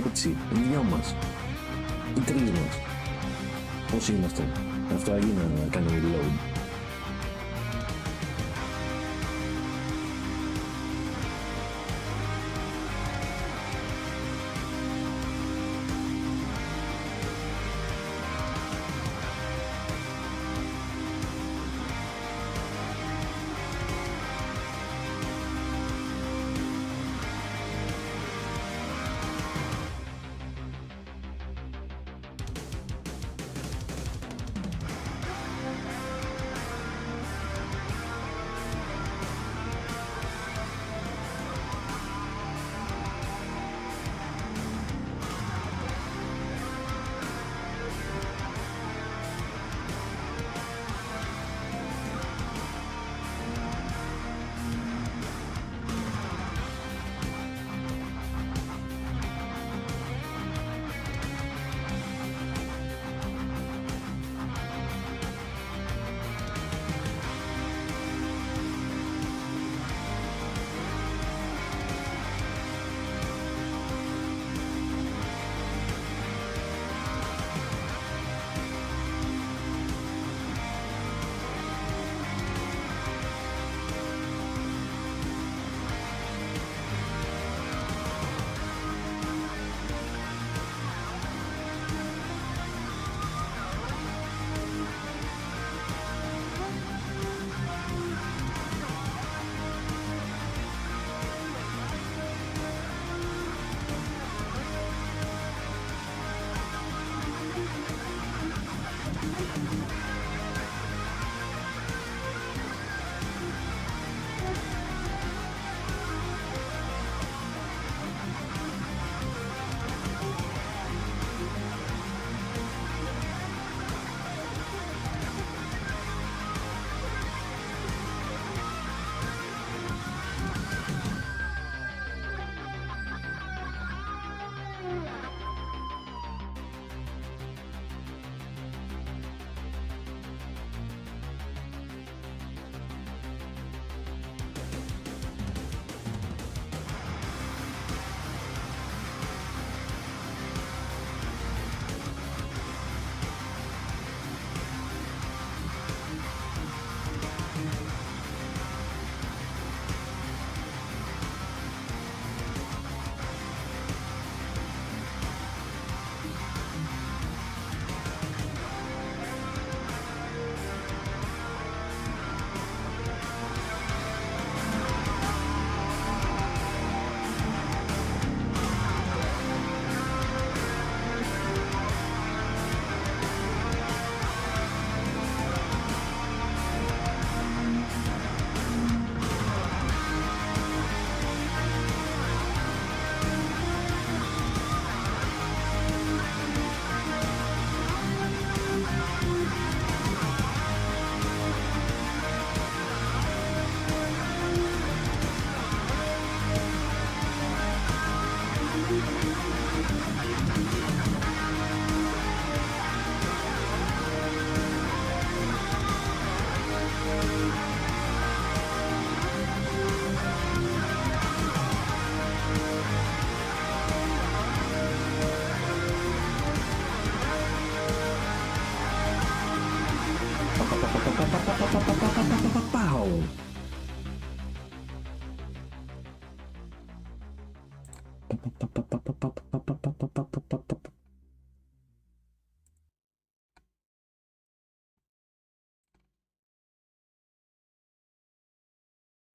έτσι, οι δυο μας, οι τρεις μας. Πώς είμαστε, αυτό έγινε να κάνει reload.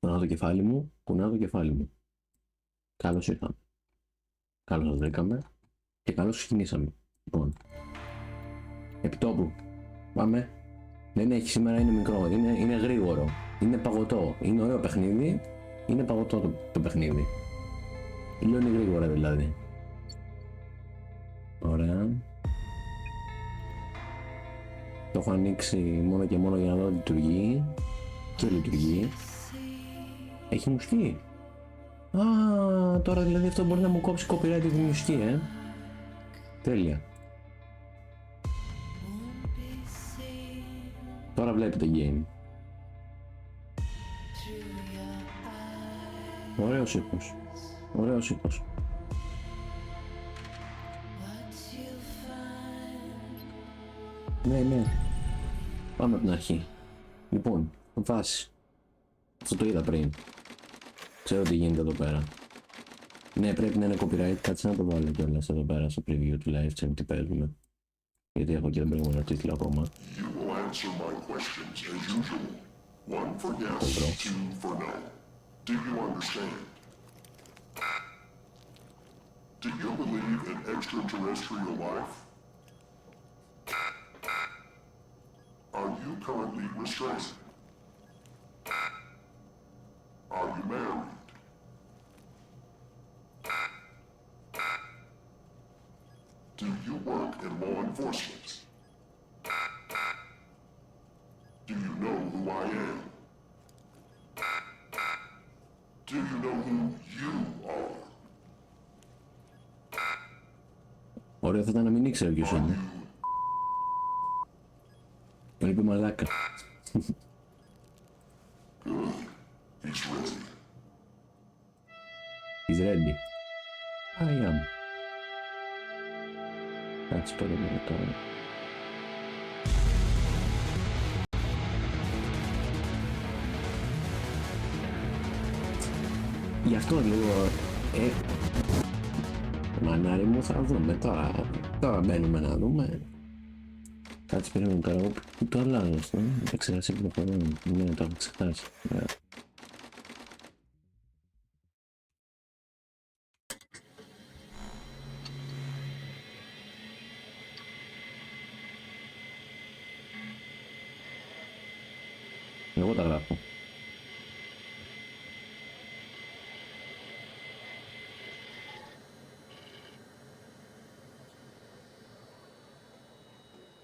Κουνάω το κεφάλι μου, κουνάω το κεφάλι μου. Καλώς ήρθαμε. Καλώς σας βρήκαμε και καλώς ξεκινήσαμε. Λοιπόν, επιτόπου. Πάμε. Δεν έχει σήμερα, είναι μικρό, είναι γρήγορο, είναι παγωτό, είναι ωραίο παιχνίδι, είναι παγωτό το παιχνίδι. Λιώνει γρήγορα δηλαδή. Ωραία. Το έχω ανοίξει μόνο και μόνο για να δω ότι λειτουργεί. Και λειτουργεί. Έχει μουσική. Α, τώρα δηλαδή αυτό μπορεί να μου κόψει copyright τη μουσική, Τέλεια. Τώρα βλέπετε game. Ωραίος ήχος. Ωραίος ήχος. Ναι, ναι. Πάμε από την αρχή. Λοιπόν, βάση. Αυτό το είδα πριν. Ξέρω τι γίνεται εδώ πέρα. Ναι, πρέπει να είναι copyright. Κάτσε να το βάλω κιόλας εδώ πέρα στο preview του live stream τι παίζουμε. Γιατί έχω και τον προηγούμενο τίτλο ακόμα. Το βρω. Do you believe in extraterrestrial life? Are you currently restrained? Are you married? Do you work in law enforcement? Do you know who I am? Do you know who you are? Ωραίο θα ήταν να μην ήξερα ποιος είναι. Τον είπε μαλάκα. He's ready. I am. Κάτσε περίμενε τώρα. Γι' αυτό λίγο... Μανάρι μου θα δούμε τώρα. Τώρα μπαίνουμε να δούμε. Κάτσε περίμενε τώρα εγώ που το αλλάζω αυτό. Εξεργασία πληροφοριών. Ναι, το έχω ξεχάσει. Εγώ τα γράφω.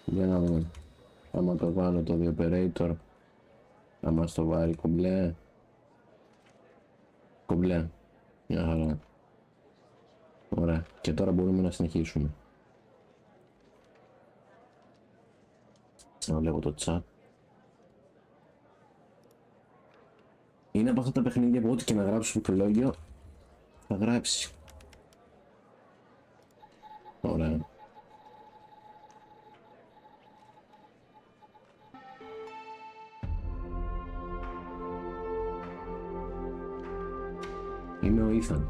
Για να δούμε. Άμα το βάλω το operator, άμα στο βάλει κομπλέ. Κομπλέ. Μια χαρά. Ωραία. Και τώρα μπορούμε να συνεχίσουμε. Να βλέπω το chat. Είναι από αυτά τα παιχνίδια που ό,τι και να γράψει στο πληκτρολόγιο θα γράψει. Ωραία. Είμαι ο Ηταν.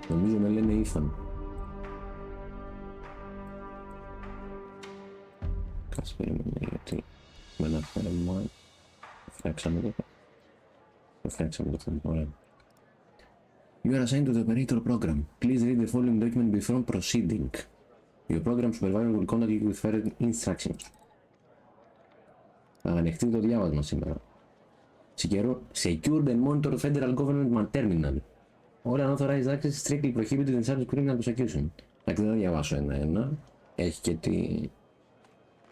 Νομίζω με λένε Ηταν. Κάτσε περίμενε γιατί με ένα θέμα φτιάξαμε το θέμα. Ωραία. You are assigned to the operator program. Please read the following document before proceeding. Your program supervisor will contact you with further instructions. Θα ανοιχτεί το διάβασμα σήμερα. Secured and monitored federal government terminal. All unauthorized access is strictly prohibited in subject criminal prosecution. Εντάξει, δεν θα διαβάσω ένα-ένα. Έχει και τι...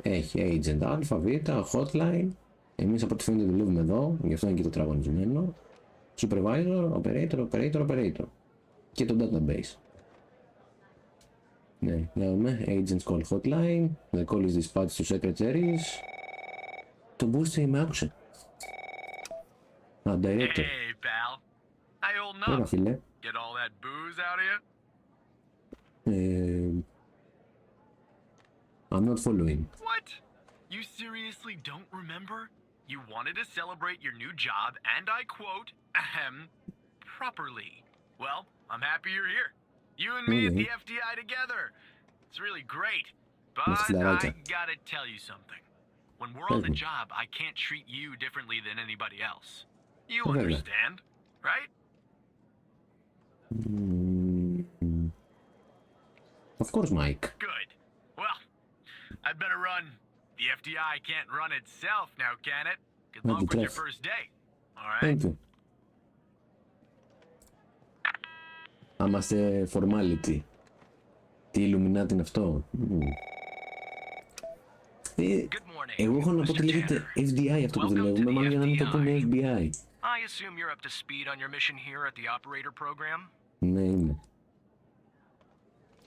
Έχει agent alpha, β, hotline. Εμείς από ό,τι φαίνεται δουλεύουμε εδώ, γι' αυτό είναι και το τραγωνισμένο. Supervisor, operator. Και το database. Ναι, να δούμε. Agents call hotline. The call is dispatched to secretaries. Το booster με άκουσε. Director. Hey, pal. How you holding Έλα, up? φίλε. Get all that booze out of you? I'm not following. What? You seriously don't remember? You wanted to celebrate your new job, and I quote, properly. Well, I'm happy you're here. You and me at the FDI together. It's really great. But I gotta tell you something. When we're on the job, I can't treat you differently than anybody else. You understand, right? Of course, Mike. Good. Well, I'd better run. The FDI can't run itself now, can it? Good luck with your first day. All right? Thank you. Είμαστε formality. Τι Illuminati είναι αυτό? Εγώ έχω να πω ότι λέγεται FDI αυτό που δουλεύουμε, μάλλον για να μην το πούμε FBI. I assume you're up to speed on your mission here at the operator program? Ναι, είμαι.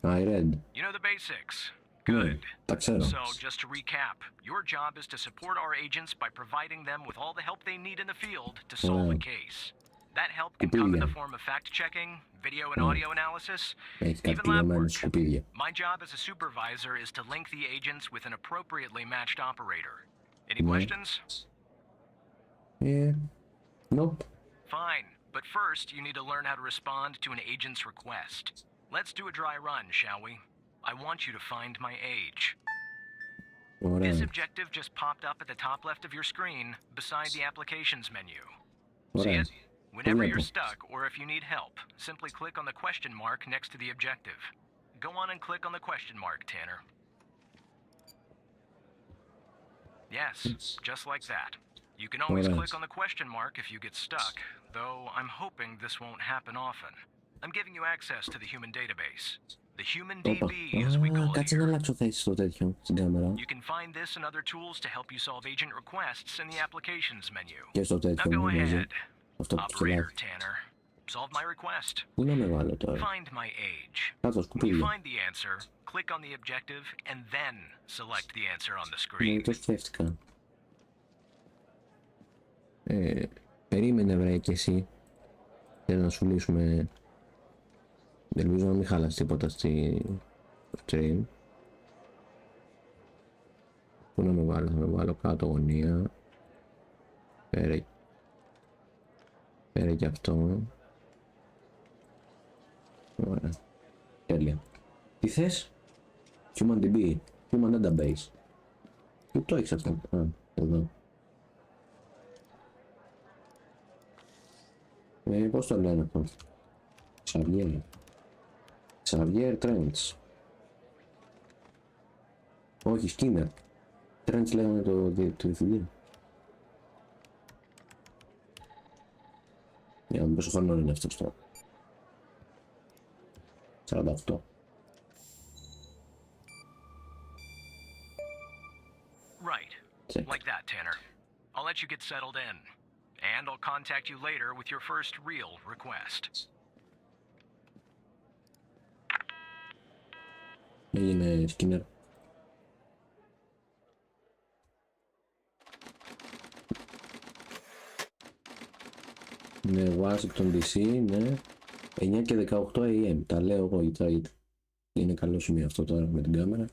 I read. You know the basics. Good. Τα ξέρω. So, just to recap, your job is to support our agents by providing them with all the help they need in the field to solve a case. That help can come in the form of fact-checking, video and audio analysis, Έχει κάτι even lab πληρωμένο work. σκουπίδια. My job as a supervisor is to link the agents with an appropriately matched operator. Any Ναι. questions? Nope. Fine, but first you need to learn how to respond to an agent's request. Let's do a dry run, shall we? I want you to find my age. Ωραία. This objective just popped up at the top left of your screen, beside the applications menu. See Ωραία. it? Whenever you're βλέπω. stuck or if you need help, simply click on the question mark next to the objective. Go on and click on the question mark, Tanner. Yes, just like that. You can always Alright. click on the question mark if you get stuck, though I'm hoping this won't happen often. I'm giving you access to the human database. The human Όπα. DB, as we call it Κάτσε να here. αλλάξω θέση στο τέτοιο, στην κάμερα. You can find this and other tools to help you solve agent requests in the applications menu. Και στο Now τέτοιο go μου μαζί. ahead. Αυτό που είχε Operator λάθει. Tanner, solve my request. Πού να με βάλω τώρα. Find my age. Κάτω When you σκουπίδια. find the answer, click on the objective and then select the answer on the Ναι, screen. το σκέφτηκα. Περίμενε βρε και εσύ. Θέλω να σου λύσουμε. Ελπίζω να μην χάλασε τίποτα στη stream. Πού να με βάλω, θα με βάλω κάτω γωνία. Πέρα και αυτό. Ωραία. Τέλεια. Τι θες? Human DB. Human Database. Πού το έχεις αυτό? Α, εδώ. Πώς το λένε αυτό? Xavier Trends. Όχι, Skinner. Trends λέγανε το διευθυντή. Για να μην πόσο χρόνο είναι αυτός τώρα. 48. Right. Check. Like that, Tanner. I'll let you get settled in. And I'll contact you later with your first real request. Έγινε Skinner. Ναι, Washington DC, ναι. 9 και 18 AM. Τα λέω εγώ γιατί είναι καλό σημείο αυτό τώρα με την κάμερα.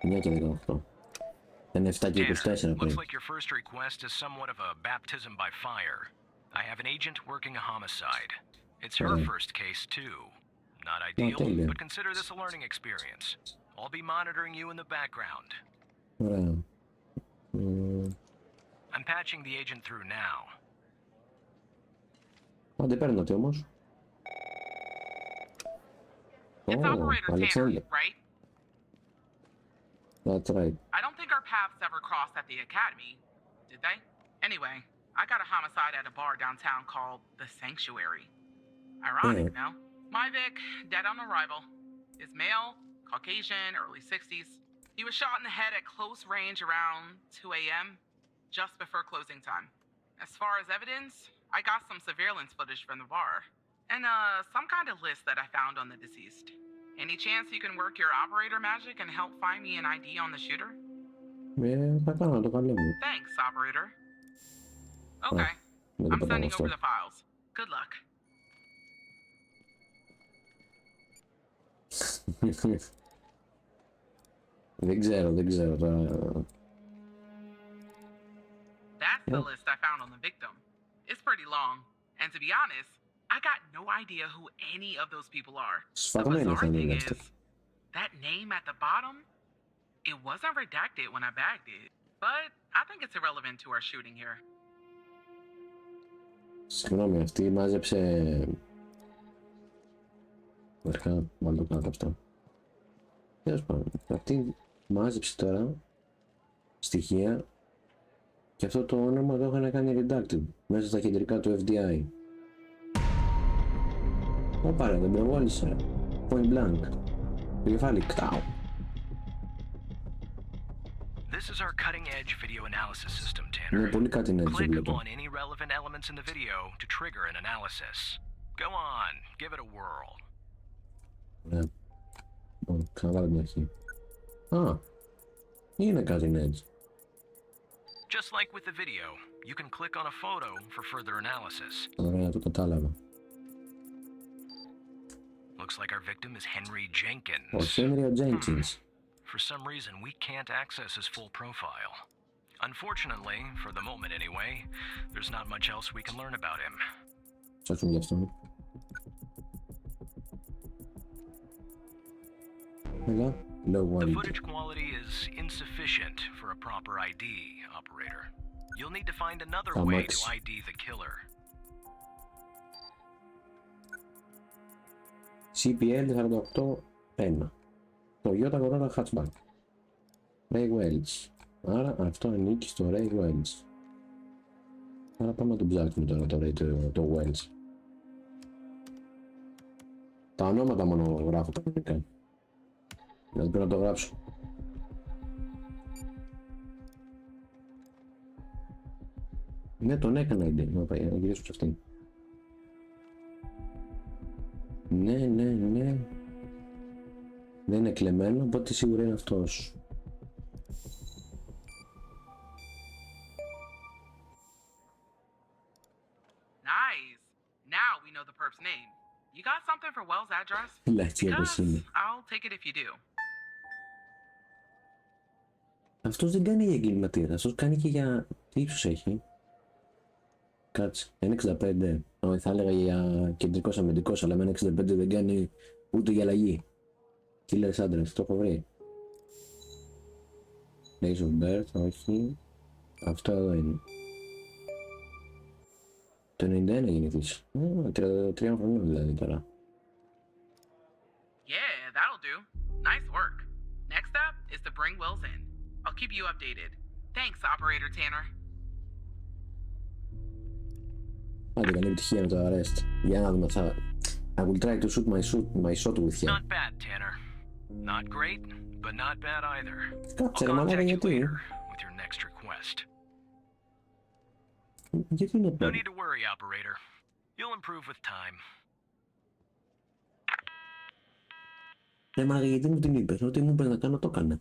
9 και 18. Είναι 7 και 24 Looks πριν. like your first request is somewhat of a baptism by fire. I have an agent working a homicide. It's her Okay. first case, too. Not ideal, τέλεια. but consider this a learning experience. I'll be monitoring you in the background. Ωραία. I'm patching the agent through now. Δεν παίρνω όμως. It's Operator Alexander. Tanner, right? That's right. I don't think our paths ever crossed at the academy, did they? Anyway, I got a homicide at a bar downtown called The Sanctuary. Ironic, no? My Vic, dead on arrival. Is male, Caucasian, early 60s. He was shot in the head at close range around 2 a.m., just before closing time. As far as evidence, I got some surveillance footage from the bar, and some kind of list that I found on the deceased. Any chance you can work your operator magic and help find me an ID on the shooter? Θα κάνω το καλό μου. Thanks, operator. Okay, Δεν I'm το sending αυτό. over the files. Good luck. Δεν ξέρω τώρα. That's the list I found on the victim. It's pretty long, and to be honest, I got no idea who any of those people are. The Σφαγμένο bizarre θα thing είναι is, αυτό. that name at the bottom, it wasn't redacted when I bagged it. But I think it's irrelevant to our shooting here. Συγγνώμη, αυτή μάζεψε... Αρχικά, μάλλον το κάτω αυτό. Τέλος πάντων, αυτή μάζεψε τώρα στοιχεία και αυτό το όνομα το είχαν κάνει redacted μέσα στα κεντρικά του FBI. Ωπα ρε, δεν προβόλησε. Point blank. Το κεφάλι, κτάου. This is our cutting-edge video analysis system, Είναι Tanner. πολύ κάτι να έτσι Click βλέπω. on any relevant elements in the video to trigger an analysis. Go on, give it a whirl. Ωραία. Λοιπόν, ξαναβάλω την αρχή. Α, είναι κάτι έτσι. Just like with the video, You can click on a photo for further analysis. Ωραία, το κατάλαβα. Looks like our victim is Henry Jenkins. Ο Henry Jenkins. For some reason, we can't access his full profile. Unfortunately, for the moment anyway, there's not much else we can learn about him. Ψάξουμε γι' αυτό. Έλα. Low The quality. footage quality is insufficient for a proper ID, operator. You'll need to find another How way much? to ID the killer. CPL 48-1. Toyota Corolla Hatchback. Ray Wells. Άρα αυτό ανήκει στο Ray Wells. Άρα πάμε να τον ψάξουμε τώρα το Ray το Wells. Τα ονόματα μόνο γράφω κανονικά. Δηλαδή πρέπει να το γράψω. Ναι, τον έκανα ID. Να γυρίσω σε αυτήν. Ναι. Δεν είναι κλεμμένο, οπότε σίγουρα είναι αυτός. Nice. Now we know the perp's name. You got something for Wells' address? Λάχιστη Because εμπιστοσύνη. I'll take it if you do. Αυτός δεν κάνει για εγκληματία, αυτός κάνει και για... Τι ύψος έχει? Κάτσε, 1,65. Όχι, θα έλεγα για κεντρικός αμυντικός, αλλά με 1,65 δεν κάνει ούτε για αλλαγή. Killers address, το έχω βρει. Place of birth, όχι. Αυτό εδώ είναι. Το 91 γεννηθείς. 33 χρονών δηλαδή τώρα. Yeah, that'll do. Nice work. Next step is to bring Wells in. I'll keep you updated. Thanks, Operator Tanner. Άντε, καλή επιτυχία με το arrest. Για να δούμε, θα... I will try to shoot my shot with him. Not bad, Tanner. Not great, but not bad either. Κάτσε I'll ρε μαλάκα, contact you γιατί? later with your next request. Γιατί είναι No πέρα? need to worry, operator. You'll improve with time. Ρε μαλάκα, γιατί μου την είπες? Ό,τι μου είπες να κάνω, το έκανα.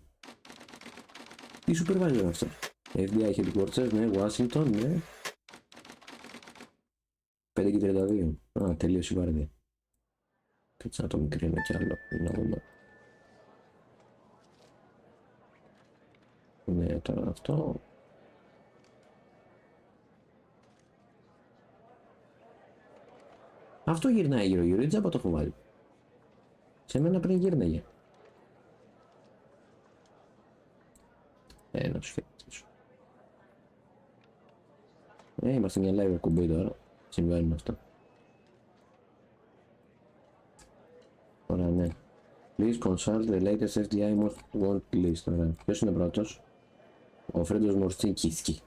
Τι supervisor αυτό? FBI headquarters, ναι, Washington, ναι. 5:32. Α, τελείωσε η βάρδια. Κάτσε να το μικρύνω κι άλλο. Να δούμε. Ναι, τώρα αυτό. Αυτό γυρνάει γύρω-γύρω, η τζάμπα το έχω βάλει. Σε μένα πριν γύρναγε. Να σου φέρεις. Είμαστε μια live κουμπί τώρα. Συμβαίνουν αυτά. Ωραία, ναι. Please consult the latest FBI most wanted list. Ωραία. Ποιος είναι πρώτος? Ο Φρέντος Μορτσίκισκι.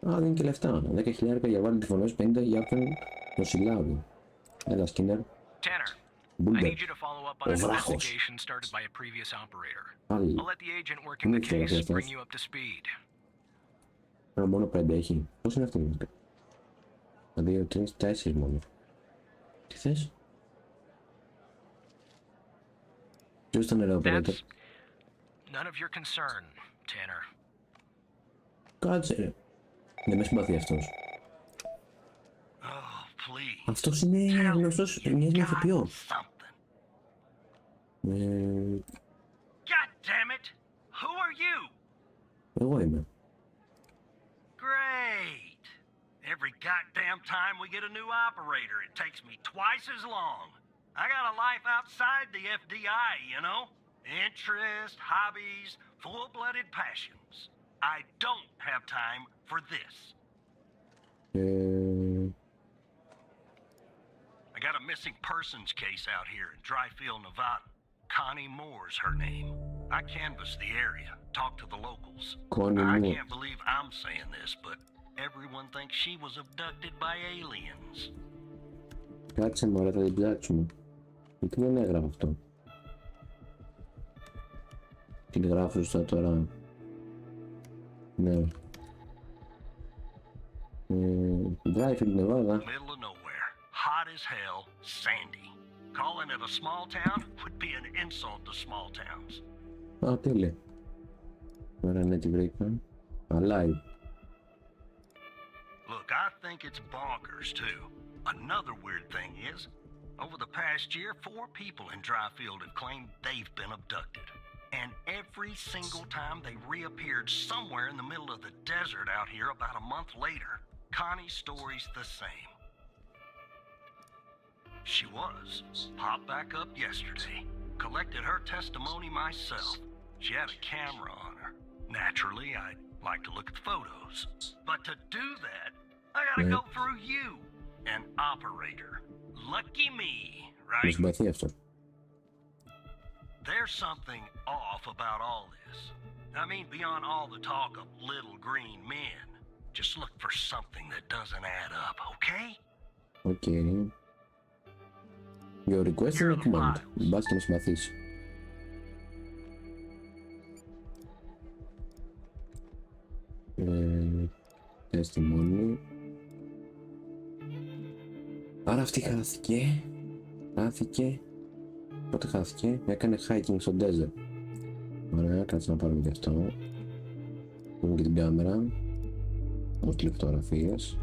Α, δίνει και λεφτά. 10.000 για βάλει τη φωνή, 50 για αυτόν το συλλάβει. Έλα, Σκίνερ. Tanner, I Μπούλτερ. need you to follow up on Ο an βράχος. investigation started by a previous operator. Άλλη. I'll let the agent working the Ναι, ξέρω, case ξέρω. bring you up to speed. Α, μόνο 5 έχει. Πώς είναι αυτή η μουσική? 2, 3, 4 μόνο. Τι θες? Ποιος ήταν ρε operator? That's none of your concern, Tanner. Κάτσε ρε. Δεν με συμπαθεί αυτός. Oh, please. Αυτός είναι γνωστός, μοιάζει με ηθοποιό. Something. God damn it! Who are you? Εγώ είμαι. Great! Every goddamn time we get a new operator, it takes me twice as long. I got a life outside the FDI, you know? Interests, hobbies, full-blooded passions. I don't have time for this. I got a missing persons case out here in Dryfield, Nevada. Connie Moore's her name. I canvassed the area, talked to the locals. Connie I Moore. can't believe I'm saying this, but everyone thinks she was abducted by aliens. Κάτσε μωρέ, θα την ψάξουμε. Γιατί δεν έγραφε αυτό? Την γράφω σωστά τώρα. Ναι. Dryfield, Nevada. Middle of nowhere, hot as hell, sandy. Calling it a small town would be an insult to small towns. Α, τέλεια. Ωραία, ναι, τη βρήκα. Alive. think it's bonkers, too. Another weird thing is, over the past year, 4 people in Dryfield have claimed they've been abducted. And every single time they reappeared somewhere in the middle of the desert out here about a month later. Connie's story's the same. She was. Popped back up yesterday. Collected her testimony myself. She had a camera on her. Naturally, I'd like to look at the photos. But to do that, I gotta go through you, an operator. Lucky me, right? συμπαθεί αυτό. There's something off about all this. I mean, beyond all the talk of little green men. Just look for something that doesn't add up, okay? Okay. Your request is a command. Μπας και να συμπαθείς. Testimony. Άρα αυτή χάθηκε. Πότε χάθηκε? Έκανε hiking στο desert. Ωραία, κάτσε να πάρουμε και αυτό. Έχουμε και την κάμερα. Όχι φωτογραφίες.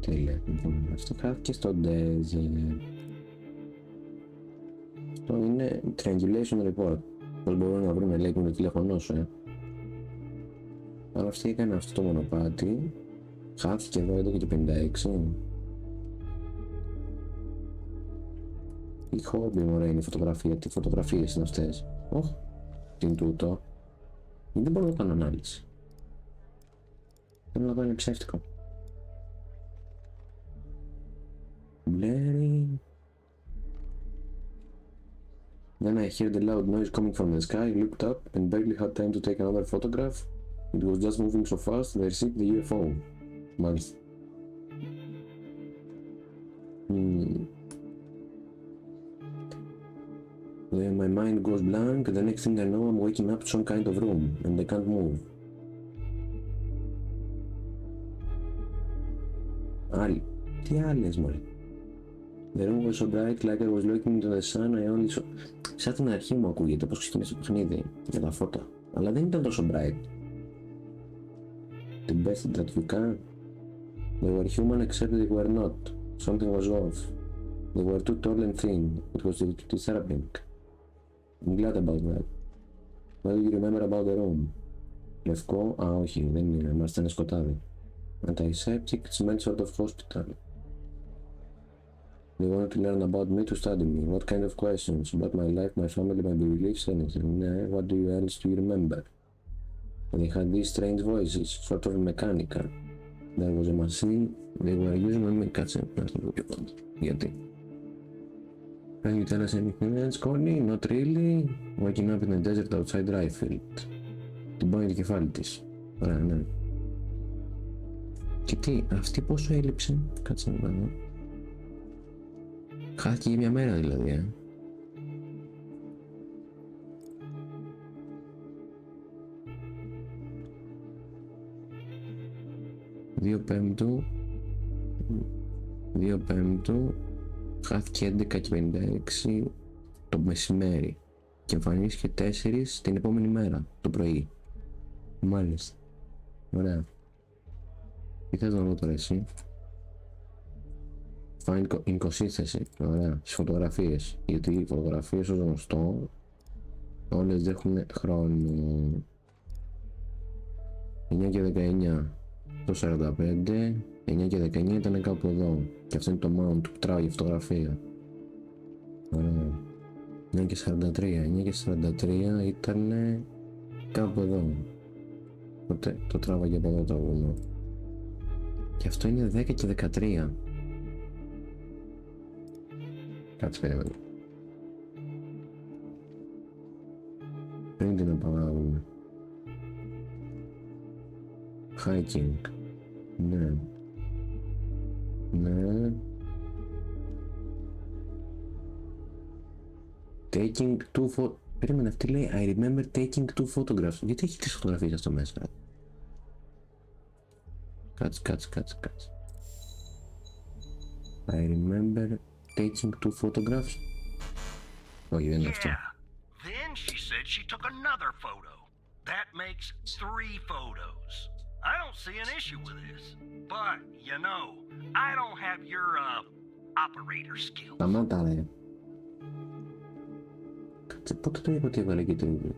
Τέλεια. Λοιπόν, αυτό χάθηκε στο desert. Αυτό είναι triangulation report. Πώς μπορούν να βρουν, λέει, το τηλέφωνό σου, Άρα αυτή έκανε αυτό το μονοπάτι. Χάθηκε εδώ 11:56. Τι χόμπι μωρέ είναι η φωτογραφία, τι φωτογραφίες είναι αυτές. Ωχ, τι είναι τούτο. Δεν μπορώ να κάνω ανάλυση. Θέλω να κάνω ψεύτικο. Blurry. Then I heard a loud noise coming from the sky, looked up and barely had time to take another photograph. It was just moving so fast that I received the UFO. Μάλιστα. Then my mind goes blank, the next thing I know I'm waking up to some kind of room and I can't move. Άλλη. Τι άλλες μόλι. The room was so bright like I was looking into the sun, I only saw... Σαν την αρχή μου ακούγεται πως ξεκινήσει το παιχνίδι με τα φώτα. Αλλά δεν ήταν τόσο bright. The best that you can. They were human except they were not. Something was off. They were too tall and thin. It was disturbing. I'm glad about that. What do you remember about the room? Λευκό, όχι, δεν είναι, μας ήταν σκοτάδι. Antiseptic, it smelled sort of hospital. They wanted to learn about me, to study me. What kind of questions? About my life, my family, my beliefs, anything. What do you else do you remember? They had these strange voices, sort of mechanical. There was a machine, they were using me. Κάτσε, να το πω πιο κοντά. Γιατί? Can you tell us anything else, Connie? Not really. Waking up in the desert outside Dryfield. Την πάει το κεφάλι της. Ωραία, ναι. Και τι, αυτή πόσο έλειψε? Κάτσε να πάω. Χάθηκε για μια μέρα δηλαδή, 2 Πέμπτου χάθηκε 11:56 το μεσημέρι και εμφανίστηκε 4 την επόμενη μέρα το πρωί. Μάλιστα. Ωραία. Τι θες να δω τώρα εσύ? Find inconsistency. Ωραία. Στις φωτογραφίες. Γιατί οι φωτογραφίες ως γνωστό όλες δέχουν χρόνο. 9 και 19 το 45, 9 και 19 ήταν κάπου εδώ. Και αυτό είναι το mount που τράβει η φωτογραφία. Ωραία. 9 και 43, 9 και 43 ήταν κάπου εδώ. Οπότε το τράβαγε από εδώ το βουνό. Και αυτό είναι 10 και 13. Κάτσε περίμενε. Πριν την απαγάγουμε. Hiking. Ναι. Ναι. Taking two Περίμενε, αυτή λέει I remember taking 2 photographs. Γιατί έχει 3 φωτογραφίες αυτό μέσα? Κάτσε. I remember taking 2 photographs. Όχι, δεν είναι αυτό. Then she said she took another photo. That makes 3 photos. I don't see an issue with this. But, you know, I don't have your, operator skills. Σταμάτα ρε. Πότε το είπα ότι έβαλε και το ίδιο.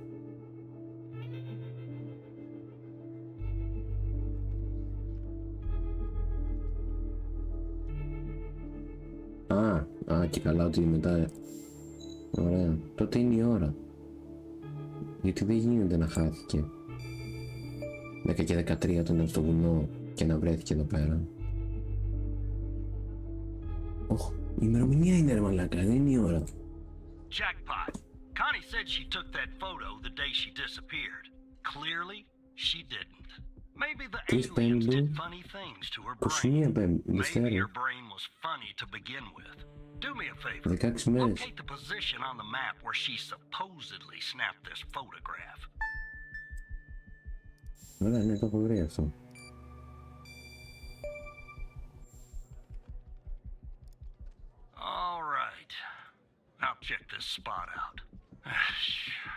Και καλά ότι μετά. Ωραία. Τότε είναι η ώρα. Γιατί δεν γίνεται να χάθηκε 10 και 13 όταν ήταν στο βουνό και να βρέθηκε εδώ πέρα. Ωχ, η ημερομηνία είναι ρε μαλάκα, δεν είναι η ώρα. Jackpot. Connie said she took that photo the day she disappeared. Clearly, she didn't. Maybe the aliens did funny things to her brain. Maybe your brain was funny to begin with. Do me a favor. Locate the position on the map where she supposedly snapped this photograph. Ωραία, ναι, το έχω βρει αυτό. All right. I'll check this spot out.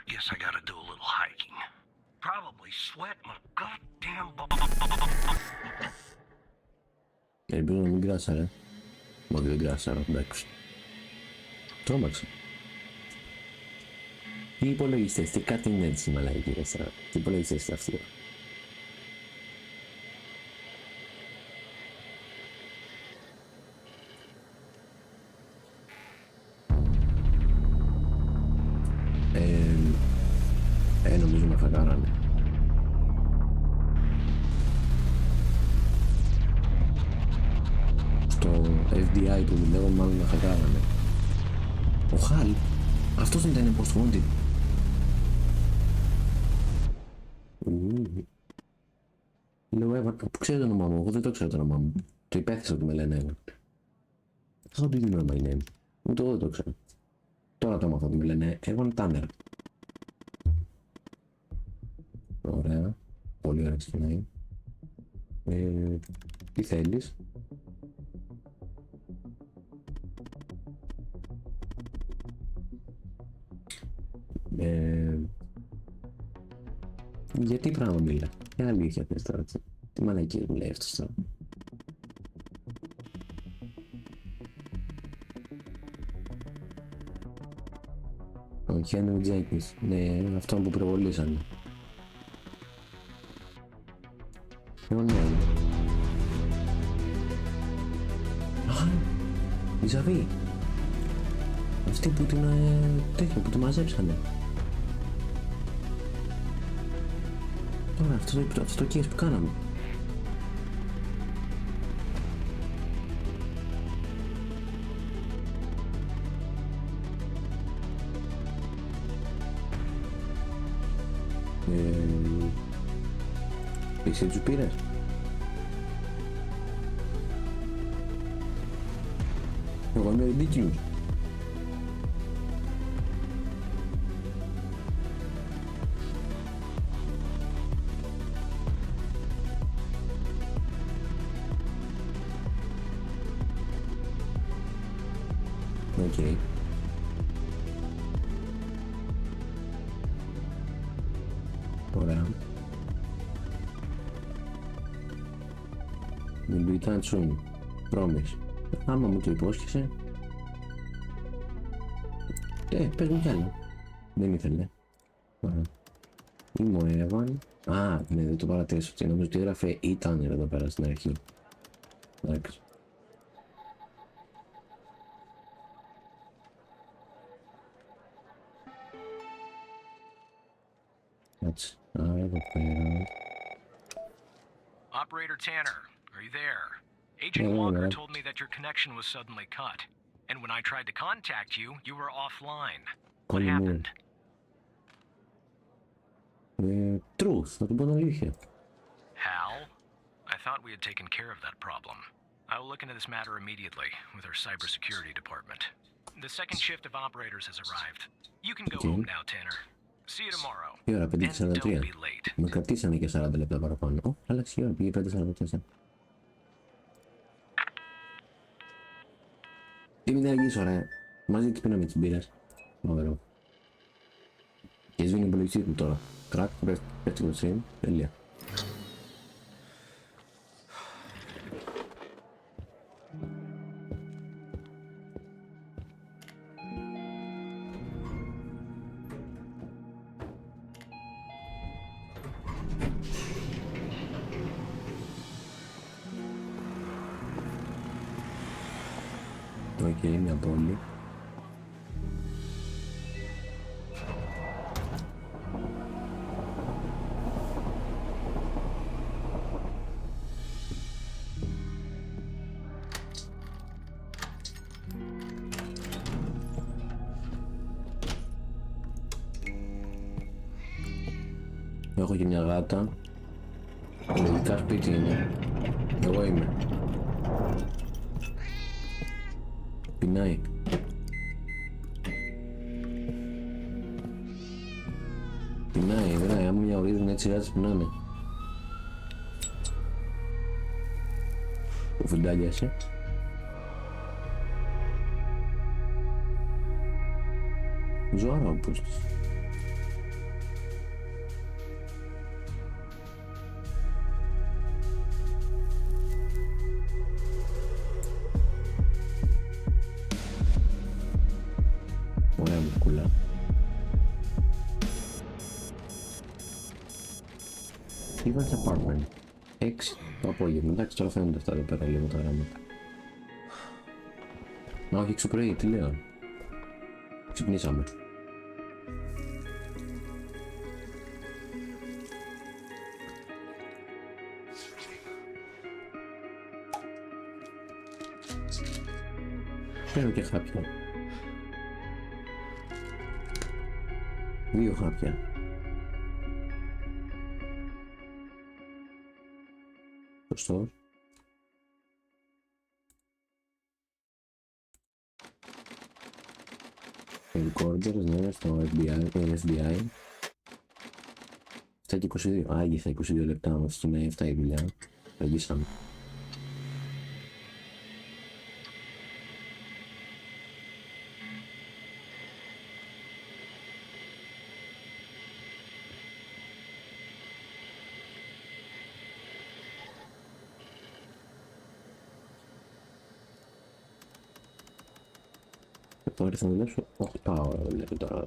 Guess I gotta do a little hiking. Probably sweat my goddamn balls. Ελπίζω να μην κράσαρε. Όχι, δεν κράσαρα, εντάξει. Τρόμαξα. Τι υπολογιστές, τι κάτι είναι έτσι μαλάκι μέσα. Τι υπολογιστές είναι αυτοί. Νομίζω με χακάρανε. Στο FDI που δουλεύω μάλλον με χακάρανε. Ο Χαλ, αυτός δεν ήταν post-wanted. Λέω Εύαν, που ξέρει το όνομά μου, εγώ δεν το ξέρω το όνομά μου. Το υπέθεσα ότι με λένε Εύαν. How do you know my name? Ούτε εγώ δεν το ξέρω. Τώρα το έμαθα ότι με λένε Εύαν Τάνερ. Ωραία, πολύ ωραία ξεκινάει. Τι θέλεις? Γιατί πράγμα μιλά? Τι αλήθεια θες τώρα, τι μαλακίες μου λέει αυτός τώρα. Ο Χένρι Τζέκινς, ναι, αυτόν που προβολήσανε. Εγώ ναι. Η Ζαβή. Αυτή που την τέτοιο που τη μαζέψανε. Τώρα αυτό το case που κάναμε. Εσύ τους πήρες? Εγώ είμαι ridiculous. Οκ. Ωραία. Μην του Ηταν soon. Promise. Άμα μου το υπόσχεσαι. Πες μου κι άλλο. Δεν ήθελε. Ωραία. Είμαι ο Εύαν. Α, ναι, δεν το παρατήρησα. Νομίζω ότι έγραφε ήταν εδώ πέρα στην αρχή. Εντάξει. Έτσι. Άρα εδώ πέρα. Operator Tanner, are you there? Agent Walker told me that your connection was suddenly cut. And when I tried to contact you, you were offline. What happened? Truth, να του πω την αλήθεια. Hal? I thought we had taken care of that problem. I will look into this matter immediately with our cybersecurity department. The second shift of operators has arrived. You can go home now, Tanner. See you tomorrow. Η ώρα 5:43. And don't be late. Με κρατήσανε και 40 λεπτά παραπάνω. Άλλαξε η ώρα, πήγε 5:44. Τι μην αργείς ωραία. Μαζί τις πίναμε τις μπύρες. Ωραίο. Και σβήνει η υπολογιστή του τώρα. Κρακ, πέφτει το stream. Τέλεια. Οκ, μια πόλη. Έχω και μια γάτα. Τελικά σπίτι είναι. Εγώ είμαι. Πεινάει. Πεινάει, βέβαια, άμα μια ορίζουν έτσι οι γάτες πεινάνε. Ο φουντάλιασε. Ζωάρα όπως της. Ωραία μουσκούλα. Ηταν apartment. 6 το απόγευμα. Εντάξει, τώρα φαίνονται αυτά εδώ πέρα λίγο τα γράμματα. Να, όχι εξωπρπρωί, τι λέω. Ξυπνήσαμε. Παίρνω και χάπια. 2 χάπια. Σωστό. Recorders, ναι, στο FBI. 7 και 22. Άγγισα 22 λεπτά, μας σήμερα έφταει η δουλειά. Αγγίσαμε. Τώρα θα δουλέψω 8 ώρα δηλαδή τώρα.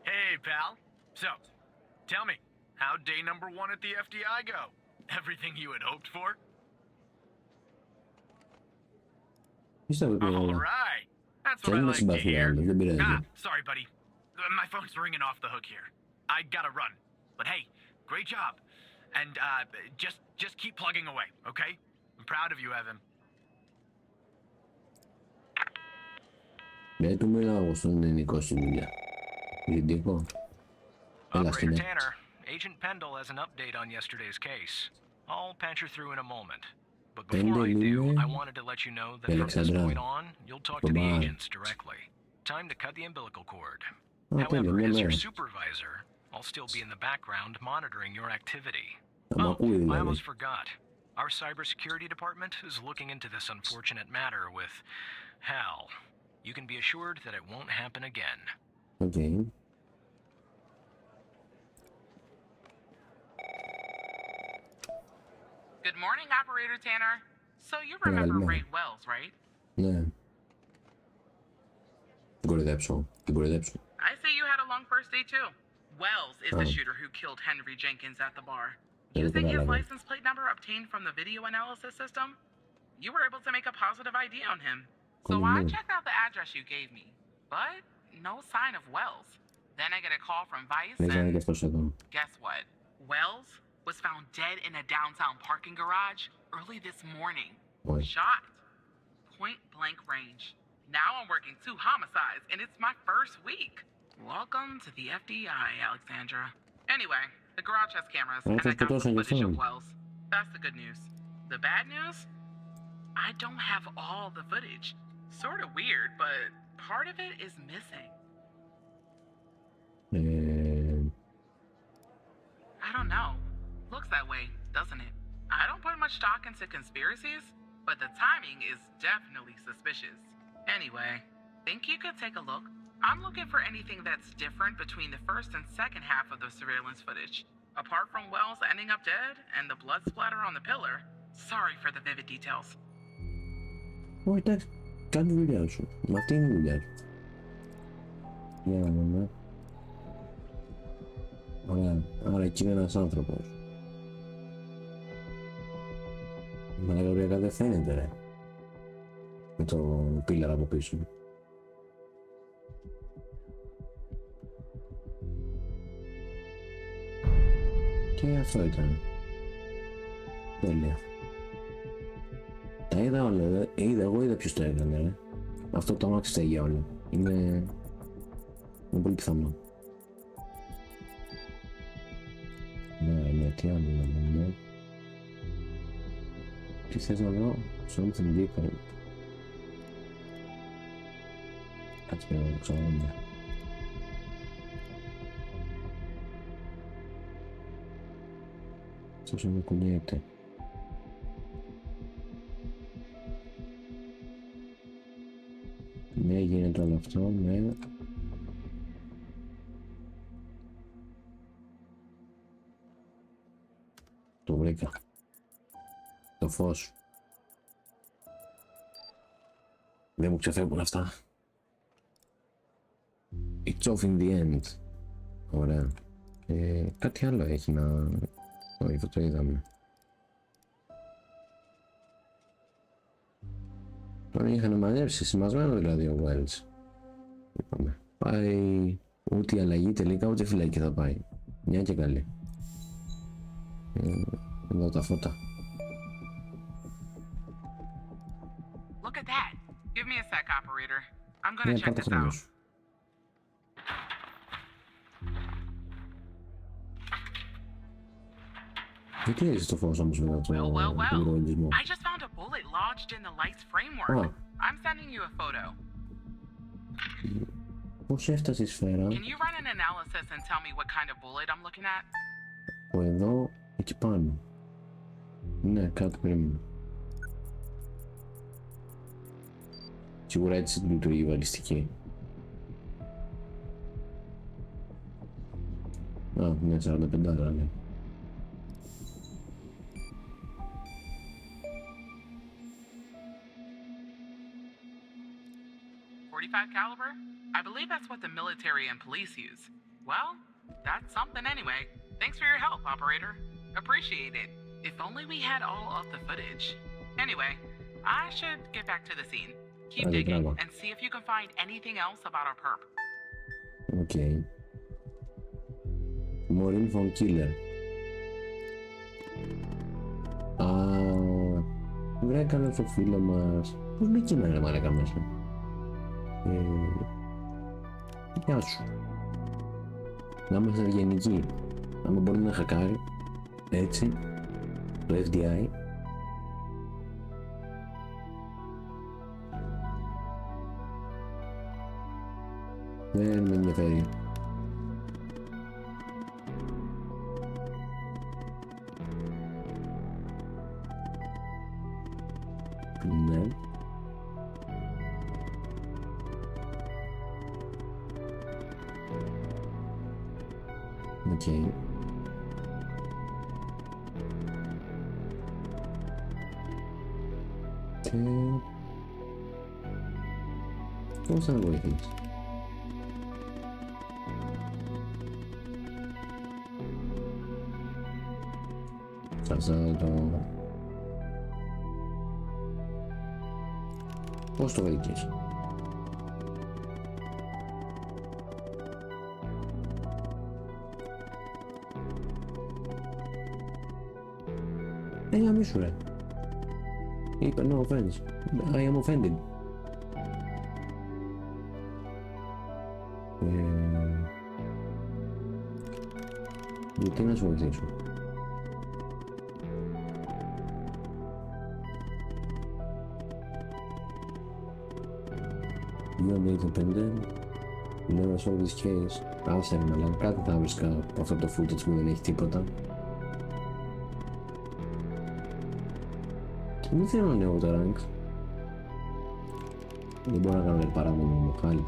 Hey, pal. So, tell me, how'd day number 1 at the FDI go? Everything you had hoped for? Πιστεύω ότι All είναι right. That's what και I να like to hear. συμπαθιάζω, δεν πειράζει. Sorry, buddy. My phone's ringing off the hook here. I gotta run. But hey, great job. And just keep plugging away, okay? I'm proud of you, Evan. Δεν του μιλάω στον ελληνικό στη δουλειά. Ριντικό. Έλα Operator στην Tanner, Agent Pendle has an update on yesterday's case. I'll patch you through in a moment. But before I do, I wanted to let you know that from this point on, you'll talk to the agents directly. Time to cut the umbilical cord. However, as your supervisor, I'll still be in the background monitoring your activity. Oh, I almost forgot. Our cybersecurity department is looking into this unfortunate matter with Hal. You can be assured that it won't happen again. Okay. Good morning, Operator Tanner. So you remember Ray Wells, right? Ναι. Την κοροϊδέψω. Την κοροϊδέψω. I say you had a long first day too. Wells is the shooter who killed Henry Jenkins at the bar. Using his license plate number obtained from the video analysis system, you were able to make a positive ID on him. So I checked out the address you gave me, but no sign of Wells. Then I get a call from Vice and guess what? Wells was found dead in a downtown parking garage early this morning. Shot. Point blank range. Now I'm working 2 homicides and it's my first week. Welcome to the FDI, Alexandra. Anyway, the garage has cameras and I got some footage of Wells. That's the good news. The bad news? I don't have all the footage. Sort of weird, but part of it is missing. I don't know. Looks that way, doesn't it? I don't put much stock into conspiracies, but the timing is definitely suspicious. Anyway, think you could take a look? I'm looking for anything that's different between the first and second half of the surveillance footage. Apart from Wells ending up dead and the blood splatter on the pillar, sorry for the vivid details. Όχι, εντάξει. Κάνει δουλειά σου. Μα αυτή είναι η δουλειά σου. Για να δούμε. Ωραία, άρα εκεί είναι ένας άνθρωπος. Μαλακωριακά δεν φαίνεται ρε. Με το πίλαρο από πίσω. Και αυτό ήταν. Τέλεια. Τα είδα όλα, εγώ είδα ποιος το έκανε ρε. Αυτό το αμάξι τα για όλα. Είναι πολύ πιθανό. Ναι, τι άλλο να δούμε. Τι θες να δω, something different. Κάτσε πρέπει να το ξαναδούμε. Όσο με κουνιέται. Ναι, γίνεται όλο αυτό, ναι. Το βρήκα. Το φως. Δεν μου ξεφεύγουν αυτά. It's off in the end. Ωραία. Κάτι άλλο έχει να... Όχι, αυτό το είδαμε. Τώρα είχαν μαζέψει, σημασμένο δηλαδή ο Wells. Είπαμε. Πάει ούτε η αλλαγή τελικά ούτε φυλακή θα πάει. Μια και καλή. Εδώ τα φώτα. Look at that. Give me a sec, operator. I'm gonna check this out. Γιατί έχεις το φως όμως μετά το ηρωισμό. I just found a bullet lodged in the light's framework. I'm sending you a photo. Πώς έφτασε η σφαίρα. Can you run an analysis and tell me what kind of bullet I'm looking at? Από εδώ, εκεί πάνω. Ναι, κάτω περίμενα. Σίγουρα έτσι λειτουργεί η βαλιστική. Α, ναι, 45 ναι. .45 caliber? I believe that's what the military and police use. Well, that's something anyway. Thanks for your help, operator. Appreciate it. If only we had all of the footage. Anyway, I should get back to the scene. Keep digging and see if you can find anything else about our perp. Okay. Maureen von Killer. Βρέκανε στο φίλο μας. Πώς μπήκε να είναι μαλάκα μέσα. Γεια σου. Να είμαστε ευγενικοί. Άμα μπορεί να χακάρει έτσι το FDI, δεν με ενδιαφέρει. Ναι. Οκ. Και... πώς θα με βοηθήσει. Θα το... πώς το βρήκες. Αμίσου ρε. Είπε no offense. I am offended. Γιατί να σου βοηθήσω. You are independent. Never saw this case. Άσε ρε μαλάκα, κάτι θα βρίσκα από αυτό το footage που δεν έχει τίποτα. Δεν θέλω να ανέβω τα ranks. Δεν μπορώ να κάνω παράμονο μου χάλι.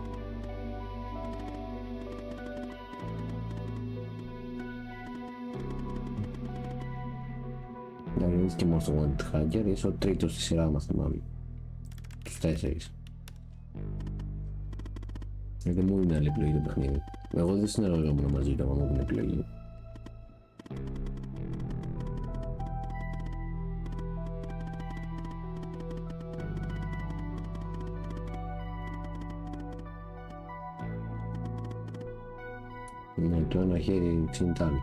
Να γίνεις και μόνο στο Wanted Hacker, είσαι ο τρίτος στη σειρά μας θυμάμαι. Τους 4. Δεν μου είναι άλλη επιλογή το παιχνίδι. Εγώ δεν συνεργαζόμουν μαζί του άμα μου την επιλογή. Ναι, το ένα χέρι ξύνει το άλλο.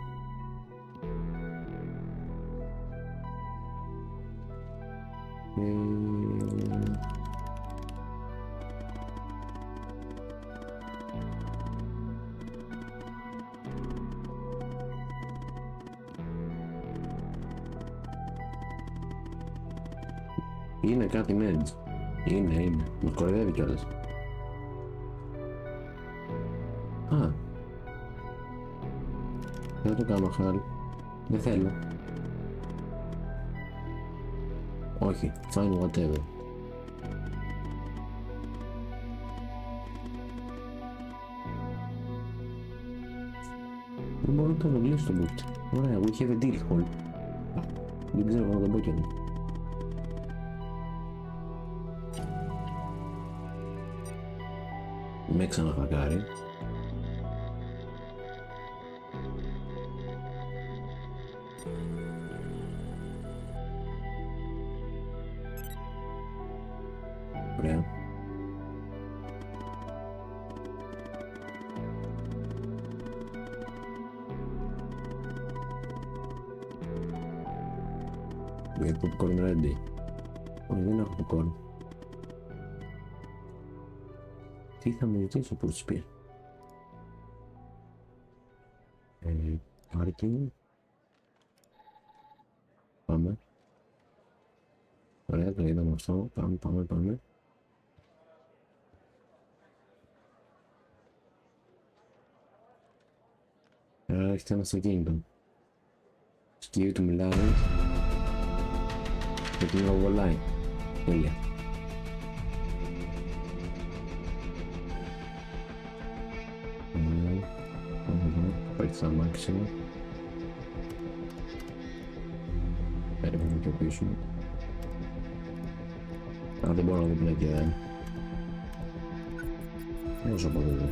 Είναι κάτι μέντζ. Είναι. Μας κοροϊδεύει κιόλας. Α. Δεν το κάνω χάρη. Δεν θέλω. Όχι. Fine whatever. Δεν μπορώ να το αναγγλίσω το boot. Ωραία, we have a deal hole. Δεν ξέρω να το πω κι άλλο. Με ξαναχακάρει. Ωραία. Get popcorn ready. Όχι, δεν έχω popcorn. Τι θα με ζητήσω που τους πει. Πάρκινγκ. Πάμε. Ωραία, το είδαμε αυτό. Πάμε. Άρα έχετε ένα αυτοκίνητο. Σκύβει του μιλάει. Και την οβολάει. Τέλεια. Πάει στα αμάξι. Περίμενε και πίσω. Α, δεν μπορώ να δω πλέον. Όσο από εδώ.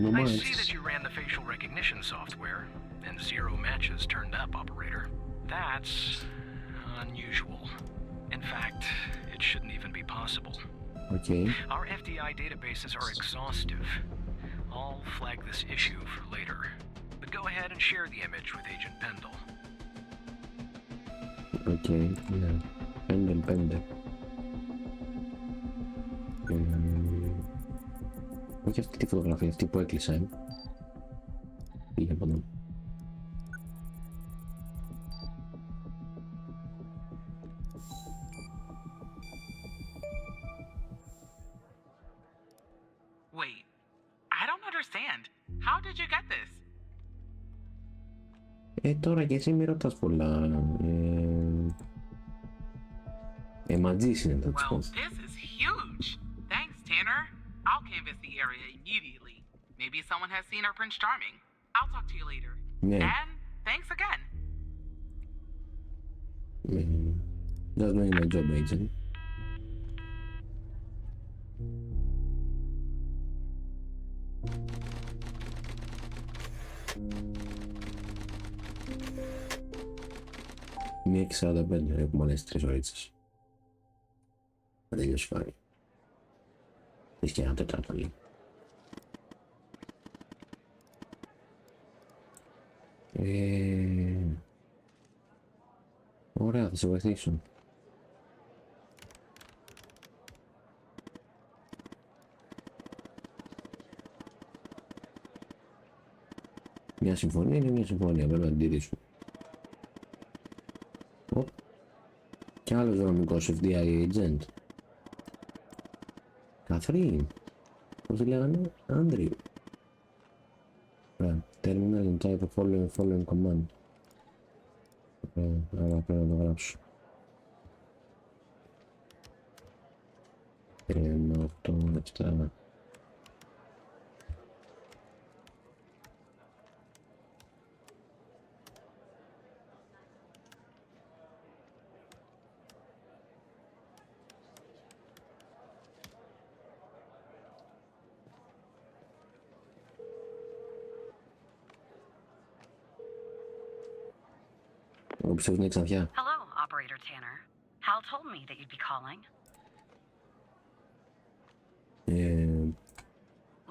I see that you ran the facial recognition software, and 0 matches turned up, operator. That's unusual. In fact, it shouldn't even be possible. Okay. Our FDI databases are exhaustive. I'll flag this issue for later. But go ahead and share the image with Agent Pendle. Okay, yeah. Pendle. Όχι αυτή τη φωτογραφία, αυτή που έκλεισα. Πήγε από εδώ. Wait, I don't understand. How did you get this? Τώρα και εσύ μη ρωτάς πολλά. Ματζής είναι τα Well, this is huge. Thanks, Tanner. I'll canvass the area immediately. Maybe someone has seen our Prince Charming. I'll talk to you later. Yeah. And thanks again. That's doing my job, agent. Μία και 45 έχουμε άλλες 3 ωρίτσες. Θα τελειώσει φάρη. Έχεις και ένα τετράτο λίγο. Ωραία, θα σε βοηθήσω. Μια συμφωνία είναι μια συμφωνία, πρέπει να την τηρήσουμε. Κι άλλος δρομικός FDI agent. Καθρίν. Πώς τη λέγανε, Άντριου. Ωραία, terminal and type of following command. Άρα πρέπει να το γράψω. 8, 7. ψεύδουν η ξανθιά. Hello, Operator Tanner. Hal told me that you'd be calling.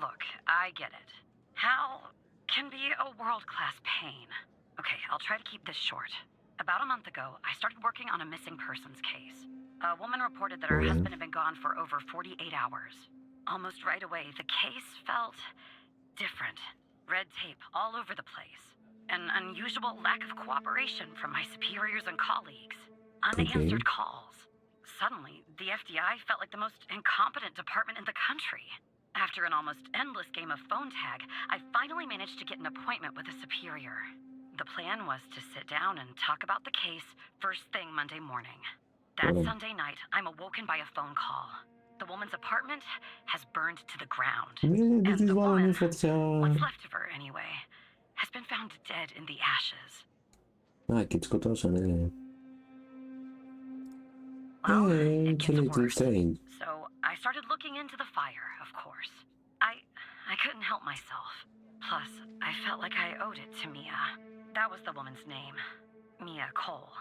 Look, I get it. Hal can be a world-class pain. Okay, I'll try to keep this short. About a month ago, I started working on a missing persons case. A woman reported that her husband had been gone for over 48 hours. Almost right away, the case felt different. Red tape all over the place. An unusual lack of cooperation from my superiors and colleagues. Unanswered calls. Suddenly, the FBI felt like the most incompetent department in the country. After an almost endless game of phone tag, I finally managed to get an appointment with a superior. The plan was to sit down and talk about the case first thing Monday morning. That Sunday night, I'm awoken by a phone call. The woman's apartment has burned to the ground. And the woman, what's left of her anyway, has been found dead in the ashes. Α, και τη σκοτώσανε. Well, it It's a gets little worse. strange. So I started looking into the fire, of course. I couldn't help myself. Plus, I felt like I owed it to Mia. That was the woman's name. Mia Cole.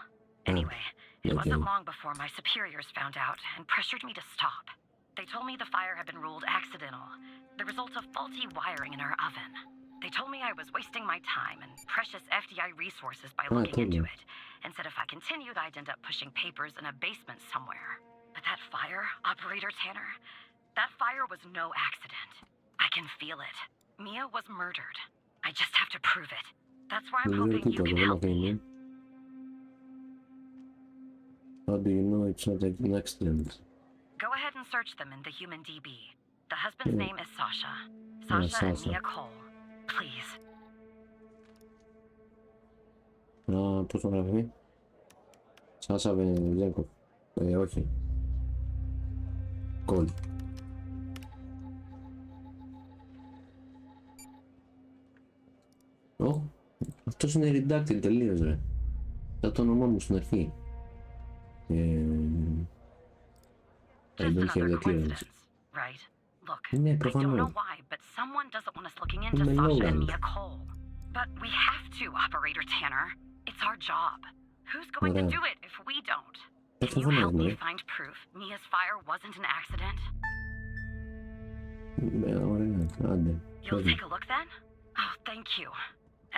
Anyway, it wasn't long before my superiors found out and pressured me to stop. They told me the fire had been ruled accidental, the result of faulty wiring in her oven. They told me I was wasting my time and precious FDI resources by looking into it, and said if I continued, I'd end up pushing papers in a basement somewhere. But that fire, Operator Tanner, that fire was no accident. I can feel it. Mia was murdered. I just have to prove it. That's why I'm hoping you can help me. How do you know it's not an accident? Go ahead and search them in the human DB. The husband's name is Sasha. Sasha and Sasha. Mia Cole. Please. Α, πώς το γράφει? Σάσα Βενζέγκοφ. Όχι. Κόλ. Αυτός είναι redacted τελείως ρε. Θα το όνομά μου στην αρχή. I Just don't hear another the clearance. coincidence, right? Look, Ναι, I don't know προφανώς. why, but someone doesn't want us looking into My Sasha and lord. Mia Cole. But we have to, Operator Tanner. It's our job. Who's going to Ωραία. do it if we don't? Can you Προφανώς, help me ναι. find proof Mia's fire wasn't an accident? Ωραία, άντε. You'll take a look then? Oh, thank you.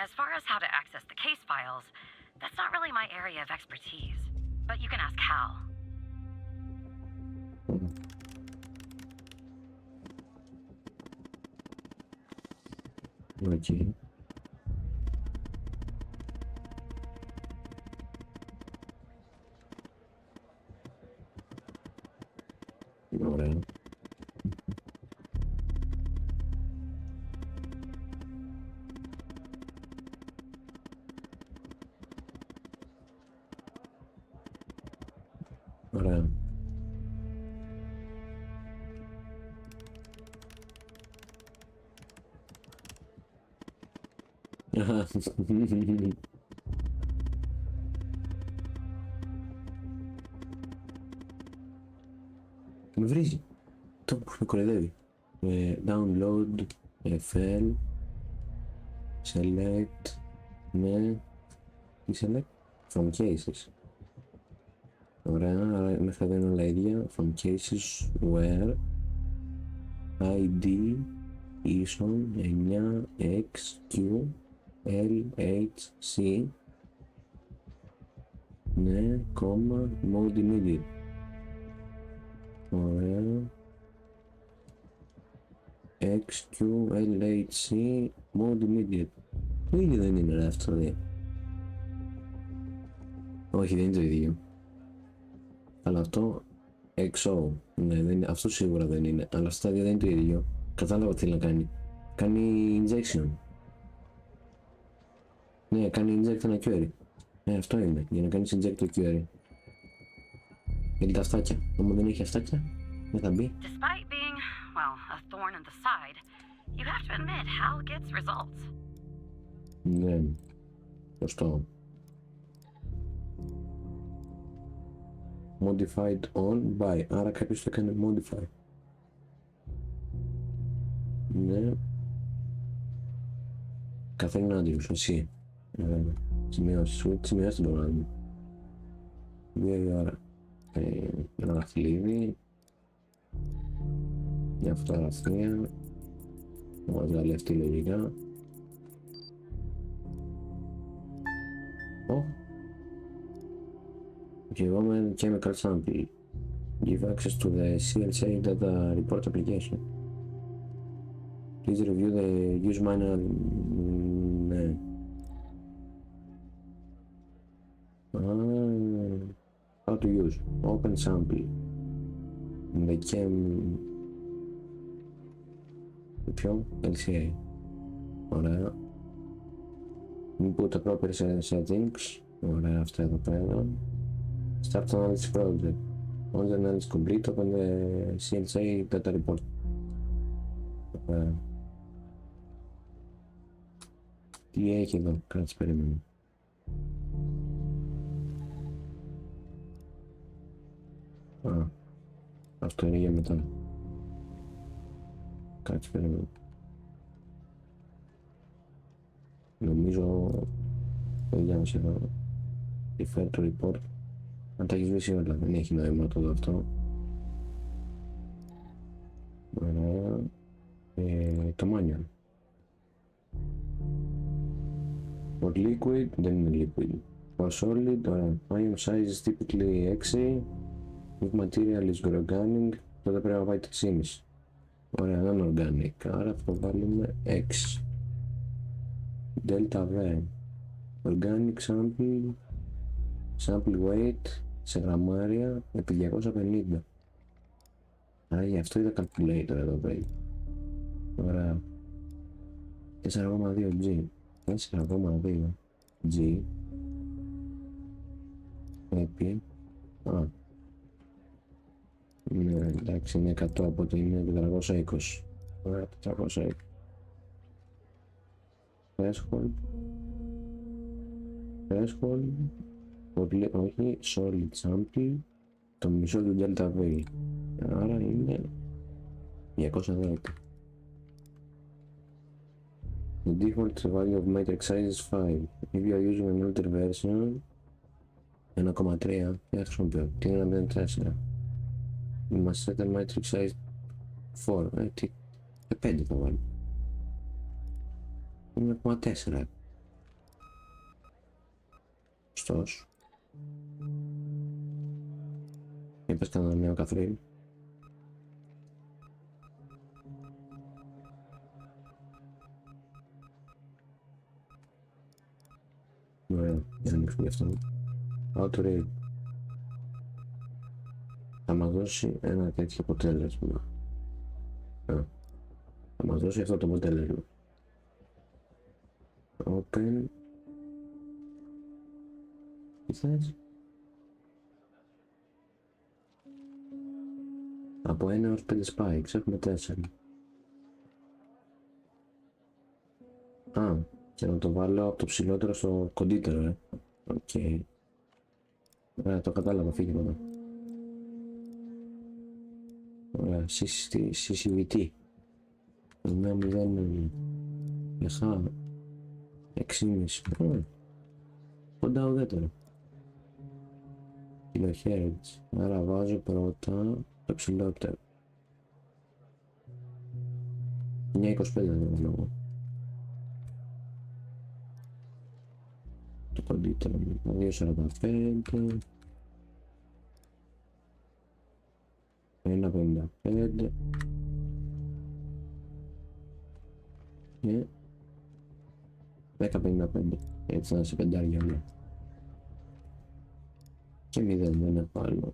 As far as how to access the case files, that's not really my area of expertise. But you can ask Hal. Οκ. Ωραία. Ωραία. Με βρίζει. Το που με κοροϊδεύει. Download, FL, select, ναι. Τι select? From cases. Ωραία, άρα μέχρι εδώ είναι όλα ίδια. From cases, where, ID, ίσον, 9, X, Q, L, H, C, ναι, κόμμα, mode immediate. Ωραία. X, Q, L, H, C, mode immediate. Το ίδιο δεν είναι ρε αυτό, δε. Όχι, δεν είναι το ίδιο. Αλλά αυτό XO, ναι, δεν είναι, αυτό σίγουρα δεν είναι, αλλά αυτά δύο δεν είναι το ίδιο. Κατάλαβα τι θέλει να κάνει. Κάνει injection. Ναι, κάνει inject ένα query. Αυτό είναι, για να κάνεις inject το query. Είναι τα αυτάκια. Όμως δεν έχει αυτάκια, δεν θα μπει. Despite being, well, a thorn in the side, you have to admit Hal gets results. Ναι, σωστό. Modified on by, άρα κάποιος το έκανε modify. Ναι. Καθόλου να αντιλήσω, εσύ. Σημειώσεις, σημειώσεις το πρόγραμμα. 2 η ώρα. Ένα δαχτυλίδι. Μια φωτογραφία. Θα μας βγάλει αυτή λογικά. Given chemical sample. Give access to the CLSA data report application. Please review the use manual. Ναι. How to use. Open sample. The chem... Ποιο? LCA. Ωραία. Input appropriate settings. Ωραία, αυτά εδώ πέρα. Start analysis project. Once the analysis complete, open the CLSA data report. Ωραία. Τι έχει εδώ, κάτσε περίμενε. Αυτό είναι για μετά. Κάτσε περίμενε. Νομίζω το διάβασα εδώ. Refer to report. Αν τα έχεις βρει όλα, δεν έχει νόημα το δω αυτό. Ωραία. Το manual. For liquid, δεν είναι liquid. For solid, ωραία. Ion size is typically 6. If material is organic, τότε πρέπει να πάει 3,5. Ωραία, non-organic. Άρα θα το βάλουμε 6. Delta V. Organic sample. Sample weight σε γραμμάρια επί 250. Άρα γι' αυτό είδα calculator εδώ πέρα. Ωραία. 4,2 G. 4,2 G επί... Ναι, εντάξει, είναι 100, οπότε είναι 420. Ωραία, 420. Threshold, όχι, solid sample, το μισό του delta V. Άρα είναι 210. The default value of matrix size is 5. If you are using an older version, 1,3, τι χρησιμοποιώ, τι είναι 1,4. You must set a matrix size 4, 5 θα βάλω. Είναι 1,4. Ωστόσο. Είπες κανένα νέο καθρί. Ωραία, για να ανοίξουμε γι' αυτό. Auto read. Θα μας δώσει ένα τέτοιο αποτέλεσμα. Θα μας δώσει αυτό το αποτέλεσμα. Open. Τι θες? Από 1 έως 5 spikes έχουμε 4. Και να το βάλω από το ψηλότερο στο κοντύτερο, Οκ. Ωραία, το κατάλαβα, φύγε εδώ. Ωραία, CCVT. 9,0. Λεχά. 6,5. Κοντά ουδέτερο. Kilohertz. Άρα βάζω πρώτα το ψηλότερο. 9,25 δεν λόγω. Το κοντύτερο μου. 2,45. 1,55. Και 10,55. Έτσι να σε πεντάρια όλα. Και 0 δεν έχω άλλο.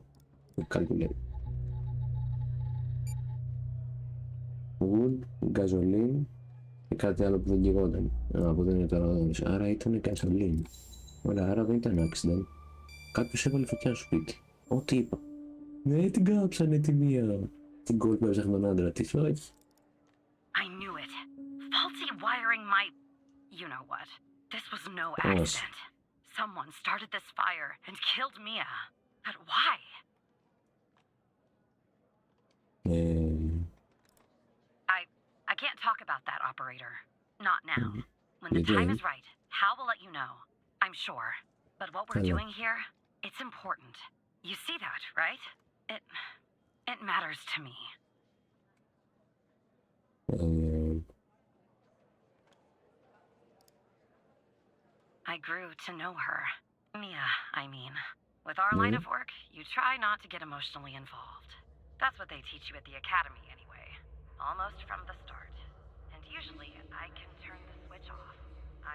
Calculate. Wood, gasoline και κάτι άλλο που δεν κυγόταν. Που δεν είναι τώρα εδώ. Άρα ήταν gasoline. Ωραία, άρα δεν ήταν accident. Κάποιος έβαλε φωτιά στο σπίτι. Ό,τι είπα. Ναι, την κάψανε τη μία. Την κόλπα έψαχνε τον άντρα της, όχι. I knew it. Faulty wiring my... You know what. This was no accident. Someone started this fire and killed Mia. But why? I can't talk about that, operator. Not now. When the time is right, Hal will let you know. I'm sure. But what we're doing here, It's important. You see that, right? It matters to me. I grew to know her. Mia, I mean. With our line of work, you try not to get emotionally involved. That's what they teach you at the academy anyway. Almost from the start. And usually, I can turn the switch off.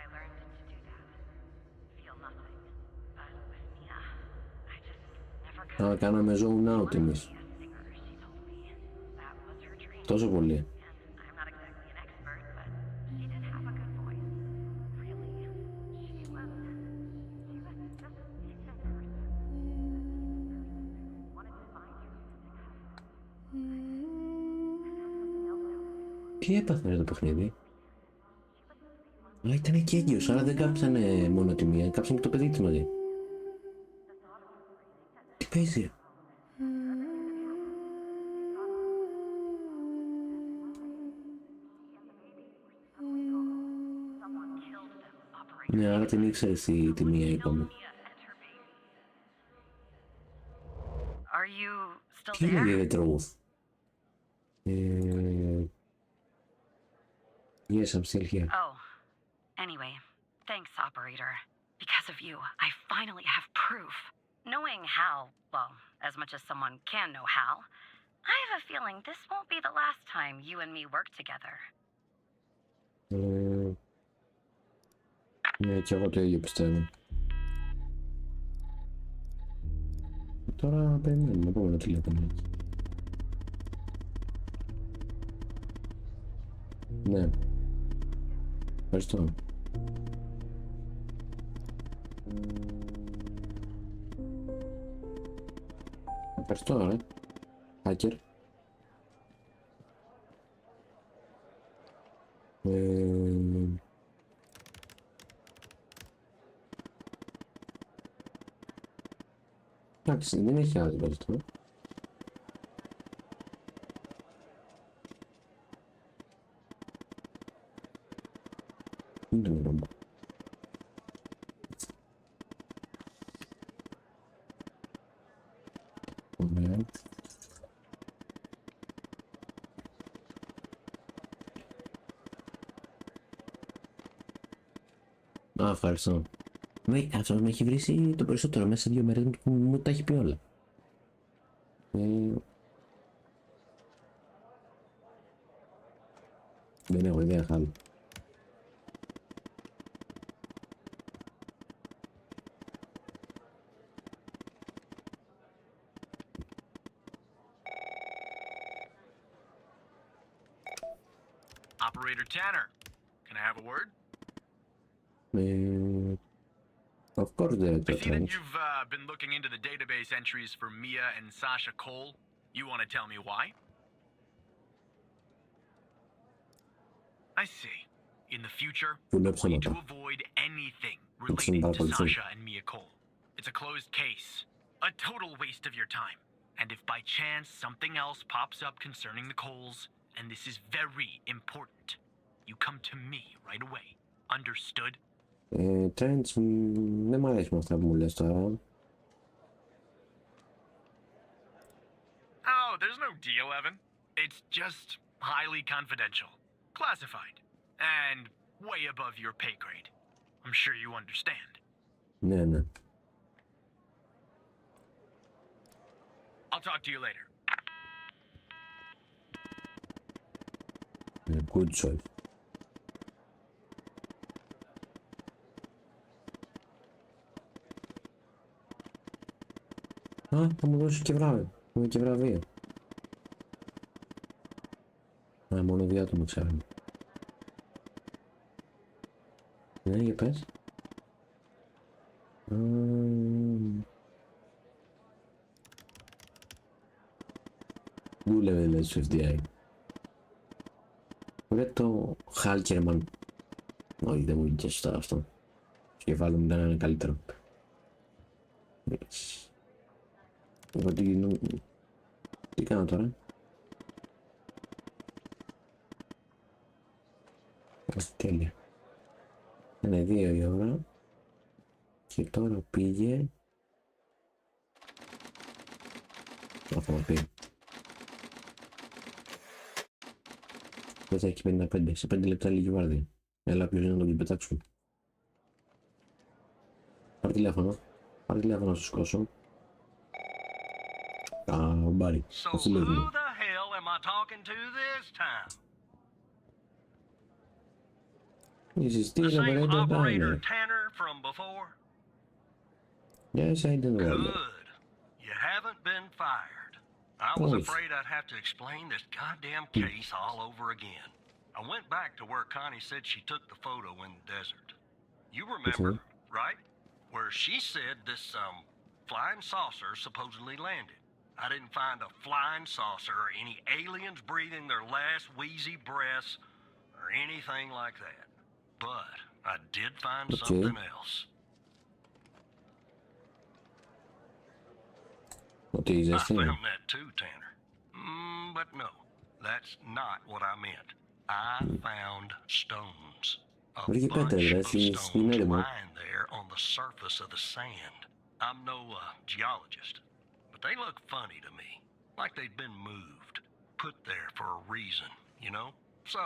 I learned to do that. Feel nothing. But with Mia, I just never could. Κάναμε zone out She εμείς. wanted to be a singer, she told me. That was her dream. Τόσο πολύ. And I'm not exactly an expert, but she did have a good voice. Really. She was just a decent person. Wanted to find her music. Τι έπαθε το παιχνίδι? Α, ήταν και έγκυος, άρα δεν κάψανε μόνο τη μία, κάψανε και το παιδί της μαζί. Τι παίζει? Ναι, άρα την ήξερες τη μία, είπαμε. Are you still Τι είναι there? the truth? Yes, I'm still here. Oh. Anyway, thanks, operator. Because of you, I finally have proof. Knowing Hal, well, as much as someone can know Hal, I have a feeling this won't be the last time you and me work together. Ναι, και εγώ το ίδιο πιστεύω. Τώρα περιμένουμε, επόμενο τηλέφωνο. Ναι. Ευχαριστώ. Ευχαριστώ, ρε. Hacker. Εντάξει, δεν έχει άλλο αυτό. Είναι το νόμο. Ωραία. Α, ευχαριστώ. Αυτός με έχει βρήσει το περισσότερο μέσα σε 2 μέρες μου τα έχει πει όλα. Δεν έχω ιδέα χάλου. Operator Tanner, can I have a word? Of course, I Director see that Trent. you've been looking into the database entries for Mia and Sasha Cole. You want to tell me why? I see. In the future, we need to avoid anything related to Sasha and Mia Cole. It's a closed case. A total waste of your time. And if by chance something else pops up concerning the Coles, and this is very important, you come to me right away. Understood? Trent, δεν μ' αρέσει με αυτά που μου λες τώρα. Oh, there's no deal, Evan. It's just highly confidential, classified, and way above your pay grade. I'm sure you understand. Ναι, ναι. I'll talk to you later. Good choice. Α, θα μου δώσει και βράβειο. Μου και βραβείο. Α, μόνο 2 άτομα ξέρουν. Ναι, για πες. Δούλευε δηλαδή στο FDI. Ωραία το Χάλκερμαν. Όχι, δεν μου βγήκε σωστά αυτό. Στο κεφάλι μου ήταν ένα καλύτερο. Εγώ τι κάνω τώρα? Τέλεια. Είναι 2 η ώρα. Και τώρα πήγε Αυτό μας πει. Δεν θα έχει 55, σε 5 λεπτά λίγη βάρδια. Έλα ποιος είναι να τον πετάξουμε. Πάρε τηλέφωνο να σου σκώσω. Α, ο Μπάρι, So ο φίλος who μου. the hell am I talking to this time? Είσαι The still same operator operator timer. Tanner from before? Yes, I didn't know that. Good. You haven't been fired. I was Nice. afraid I'd have to explain this goddamn case all over again. I went back to where Connie said she took the photo in the desert. You remember, right? Where she said this, flying saucer supposedly landed. I didn't find a flying saucer or any aliens breathing their last wheezy breaths or anything like that. But I did find something else. Ότι I ζεστή. found that too, Tanner. But no, that's not what I meant. I found stones. A Βρήκε bunch πέτρα, ρε, of στην stones έρημο. lying there on the surface of the sand. I'm no geologist, but they look funny to me. Like they'd been moved. Put there for a reason, you know? So,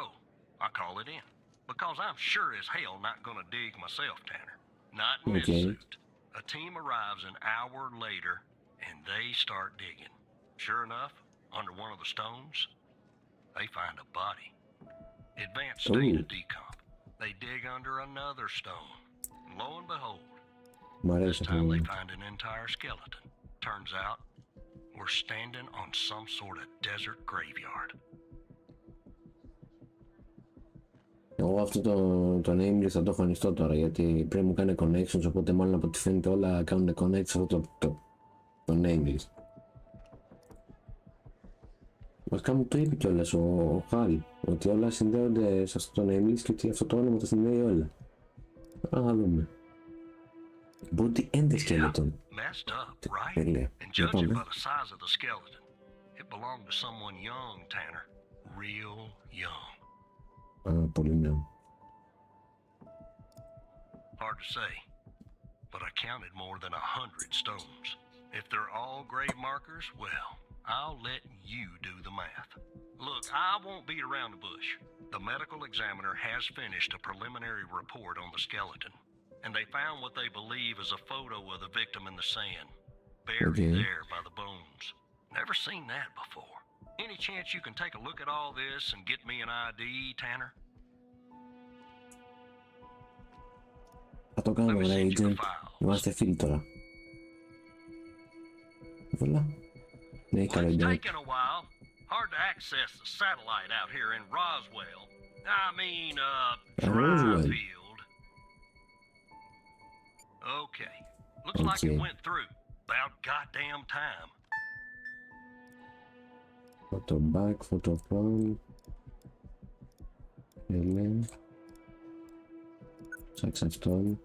I call it in. Because I'm sure as hell not gonna dig myself, Tanner. Not in this suit. A team arrives an hour later, and they start digging. Sure enough, under one of the stones, they find a body. Advanced state of decomp. They dig under another stone. And lo and behold, Μ' this αρέσει αυτό. time they find an entire skeleton. Turns out, we're standing on some sort of desert graveyard. Εγώ αυτό το nameless θα το έχω ανοιχτό τώρα, γιατί πρέπει μου κάνει connections, οπότε μάλλον από ό,τι φαίνεται όλα κάνουν connect σε αυτό το nameless. Βασικά μου το είπε κιόλας ο Χάλ, ότι όλα συνδέονται σε αυτό το nameless και ότι αυτό το όνομα τα συνδέει όλα. Θα δούμε. Body and the skeleton. Messed up, right? Τέλεια. And Να judging by πάμε. the size of the skeleton, it belonged to someone young, Tanner. Real young. Α, πολύ νέο. Hard to say, but I counted more than 100 stones. If they're all grave markers, well, I'll let you do the math. Look, I won't beat around the bush. The medical examiner has finished a preliminary report on the skeleton, and they found what they believe is a photo of the victim in the sand, buried there by the bones. Never seen that before. Any chance you can take a look at all this and get me an ID, Tanner? Θα το κάνω, ρε, agent. Είμαστε φίλοι τώρα. Voilà. Ναι, καλό Well, it's idea. taken a while. Hard to access the satellite out here in Roswell. Roswell. Dryfield. Okay. Looks like it Okay. went through. About goddamn time. Photo back, photo front. Έλε. Ψάξε αυτόν.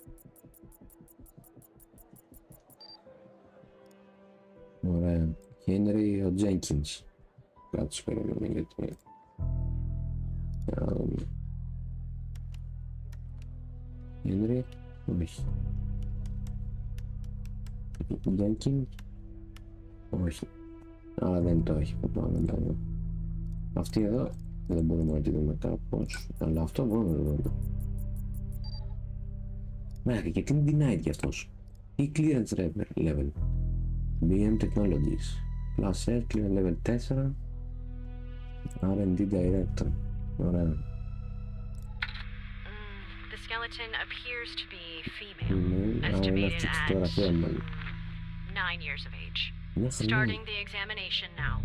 Ωραία. Henry ο Jenkins. Κάτσε περίμενε γιατί... Henry, όχι. Jenkins, όχι. Άρα δεν το έχει. Δεν το έχω. Αυτή εδώ δεν μπορούμε να τη δούμε κάπως. Αλλά αυτό μπορούμε να το δούμε. Μέρα, γιατί είναι denied κι αυτός. Ή clearance level. BM Technologies. Plus S, clearance level 4. R&D Director. Ωραία. The skeleton appears to be female, Ναι, άρα είναι αυτή τη φωτογραφία μάλλον. 9 years of age. Μια χρονιά. Starting the examination now.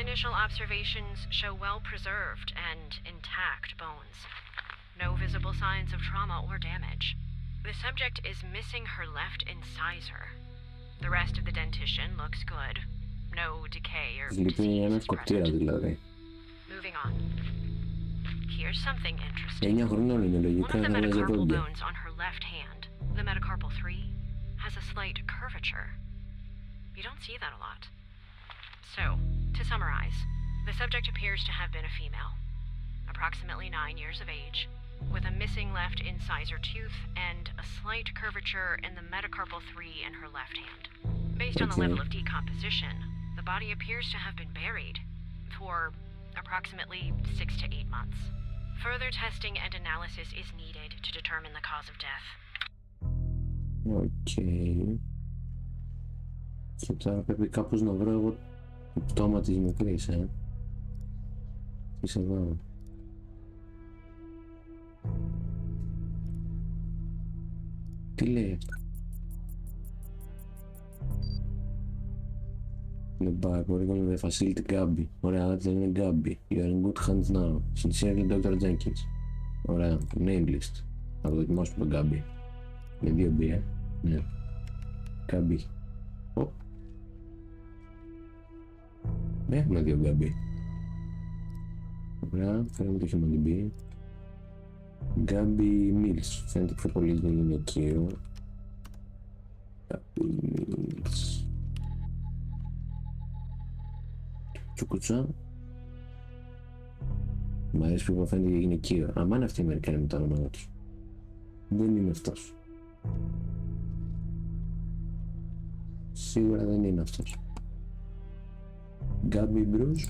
Initial observations show well-preserved and intact bones. No visible signs of trauma or damage. The subject is missing her left incisor. The rest of the dentition looks good. No decay or Λείπει ένας disease is κοπτήρας present. δηλαδή. Moving on. Here's something interesting. 9 χρονών είναι One λογικά, of the θα βάζει metacarpal δόντια. bones on her left hand, the metacarpal 3, has a slight curvature. You don't see that a lot. So, to summarize, the subject appears to have been a female, approximately 9 years of age, with a missing left incisor tooth and a slight curvature in the metacarpal 3 in her left hand. Based on the Okay. level of decomposition, The body appears to have been buried for approximately 6 to 8 months. Further testing and analysis is needed to determine the cause of death. Οκ. Και τώρα πρέπει κάπως να βρω εγώ το πτώμα της μικρής, Είσαι εδώ. Τι λέει αυτό? The bar, working on the facility Gabby. Ωραία, αλλά δεν είναι Gabby. You are in good hands now. Sincerely, Dr. Jenkins. Ωραία, name list. Θα το δοκιμάσουμε τον Gabby. Με 2 B, Ναι. Gabby. Έχουμε 2 Gabby. Ωραία, φέρουμε το HMDB. Gabby Mills. Φαίνεται πιο πολύ γυναικείο. Gabby Mills. Τσουκουτσά. Μ' αρέσει που φαίνεται γυναικείο. Αμά είναι αυτή η Αμερικάνη με τα ονόματα τους. Δεν είναι αυτός. Σίγουρα δεν είναι αυτός. Gabby Bruce.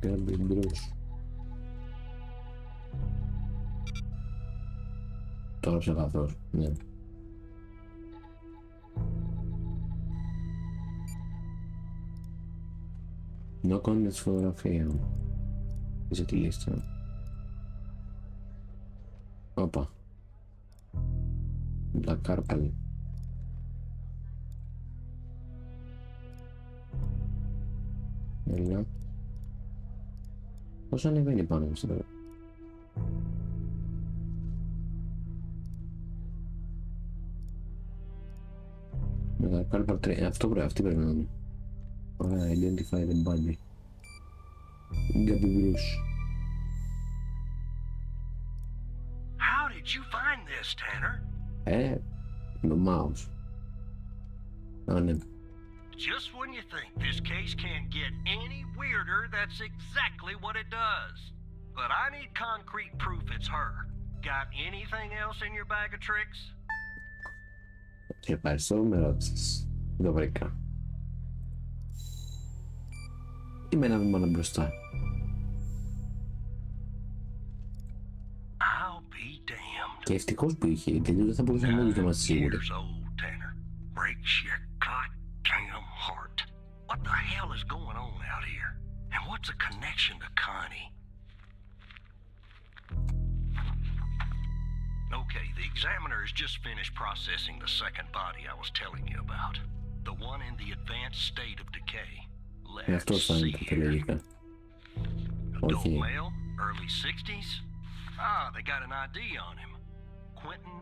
Gabby Bruce. Τώρα ψεγαθώς, ναι. No comments φωτογραφία. Είσαι τη λίστα. Όπα. Τα κάρπαλη. Έλα. Πώς ανεβαίνει πάνω μου τώρα? Με τα κάρπαλ 3. Αυτή πρέπει να είναι. Ωραία, identify the body. Gabby Bruce. How did you find this, Tanner? The mouse. Ναι. Just when you think this case can't get any weirder, that's exactly what it does. But I need concrete proof it's her. Got anything else in your bag of tricks? Και ευχαριστώ, με ρώτησες. Δεν βρήκα. Είμαι ένα βήμα μπροστά. I'll be damned. Και ευτυχώς που είχε, γιατί δεν θα μπορούσαμε να είμαστε σίγουροι. Years old, Tanner. Breaks your goddamn heart. What the hell is going on out here? And what's the connection to Connie? Okay, the examiner has just finished processing the second body I was telling you about. The one in the advanced state of decay. Αυτό Let's θα see είναι το here. τελικά. Adult Όχι. male, early 60s. Ah, they got an ID on him. Quentin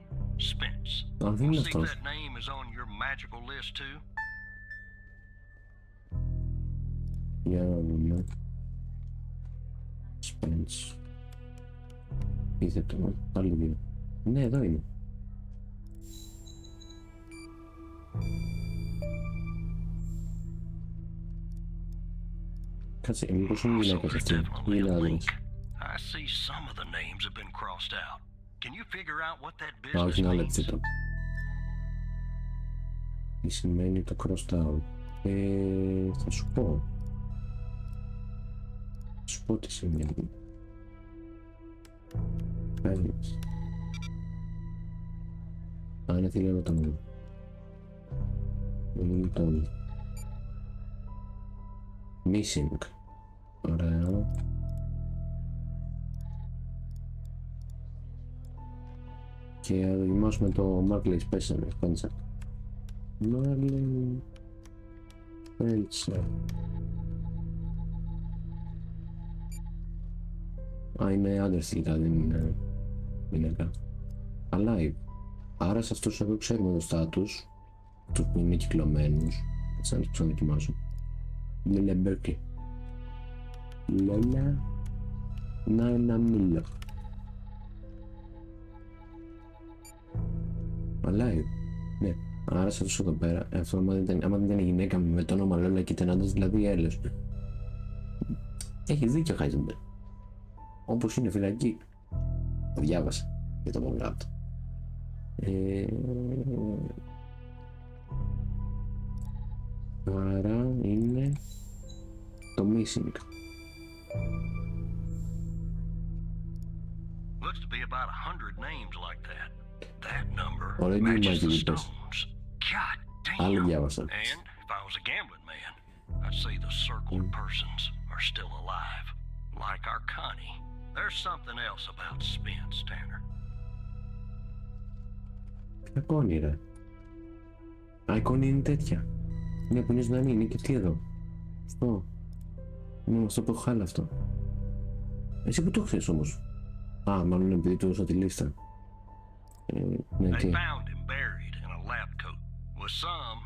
Spence. Α, δεν είναι See if αυτός. that name is on your magical list too. Για να δούμε. Spence. Είδε το, πάλι δύο. Ναι, εδώ είναι. Κάτσε, μήπως είναι γυναίκας αυτή. Είναι άντρας. I see some of the names have been crossed out. Can you figure out what that Α, όχι, business είναι άλλο means? έτσι το. Τι σημαίνει το crossed out? Θα σου πω. Θα σου πω τι σημαίνει. Πέρας. Α, είναι θηλμένο το νου. Είναι το νου. Missing. Ωραία. Και θα δοκιμάσουμε το Marley Spencer. Marley Spencer. Α, είναι άντρας τελικά, δεν είναι γυναίκα. Alive. Άρα σε αυτούς εδώ ξέρουμε το στάτους. Αυτούς που είναι κυκλωμένους. Έτσι να τους ξαναδοκιμάσω. Λέλα Μπέρκλι. Λέλα. Να ένα μήλο. Alive. Ναι. Άρα σε αυτούς εδώ πέρα, αυτό άμα δεν ήταν γυναίκα με το όνομα Λόλα και ήταν άντρας, δηλαδή έλεος. Έχεις δίκιο, Χάιζενμπεργκ. Όπως είναι φυλακή. Το διάβασα. για το από κάτω. Άρα είναι το missing. Looks to be about 100 names like that. That number Already matches the imagined this. stones. God Άλλο damn. διάβασα. And if I was a gambling man, I'd say the circled persons are still alive. Like our Connie. There's something else about Spence, Tanner. Ποια κόνη ρε. Α, η κόνη είναι τέτοια. Είναι που είναι ζωντανή, είναι και αυτή εδώ. Αυτό. Είναι με αυτό που έχω χάλα αυτό. Εσύ που το ξέρεις όμως. Α, μάλλον επειδή του έδωσα τη λίστα. Ναι, They τι. found him buried in a lab coat with some,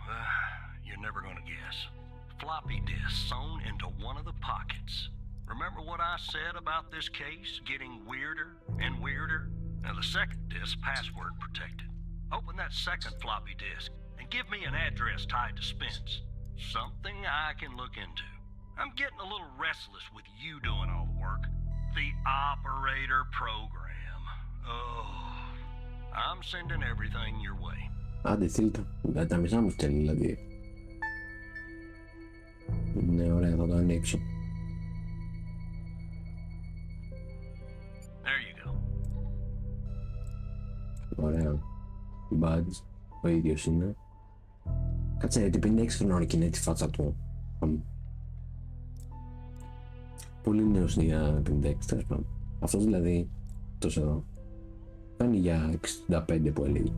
you're never gonna guess, floppy disk sewn into one of the pockets. Remember what I said about this case getting weirder and weirder? Now the second disk password protected. Open that second floppy disk and give me an address tied to Spence. Something I can look into. I'm getting a little restless with you doing all the work. The operator program. Oh, I'm sending everything your way. Άντε, στείλτε. Τα μισά μου στέλνει, δηλαδή. Ναι, ωραία, θα το ανοίξω. There you go. Ωραία. Badge. Ο ίδιος είναι. Κάτσε ρε, τι 56 χρονών και είναι τη φάτσα του. Πολύ νέος είναι για 56, τέλος πάντων. Αυτός δηλαδή, τόσο εδώ, κάνει για 65 που έλεγε.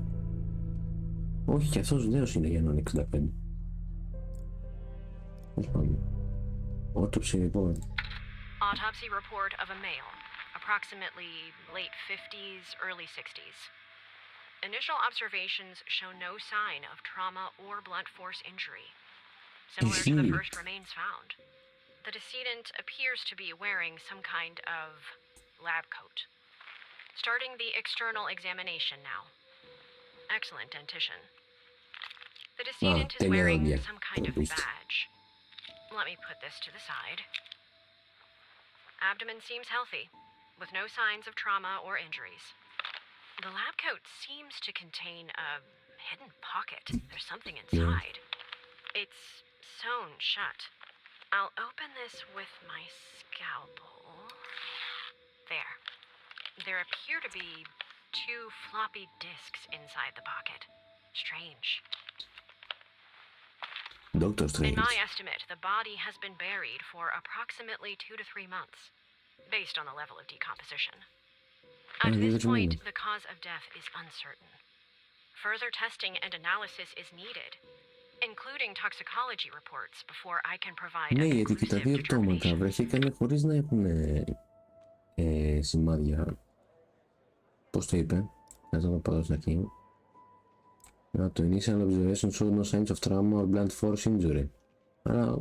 Όχι, και αυτός νέος είναι για να είναι 65. Τέλος πάντων. Autopsy report. Autopsy report of a male, approximately late 50s, early 60s. Initial observations show no sign of trauma or blunt force injury, similar to the first remains found. The decedent appears to be wearing some kind of lab coat. Starting the external examination now. Excellent dentition. The decedent is wearing some kind of badge. Let me put this to the side. Abdomen seems healthy, with no signs of trauma or injuries. The lab coat seems to contain a hidden pocket. There's something inside. It's sewn shut. I'll open this with my scalpel. There. There appear to be 2 floppy disks inside the pocket. Strange. Doctor Strange. In my estimate, the body has been buried for approximately 2 to 3 months, based on the level of decomposition. At this point, the cause of death is uncertain. Further testing and analysis is needed, including toxicology reports, before I can provide Ναι, a γιατί και τα conclusive δύο πτώματα determination. βρεθήκαν χωρίς να έχουν σημάδια. Πώς το είπε, να το πάω στην αρχή. Να το initial observation showed no signs of trauma or blunt force injury. Άρα,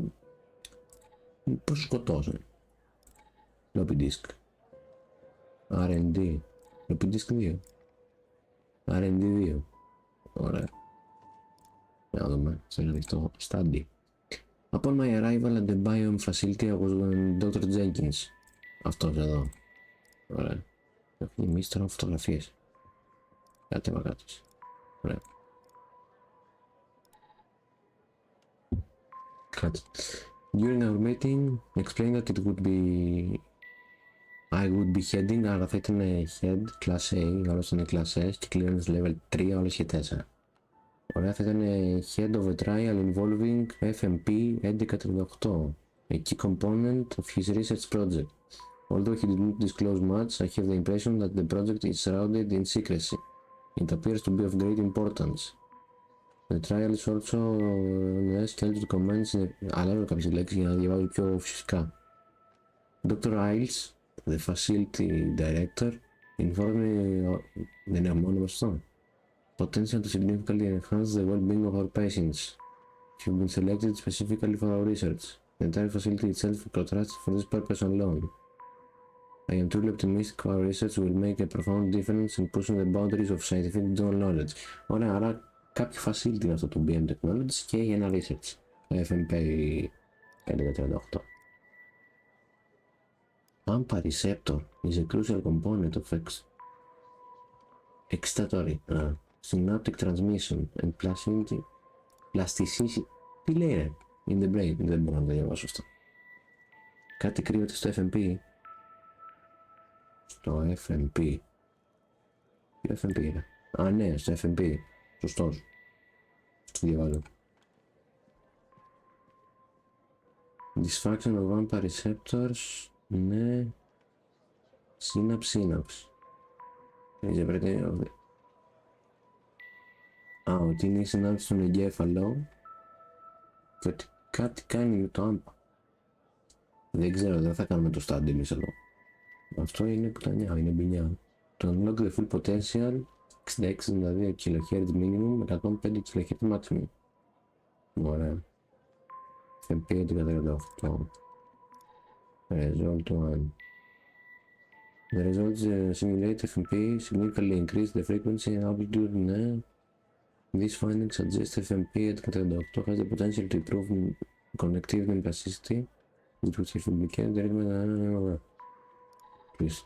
πώς σκοτώσαν. Floppy disk. R&D. Floppy disk 2. R&D 2. Ωραία. Να δούμε, σε ένα δεικτό. Study. Upon my arrival at the biome facility, I was with Dr. Jenkins. Αυτός εδώ. Ωραία. Έχει γεμίσει τώρα φωτογραφίες. Κάτι μακάτος. Ωραία. Κάτσε. During our meeting, explained that it would be... I would be heading, άρα θα ήταν head, class A, όλος ήταν class S και clearance level 3, όλες και 4. Ωραία, θα ήταν head of a trial involving FMP 1138, a key component of his research project. Although he did not disclose much, I have the impression that the project is shrouded in secrecy. It appears to be of great importance. The trial is also scheduled to commence in... Αλλάζω κάποιες λέξεις για να διαβάζω πιο φυσικά. Dr. Isles, the facility director, informed me... Δεν είναι μόνιμος αυτό. Potential to significantly enhance the well-being of our patients. You've been selected specifically for our research. The entire facility itself is contrasted for this purpose alone. I am truly optimistic our research will make a profound difference in pushing the boundaries of scientific knowledge. Ωραία, άρα κάποιο facility είναι αυτό το BM Technologies και για ένα research. Το FMP 1138. AMPA receptor is a crucial component of X. excitatory, synaptic transmission and plasticity. Τι λέει ρε, in the brain, δεν μπορώ να το διαβάσω αυτό. Κάτι κρύβεται στο FMP. Στο FMP. Τι FMP είναι? Α, ναι, στο FMP. Σωστός. Το διαβάζω. Dysfunction of AMPA receptors. Ναι. Synapse. Α, ότι είναι η συνάντηση στον εγκέφαλο και ότι κάτι κάνει με το AMPA. Δεν ξέρω, δεν θα κάνουμε το στάντι εμείς εδώ. Αυτό είναι πουτανιά, είναι μπινιά. Το unlock the full potential 66-72 kHz minimum, 105 kHz maximum. Ωραία. FMP 1138. Result 1. The results simulate FMP significantly increase the frequency and amplitude. Ναι. These findings suggest FMP 1138 has the potential to improve connectivity and plasticity, which would have implicated the treatment. Please.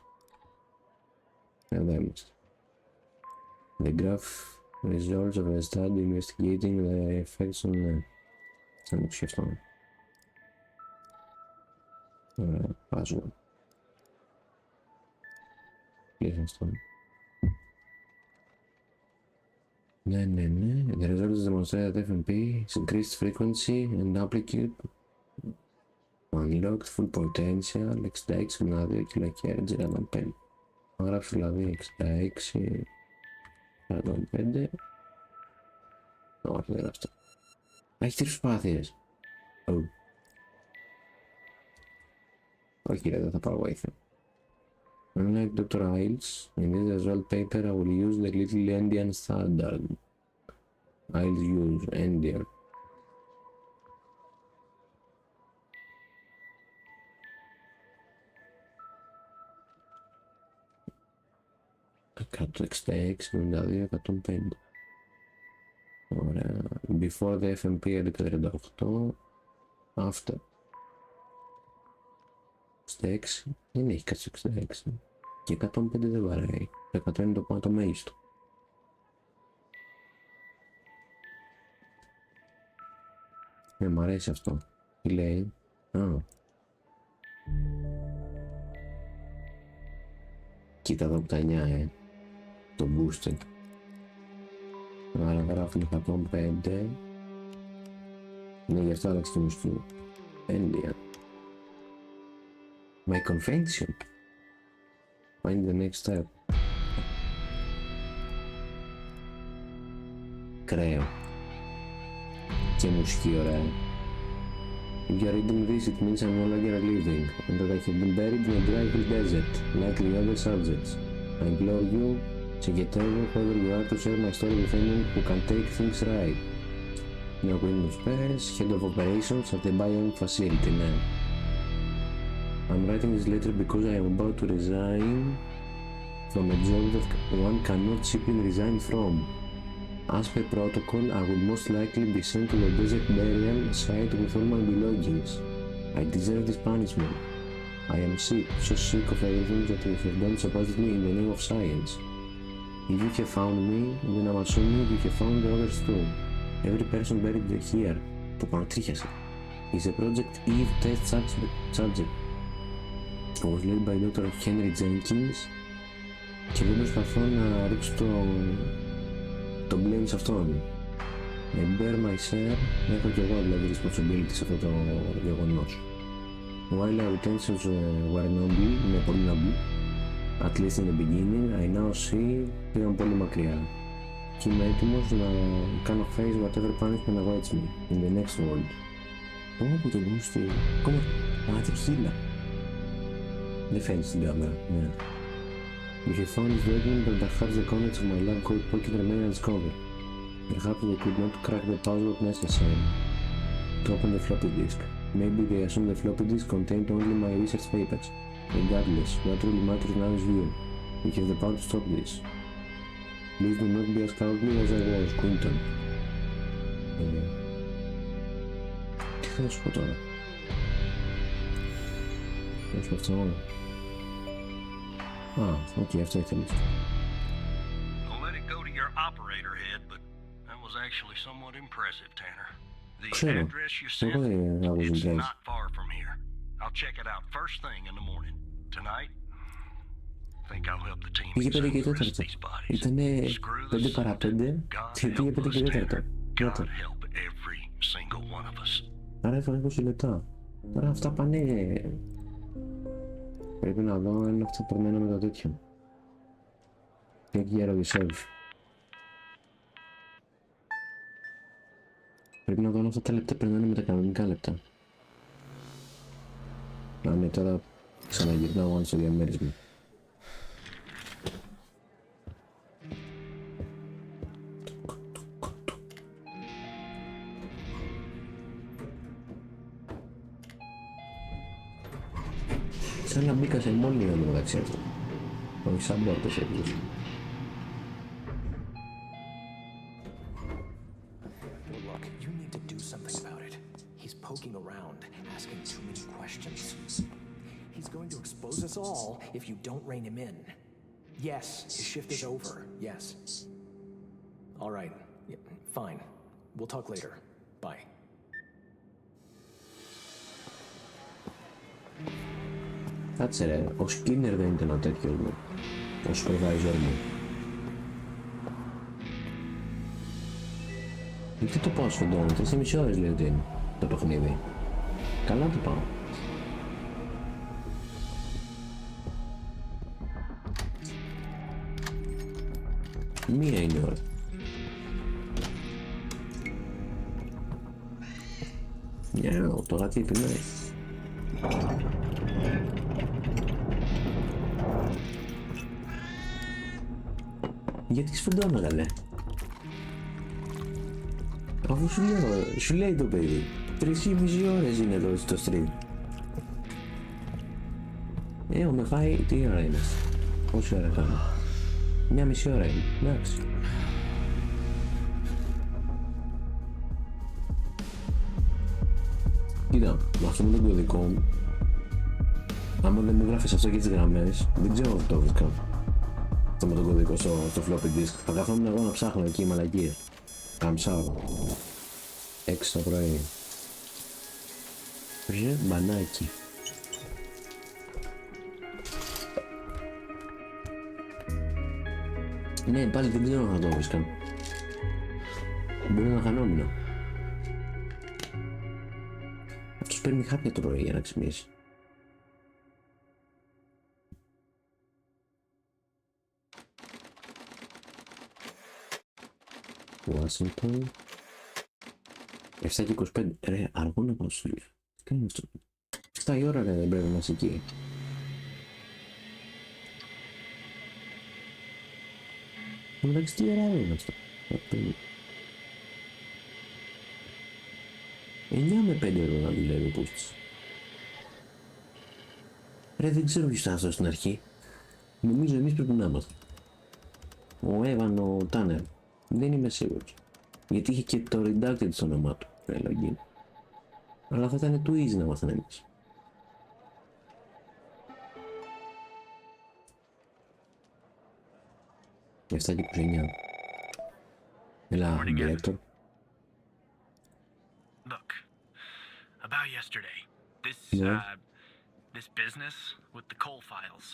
Εδώ είμαστε. The graph results of a study investigating the effects on. Θα το σκεφτώ. Ωραία, password. Κλείσω αυτό. Ναι. The results demonstrate that FMP is increased frequency and amplitude. Unlocked full potential 66,2 kHz 105. Θα γράψω δηλαδή 66 105. Όχι, δεν γράψω. Έχει 3 προσπάθειες. Όχι ρε, δεν θα πάω βοήθεια. Unlike Dr. Iles, in this result paper I will use the little Indian standard. I'll use Indian. Κάτω 66, 92, 105. Ωραία. Before the FMP 1138. After. 66. Δεν έχει κάτι 66. Και 105 δεν βαράει. Το 100 είναι το μέγιστο. Ναι, μ' αρέσει αυτό. Τι λέει. Κοίτα εδώ που τα 9, το booster. Άρα γράφουμε 105. Ναι, γι' αυτό άλλαξε τη μουσική. Indian. My convention. Find the next step. Κρέο. Και μουσική ωραία. If you are reading this, it means I'm no longer living, and that I have been buried in a dry desert, like the other subjects. I implore you, Secretary, whoever you are, to share my story with anyone who can take things right. Now, Queen of Paris, Head of Operations at the Bionic Facility, now. I'm writing this letter because I am about to resign from a job that one cannot simply resign from. As per protocol, I will most likely be sent to the desert burial site with all my belongings. I deserve this punishment. I am sick, so sick of everything that you have done supposedly in the name of science. If you have found me, then I'm assuming you have found the others too. Every person buried here, το πανατρίχιασε, is a Project Eve test subject. I was led by Dr. Henry Jenkins και δεν προσπαθώ να ρίξω το blame σε αυτόν. I bear myself, έχω και εγώ δηλαδή responsibility σε αυτό το γεγονός. While our intentions were noble, είναι πολύ noble, at least in the beginning, I now see πήγαν πολύ μακριά. Και είμαι έτοιμος να κάνω face whatever punishment awaits me in the next world. Όπου το γούστι, ακόμα τριχύλα. Δεν φαίνεται στην κάμερα, ναι. If you found this document, but perhaps the contents of my lab coat pocket remain undiscovered. Perhaps they could not crack the password necessary to open the floppy disk. Maybe they assumed the floppy disk contained only my research papers. Regardless, what really matters now is you. We have the power to stop this. Please do not be as cowardly as I was, Quinton. Τι θα σου πω τώρα. Θα σου πω αυτό μόνο. Α, οκ, αυτό ήθελες. operator head, but that was actually somewhat impressive, Tanner. The Ξέρω. address you Εγώ sent, δεν άκουσα it's την not far from here. I'll check it out first thing in the morning. Tonight, I think I'll help the team Πήγε 5 και examine the rest of 4. these bodies. Ήτανε Screw 5 the παρά 5 Sunday. και πήγε 5 και 4. God Νάτο. help every single one of us. Άρα έφαγα 20 λεπτά. Τώρα αυτά πάνε... Πρέπει να δω αν αυτό περνάνε με το τέτοιο. Take care of yourself. Πρέπει να δω αν αυτά τα λεπτά περνάνε με τα κανονικά λεπτά. Α, ναι, τώρα ξαναγυρνάω αν στο διαμέρισμα. Σαν να μπήκα σε μόνη με μεταξύ αυτό. Όχι σαν πόρτες έπιζες. Look, you need to do something about it. He's poking around, asking too many questions. He's going to expose us all if you don't rein him in. Yes, his shift is over. Yes. All right. Yeah, fine. We'll talk later. Bye. Κάτσε ρε, ο Σκίνερ δεν ήταν ο τέτοιος μου. Ο supervisor μου. Γιατί το πάω σφεντώνω, 4,5 ώρες λέει ότι είναι το παιχνίδι. Καλά το πάω. Μία είναι η ώρα. Νιάου, το γάτι επιμένει. Γιατί σφεντώνω καλέ. Αφού σου λέει το παιδί 3,5 ώρες είναι εδώ στο stream. Με φάει, τι ώρα είναι. Πόση ώρα κάνω. 1,5 ώρα είναι, εντάξει. Κοίτα, με αυτό με τον κωδικό μου, άμα δεν μου γράφεις αυτό και τις γραμμές, δεν ξέρω αν το βρίσκα. Αυτό με τον κωδικό στο floppy disk. Θα καθόμουν εγώ να ψάχνω εκεί μαλακίες. Καμψάω. 6 το πρωί. Μπανάκι. Ναι, πάλι δεν ξέρω αν θα το βρίσκα. Μπορεί να χανόμουν. Αυτός παίρνει χάπια το πρωί για να ξυπνήσει. Washington 7 και 25. Ρε, αργό να πάω στη δουλειά. Τι κάνει αυτό. 7 η ώρα ρε, δεν πρέπει να είσαι εκεί. Εντάξει, τι ώρα είναι αυτό. 9 με 5 ώρα να δουλεύει ο Πούστης. Ρε, δεν ξέρω ποιος ήταν αυτό στην αρχή. Νομίζω εμείς πρέπει να είμαστε. Ο Έβαν, ο Τάνερ. Δεν είμαι σίγουρος. Γιατί είχε και το redacted στο όνομά του. Login. Αλλά θα ήταν too easy να μάθουν εμείς. Και 7 και 29. Έλα, director. Look, about yesterday, this business with the coal files.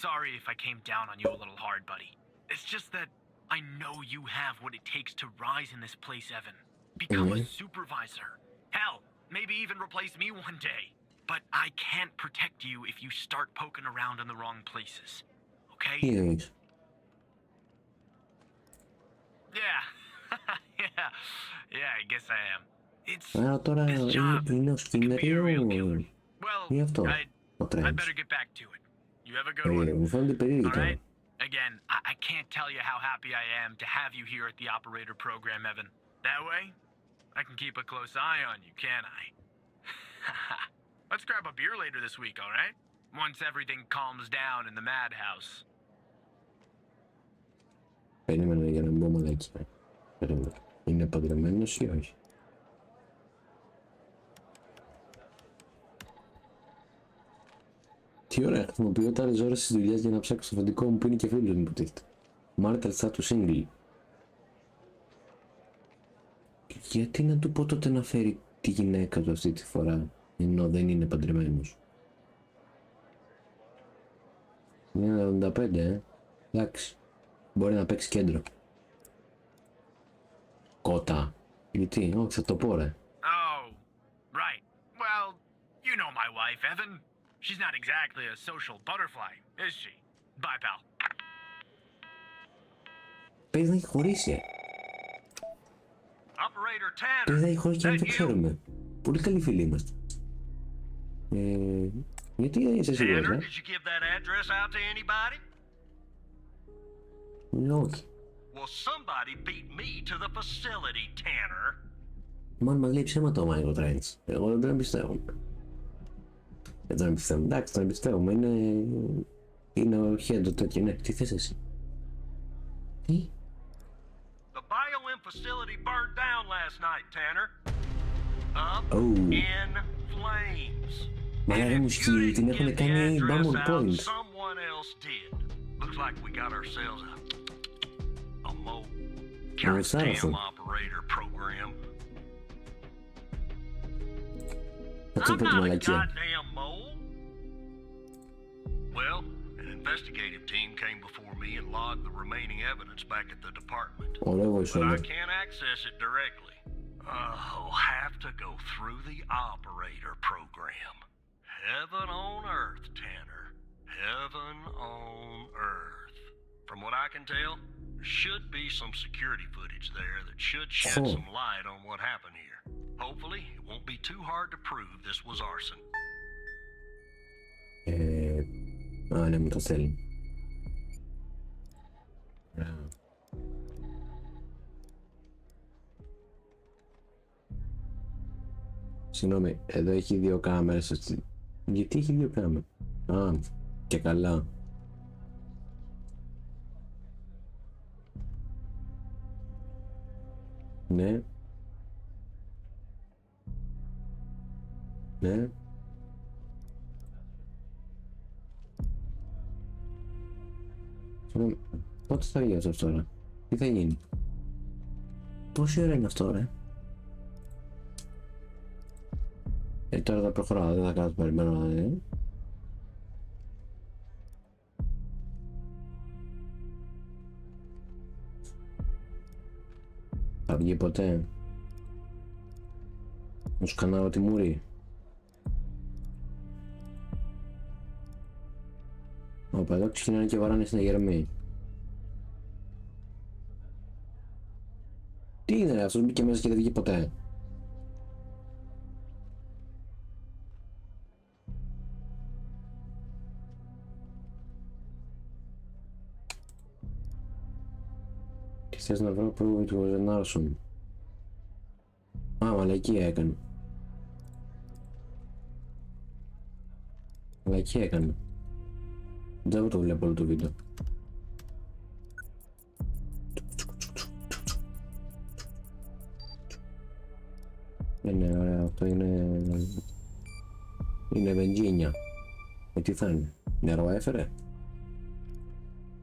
Sorry if I came down on you a little hard, buddy. It's just that I know you have what it takes to rise in this place, Evan. Become a supervisor. Hell, maybe even replace me one day. But I can't protect you if you start poking around in the wrong places. Okay? Yes. Yeah. Yeah, I guess I am. It's Τώρα this job. είναι ο It can Σκίνερ be a real ή killer. Well, ή αυτό, ο I Τρέντς. better get back to it. You have a good one. Μου φαίνεται περίεργη All τώρα. right. Again, I can't tell you how happy I am to have you here at the operator program, Evan. That way, I can keep a close eye on you, can't I? Let's grab a beer later this week, all right? Once everything calms down in the madhouse. Περίμενα για να μπω μαλακία. Περίμενα. Είναι παντρεμένος ή όχι. Τι ωραία, χρησιμοποιώ τα ώρες της δουλειάς για να ψάξω στο φαντικό μου που είναι και φίλος μου υποτίθεται. Marital status single. Γιατί να του πω τότε να φέρει τη γυναίκα του αυτή τη φορά, ενώ δεν είναι παντρεμένος. Είναι 75, εντάξει. Μπορεί να παίξει κέντρο. Κότα. Γιατί, όχι, θα το πω ρε. Oh, right. Well, you know my wife, Evan. She's not exactly a social butterfly, is she? Bye, pal. Παίζει να έχει χωρίσει. Operator Παίζει να Tanner, έχει χωρίσει και αν το ξέρουμε. Πολύ καλοί φίλοι είμαστε. Γιατί είσαι σίγουρος, Tanner, did you give that address out to anybody? όχι. Well, somebody beat me to the facility, Tanner. Μάλλον μας λέει ψέματα ο Μάικο Τρέντς. Εγώ δεν τον εμπιστεύομαι. Δεν τον εμπιστεύομαι. Εντάξει, τον εμπιστεύομαι. Είναι ο χέντο τέτοιο. Ναι, τι θες εσύ. Τι. The BioM facility burned down last night, Tanner. Up in flames. Μαλάκα μουσική, την έχουν κάνει Bumble Point. Someone else did. Looks like we got ourselves a mole. Goddamn operator program. I'm not a goddamn mole. Well, an investigative team came before me and logged the remaining evidence back at the department. But I can't access it directly. I'll have to go through the operator program. Heaven on earth, Tanner. Heaven on earth. From what I can tell, there should be some security footage there that should shed some light on what happened here. Hopefully, it won't be too hard to prove this was arson. Ναι, μου το στέλνει. Συγγνώμη, εδώ έχει δύο κάμερες. Γιατί έχει δύο κάμερες? Α, και καλά. Ναι. Ναι. Πότε θα βγει αυτό τώρα? Τι θα γίνει? Πόση ώρα είναι αυτό ρε? Τώρα θα προχωράω, δεν θα κάνω το περιμένω. Θα βγει ποτέ? Μου σκανάρω τη μούρη. Όπα, εδώ ξεκινάνε και βαράνε στην αγερμή. Τι είναι ρε, αυτός μπήκε μέσα και δεν βγήκε ποτέ. Τι θες να βρω prove it was an arson? Α, μαλακία έκανε. Μαλακία έκανε. Δεν το βλέπω όλο το βίντεο. Είναι ωραία, αυτό είναι... είναι βενζίνια. Τι θα είναι, νερό έφερε?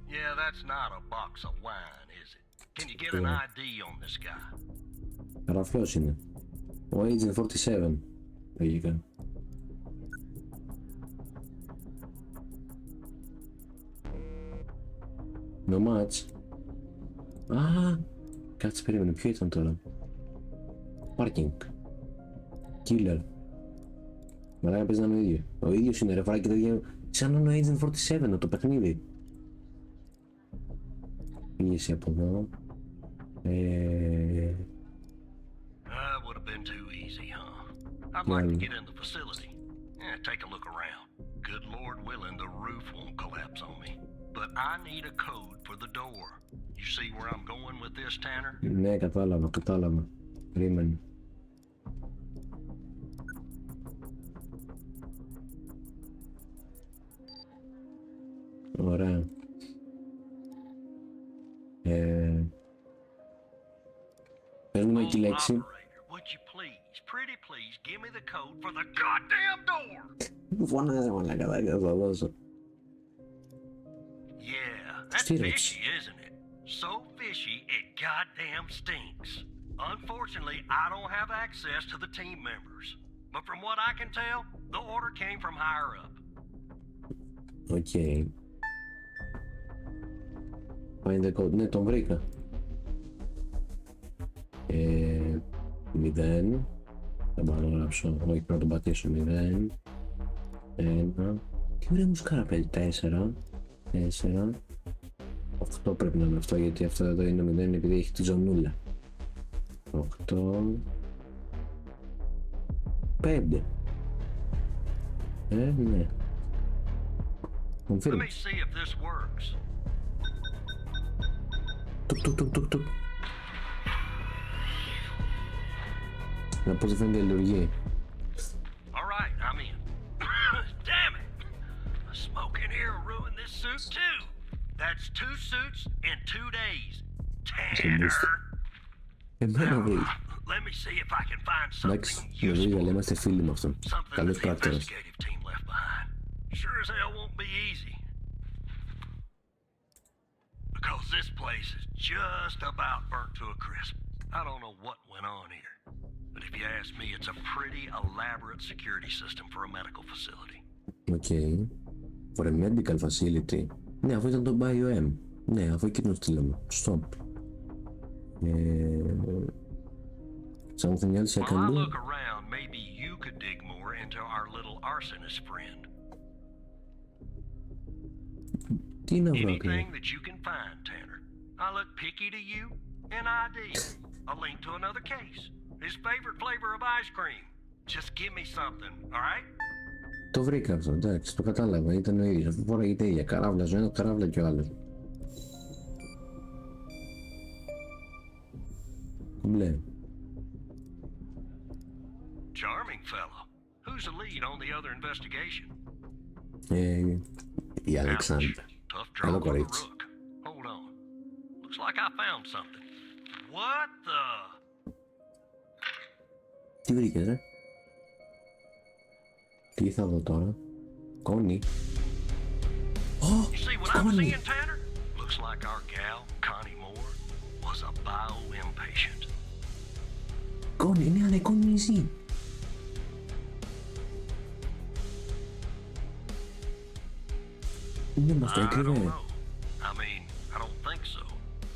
Yeah, that's not a box of wine, is it? Can you get an ID on this guy? Καραφλός είναι. Ο Agent 47. Λογικά. No match. Α, κάτσε περίμενε, ποιο ήταν τώρα? Parking. Killer. Μαλάκα παίζει να είναι ο ίδιο. Ο ίδιος είναι ρε, φοράει και τέτοια. Σαν να είναι ο Agent 47 το παιχνίδι. Πήγε από εδώ. That would have been too easy, huh? I'd like to get in the facility. Yeah, take a look around. Good Lord willing, the roof won't collapse on me. But I need a code for the door. You see where I'm going with this, Tanner? Ναι, κατάλαβα. Περίμενε. Ωραία. Πες μου εκεί λέξη. Would you please, pretty please, give me the code for the goddamn door? Φωνάζε μαλάκα, θα το δώσω. Yeah, that's fishy, isn't it? So fishy, it goddamn stinks. Unfortunately, I don't have access to the team members. But from what I can tell, the order came from higher up. Οκ. Find the code. Ναι, τον βρήκα. 0. Δεν μπορώ να το γράψω. Όχι, πρέπει να τον πατήσω. 0. 1. Τι ωραία μουσικάρα παίζει. 4. 4. 8 πρέπει να είναι αυτό, γιατί αυτό εδώ είναι 0 επειδή έχει τη ζωνούλα. 8. 5. Ναι. Confirm. Τουκ. Να πώς φαίνεται η λειτουργία. Alright, I'm in. Damn it! The smoke in here ruined this suit too. That's 2 suits in 2 days. Tanner! Let me see if I can find something useful. Αλλά είμαστε φίλοι με αυτόν. Καλός πράκτορας. Sure as hell won't be easy. Because this place is just about burnt to a crisp. I don't know what went on here. But if you ask me, it's a pretty elaborate security system for a medical facility. Okay. For a medical facility. Ναι, αφού ήταν το BioM. Ναι, αφού εκείνο στείλαμε. Stop. Something else I can do? While I look around, maybe you could dig more into our little arsonist friend. Anything that you can find, Tanner. I look picky to you, an ID, a link to another case, his favorite flavor of ice cream. Just give me something, all right? Το βρήκα αυτό, εντάξει, το κατάλαβα, ήταν ο ίδιος, αφού φοράγε τα ίδια, καράβλα ο ένας, καράβλα και ο άλλος. Μπλε. Charming fellow. Who's the lead on the other investigation? Η Αλεξάνδρα. Καλό κορίτσι. Hold on. Looks like I found something. What the? Τι βρήκες, ρε? Τι θα δω τώρα? Κόνη. You see what I'm seeing, Tanner? Looks like our gal, Connie Moore, was a bio-impatient. Κόνη, ναι, αλλά η Κόνη είναι εσύ. Είναι με αυτό, έκρυβε. I mean, I don't think so.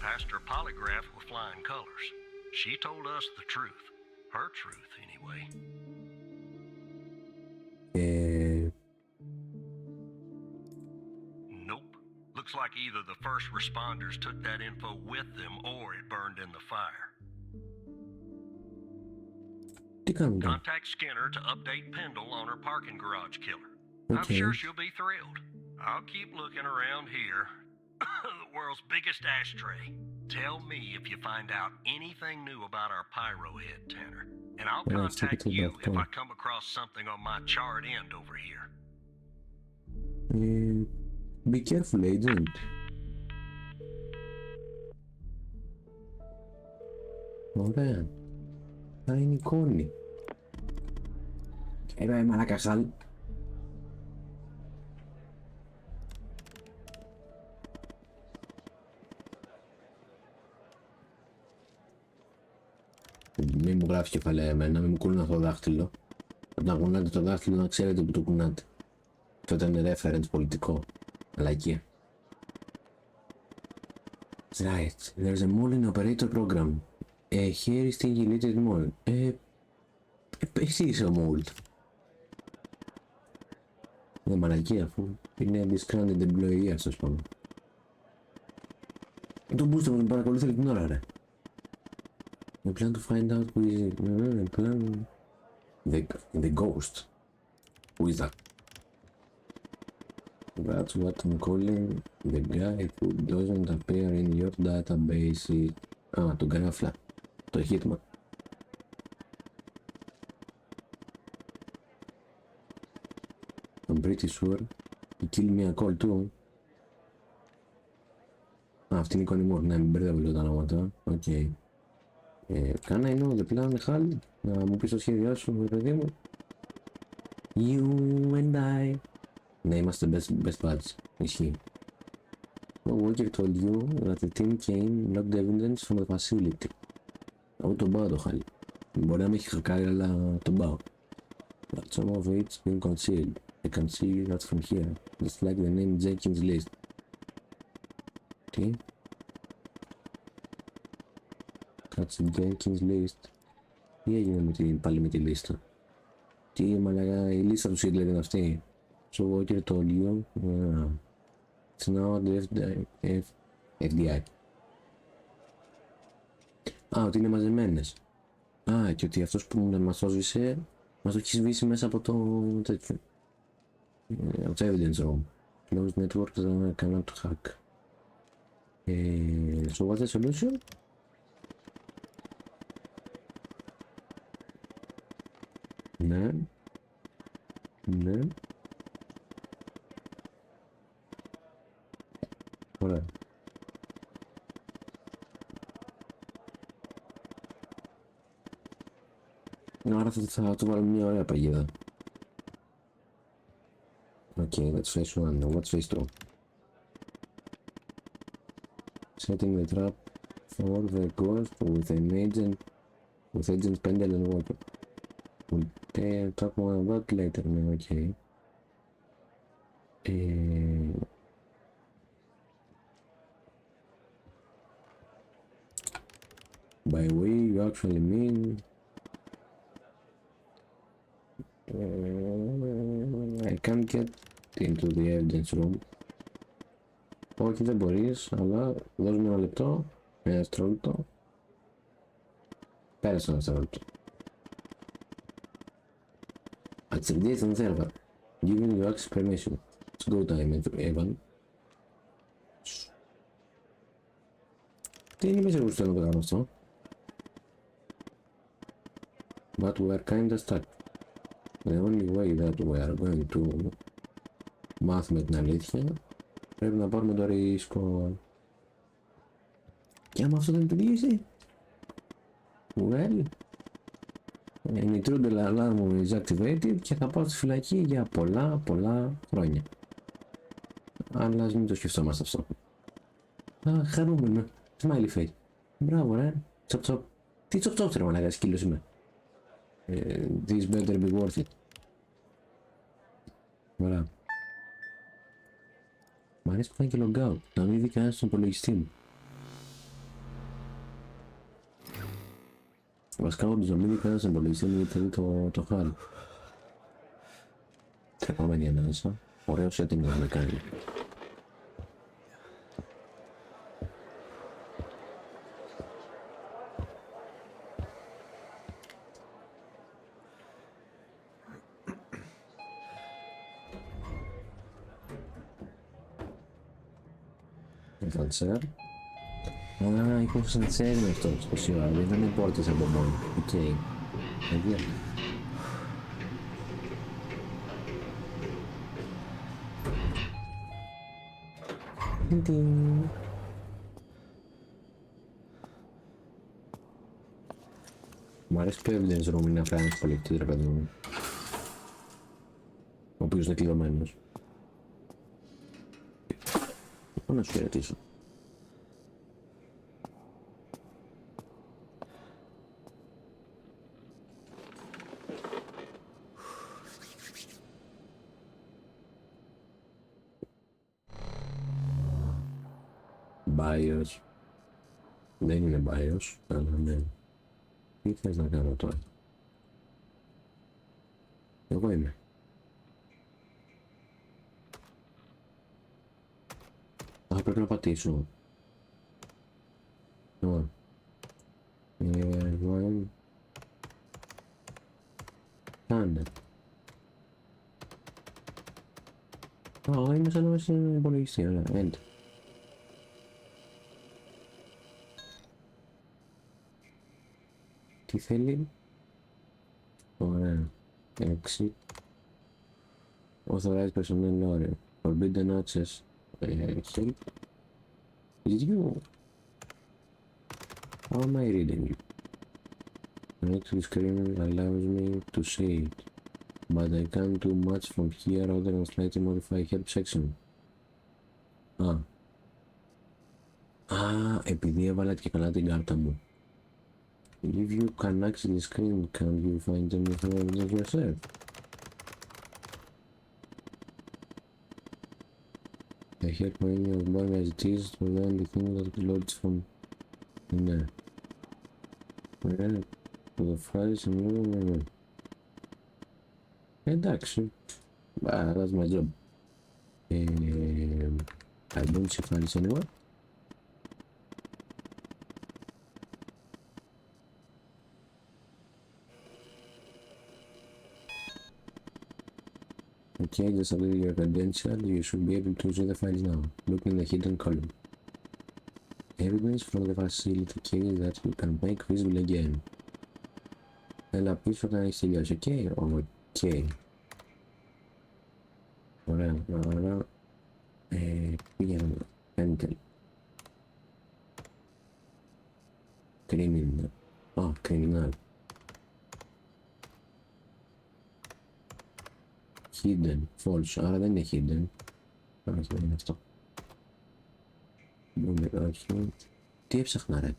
Past her polygraph with flying colors. She told us the truth. Her truth, anyway. Nope. Looks like either the first responders took that info with them or it burned in the fire. Contact Skinner to update Pendle on her parking garage killer. Okay. I'm sure she'll be thrilled. I'll keep looking around here. The world's biggest ashtray. Tell me if you find out anything new about our pyro head, Tanner. And I'll contact you if I come across something on my charred end over here. Be careful, agent. Ωραία. Α, είναι η Κόνη. Μαλάκα χάλ. Μην μου γράφει κεφαλαία εμένα, μην μου κουνά το δάχτυλο. Όταν κουνάτε το δάχτυλο να ξέρετε που το κουνάτε. Αυτό ήταν reference πολιτικό. Μαλακία. Right, there's a mall in operator program. Here is the deleted mall. Εσύ είσαι ο mall. Είναι μαλακία αφού είναι disgruntled employee, ας το πούμε. Το booster μου παρακολουθεί την ώρα, ρε. I plan to find out who is it. I plan... The ghost. Who is that? That's what I'm calling the guy who doesn't appear in your database. Α, τον Γκράφλα. Το Hitman. I'm pretty sure he killed me a call too. Α, αυτή είναι η Connie Moore. Ναι, μην μπερδεύω λίγο τα ονόματα. Οκ. Can I know the plan, Hal? Να μου πεις το σχέδιό σου, παιδί μου. You and I. Ναι, είμαστε best buds. Ισχύει. The Walker told you that the team came locked evidence from the facility. Εγώ τον πάω το χάλι. Μπορεί να με έχει χακάρει, αλλά τον πάω. But some of it's been concealed. I can see that from here. Just like the name Jenkins list. Τι? Κάτσε Jenkins list. Τι έγινε πάλι με τη λίστα? Τι μαλακά, η λίστα του Σίτλερ είναι αυτή. So what you told you? It's now the FDI. Α, ότι είναι μαζεμένες. Α, και ότι αυτός που μας το σβήσε, μας το έχει σβήσει μέσα από το τέτοιο. Από το evidence room. Closed network cannot hack. So what's the solution? Ναι. Ναι. Ωραία. Άρα θα του βάλω μια ωραία παγίδα. Okay, that's phase 1. Now what's phase 2? Setting the trap for the ghost with an agent, with agents Pendle and Walker. We'll talk more about later. Okay. By we, you actually mean I can't get into the evidence room. Όχι, δεν μπορείς, αλλά δώσ' μου ένα λεπτό, ένα δευτερόλεπτο. Πέρασε ένα δευτερόλεπτο. Activate the server. Giving you access permission. It's go time, Evan. Τι είναι μέσα που θέλω να το κάνω αυτό? But we are kinda stuck. The only way that we are going to μάθουμε την αλήθεια, πρέπει να πάρουμε το ρίσκο. Και άμα αυτό δεν λειτουργήσει, well, an intruder alarm is activated και θα πάω στη φυλακή για πολλά χρόνια. Αλλά ας μην το σκεφτόμαστε αυτό. Α, χαρούμενο. Smiley face. Μπράβο ρε. Τσοπ. Τι τσοπ ρε μαλάκα, σκύλος είμαι. This better be worth it. Ωραία. Μ' αρέσει που κάνει και logout. Να μην δει κανένας στον υπολογιστή μου. Βασικά όντως να μην δει κανένας στον υπολογιστή μου γιατί θα δει το χάρι. Τρεπόμενη ανάσα. Ωραίο setting να με κάνει. Σανσέρ. Α, είχε σανσέρ με αυτό, τόση ώρα, δεν ήταν πόρτες από μόνο. Οκ. Αγία. Μ' αρέσει που evidence room είναι απλά ένας πολίτης, ρε παιδί μου. Ο οποίος είναι κλειδωμένος. Πώς να σου χαιρετήσω. BIOS. Δεν είναι BIOS, αλλά ναι. Τι θες να κάνω τώρα? Εγώ είμαι. Θα πρέπει να πατήσω. Εγώ είμαι. Κάνε. Είμαι σαν να είμαι στην υπολογιστή, ωραία, enter. Τι θέλει? Ωραία. Exit. Authorized personnel area. Forbidden access. Help. Is it you? How am I reading you? The next screen allows me to see it, but I can't do much from here other than slightly modify help section. Α, επειδή έβαλα και καλά την κάρτα μου. If you can access the screen, can you find anything evidence yourself? I heard many of my as it is to learn the thing that loads from there. To the files and εντάξει. That's my job. I don't see files anywhere. Okay, just update your credential. You should be able to see the files now. Look in the hidden column. Evidence from the facility case that you can make visible again. Έλα πίσω όταν έχεις τελειώσει. Okay. Ωραία, άρα πήγαμε. Enter. Criminal. Criminal. Hidden, false, άρα δεν είναι hidden. Όχι, δεν είναι αυτό. Όχι. Τι έψαχνα ρε.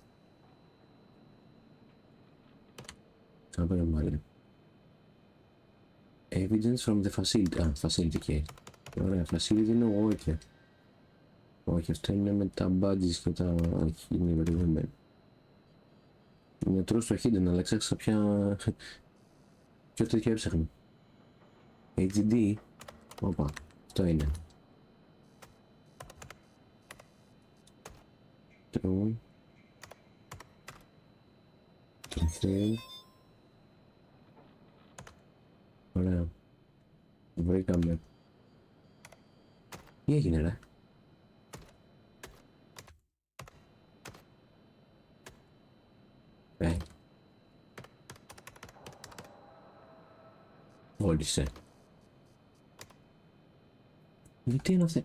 Ξαναπέρα πάλι. Evidence from the facility. Facility case. Ωραία, facility είναι worker. Όχι, αυτό είναι με τα badges και τα... Όχι, είναι περιβεμένο. Είναι true στο hidden, αλλά ξέχασα ποιο τέτοιο έψαχνα. HD. Όπα, αυτό είναι. True. Confirm. Ωραία. Βρήκαμε. Τι έγινε ρε. Όλυσε. Γιατί είναι αυτό.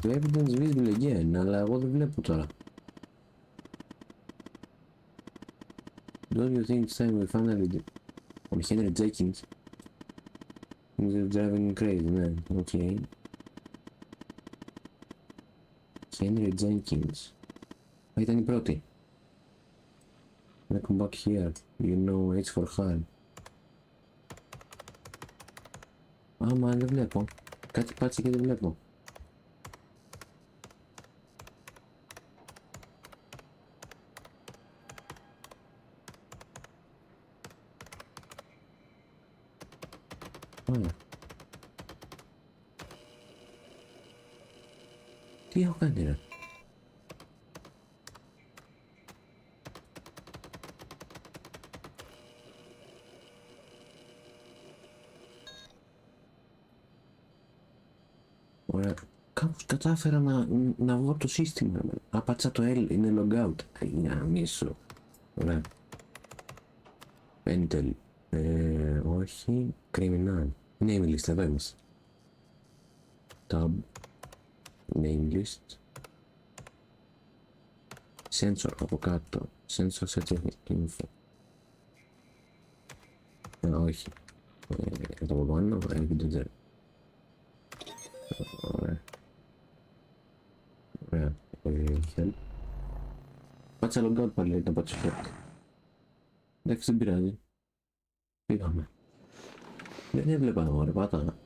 Το evidence visible again, αλλά εγώ δεν βλέπω τώρα. Don't you think it's time we finally do? On Henry Jenkins. He's driving crazy, man. Okay. Henry Jenkins. Ήταν η πρώτη. Come back here. You know it's for hard. Άμα δεν βλέπω. Κάτι πάτσε και δεν βλέπω. Ωραία. Τι έχω κάνει ρε. Ωραία. Κάπως κατάφερα να βγω από το σύστημα. Απάτσα το L, είναι logout. Για μίσο. Ωραία. Pentel. Όχι. Criminal. Name list, εδώ είμαστε. Tab. Name list. Sensor από κάτω. Sensor setting info. Όχι. Εδώ από πάνω. Evidence zero. Ωραία. Ωραία. Help. Πάτσα logout πάλι, ήταν πάτσα help. Εντάξει, δεν πειράζει. Πήγαμε. Δεν έβλεπα εγώ ρε, πάτα.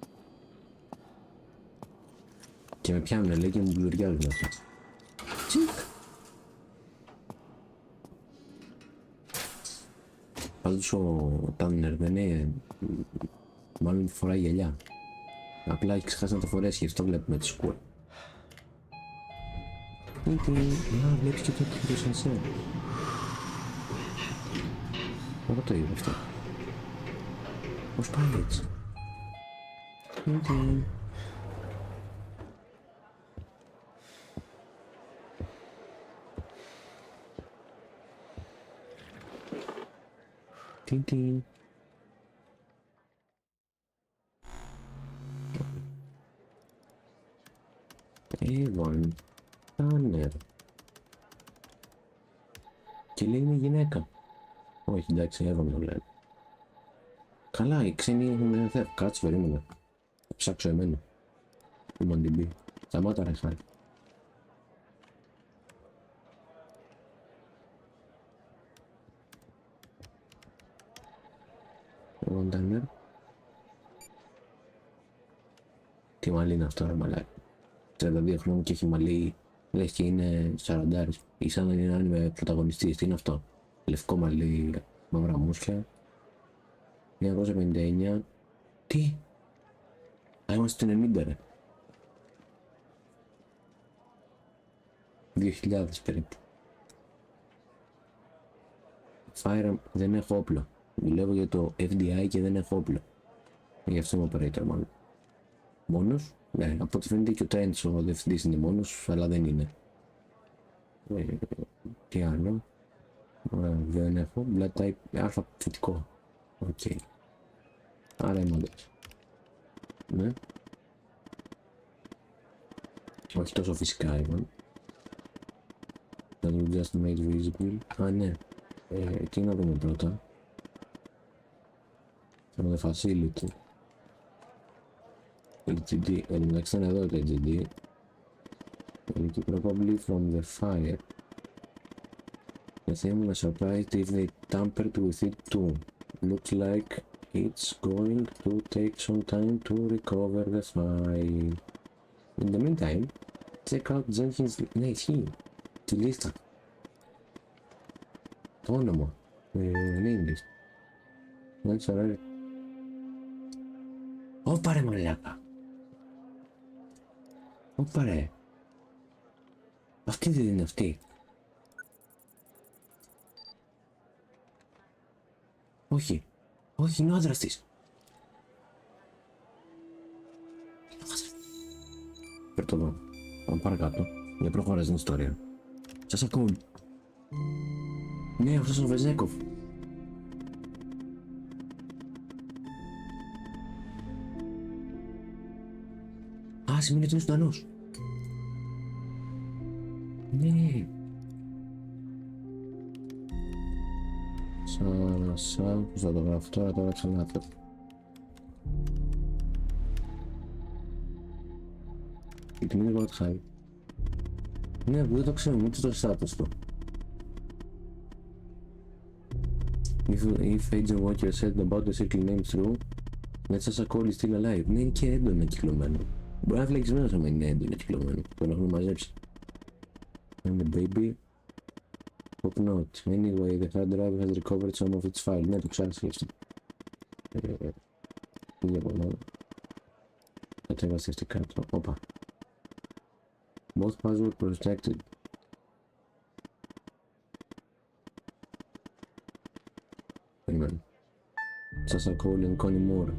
Και με πιάνουνε λέει και μου μπλουριάζουν αυτό. Τσικ. Πάντως ο Τάνερ δεν είναι... Μάλλον φοράει γυαλιά. Απλά έχει ξεχάσει να το φορέσει και αυτό βλέπουμε τη σκούρα. Να βλέπεις και το σανσέρ. Εγώ το είδα αυτό. Πώς πάει έτσι. Τι. Ηταν. Τάνερ. Και λέει είναι γυναίκα. Όχι εντάξει, Εύαν το λένε. Καλά, οι ξένοι έχουν θεύει. Κάτσε περίμενα. Θα ψάξω εμένα. MonDB. Σταμάτα ρε χάρη. Container. Τι μαλλί είναι αυτό ρε μαλάκι. 32 χρόνων και έχει μαλλί. Λες και είναι 40. Ή σαν να είναι με πρωταγωνιστής. Τι είναι αυτό. Λευκό μαλλί, μαύρα μουσια. 1959. Τι. Α, είμαστε στην 90 ρε. 2000 περίπου. Firearm, δεν έχω όπλο. Δουλεύω για το FDI και δεν έχω όπλο. Γι' αυτό είμαι operator μάλλον. Μόνος, ναι, από ό,τι φαίνεται και ο Trent ο διευθυντής είναι μόνος, αλλά δεν είναι. Τι άλλο. Δεν έχω. Blood type, αλφα θετικό. Οκ. Άρα είμαι όντως. Ναι. Όχι τόσο φυσικά είπαν. That you just made visible. Α, ναι. Τι να δούμε πρώτα. From the facility. HGD. Εντάξει ήταν εδώ το HGD. Probably from the fire. I am surprised if they tampered with it too. Looks like it's going to take some time to recover the file. In the meantime, check out Jenkins. Ναι, ισχύει. Τη λίστα. Το όνομα. Name list. That's alright. Ωπα ρε μαλάκα. Ωπα ρε. Αυτή δεν είναι αυτή. Όχι. Όχι, είναι ο άντρας της. Φέρ' το εδώ. Πάμε παρακάτω. Για προχωράς την ιστορία. Σας ακούω. Ναι, αυτός ο Βεζέκοφ. Α, σημαίνει ότι είναι ζωντανός. Ναι. Πώς θα το γράφω τώρα ξανά. Η τιμή είναι χάρη. Ναι, δεν το ξέρω, ούτε το στράτωστο. If Agent Walker said about the circle name true, let's just call it still alive. Ναι, είναι και έντονα κυκλωμένο. Μπορεί να φλεγισμένος άμα είναι έντονα κυκλωμένο. Τον έχουν μαζέψει. And the baby. Hope not. Anyway, the hard drive has recovered some of its file. Ναι, το ξάσχεστε. Πήγε από εδώ. Κατέβασε αυτή κάτω. Όπα. Both password protected. Περιμένω. Σας ακούω and Connie Moore.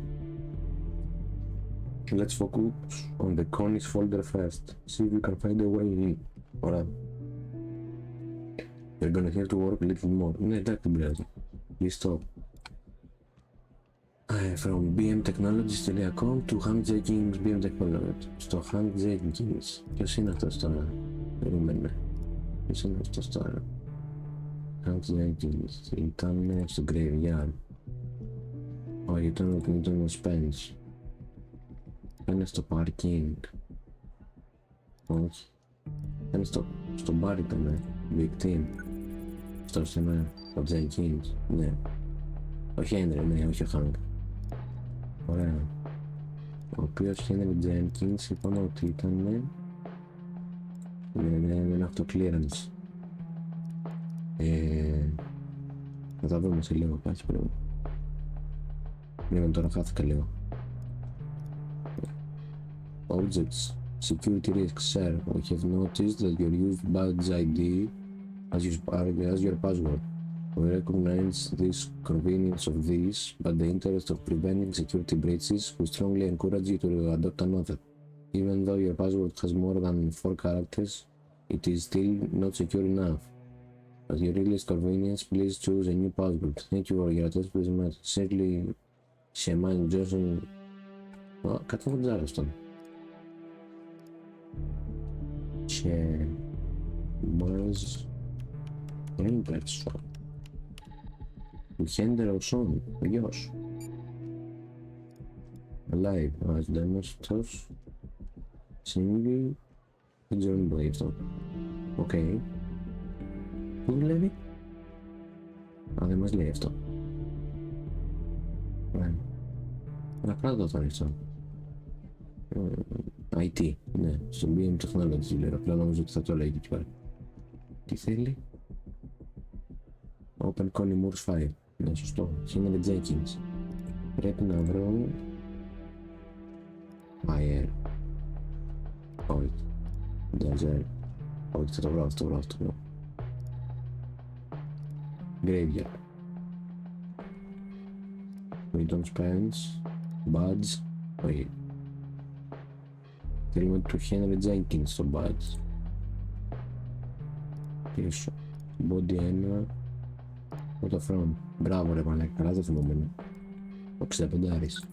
Let's focus on the Connie's folder first. See if you can find a way in. Ωραία. You're gonna have to work a little more. Ναι, εντάξει, δεν πειράζει. Please stop. From bmtechnologies.com to Hank Jenkins BM Technologies. Στο Hank Jenkins. Ποιος είναι αυτός τώρα? Περίμενε. Ποιος είναι αυτός τώρα? Hank Jenkins. Ήταν στο Graveyard. Όχι, ήταν ο Spence. Ήταν στο Parking. Όχι. Ήταν στο bar ήτανε. Victim. Στο στενά. Ο Jenkins. Ναι. Ο Henry, ναι, όχι ο Hank. Ωραία. Ο οποίος Henry Jenkins είπαμε ότι ήταν. Δεν έχω το clearance. Θα τα δούμε σε λίγο, κάτσε πρέπει. Τώρα χάθηκα λίγο. Objects. Security risks, sir. We have noticed that you used badge ID as your password. We recognize this convenience of these, but the interest of preventing security breaches, we strongly encourage you to adopt another. Even though your password has more than 4 characters, it is still not secure enough. At your earliest convenience, please choose a new password. Thank you for your attention, please match. Certainly, Sheman Johnson. Κάτι δεν ξέρω στον. Και Μάρς Έμπερσον του Χέντερσον, ο γιος. Live, ο Ασδένωστος. Single. Δεν ξέρω τι μπορεί αυτό. Οκ. Πού δουλεύει? Α, δεν μας λέει αυτό. Ένα πράγμα θα ανοιχτώ. IT, ναι, στο BM Technology λέω, απλά νομίζω ότι θα το λέγει εκεί πέρα. Τι θέλει? Open Connie Moore's File, ναι, σωστό. Henry Jenkins. Πρέπει να βρω... Fire. Όχι. Desert. Όχι, θα το βρω αυτό, Graveyard. Winton Spence. Buds. Όχι. Θέλουμε του Henry Jenkins στο Buds. Πίσω. Body 1. Το front. Μπράβο ρε μαλάκα, καλά δεν θυμόμαι. 65 άρις.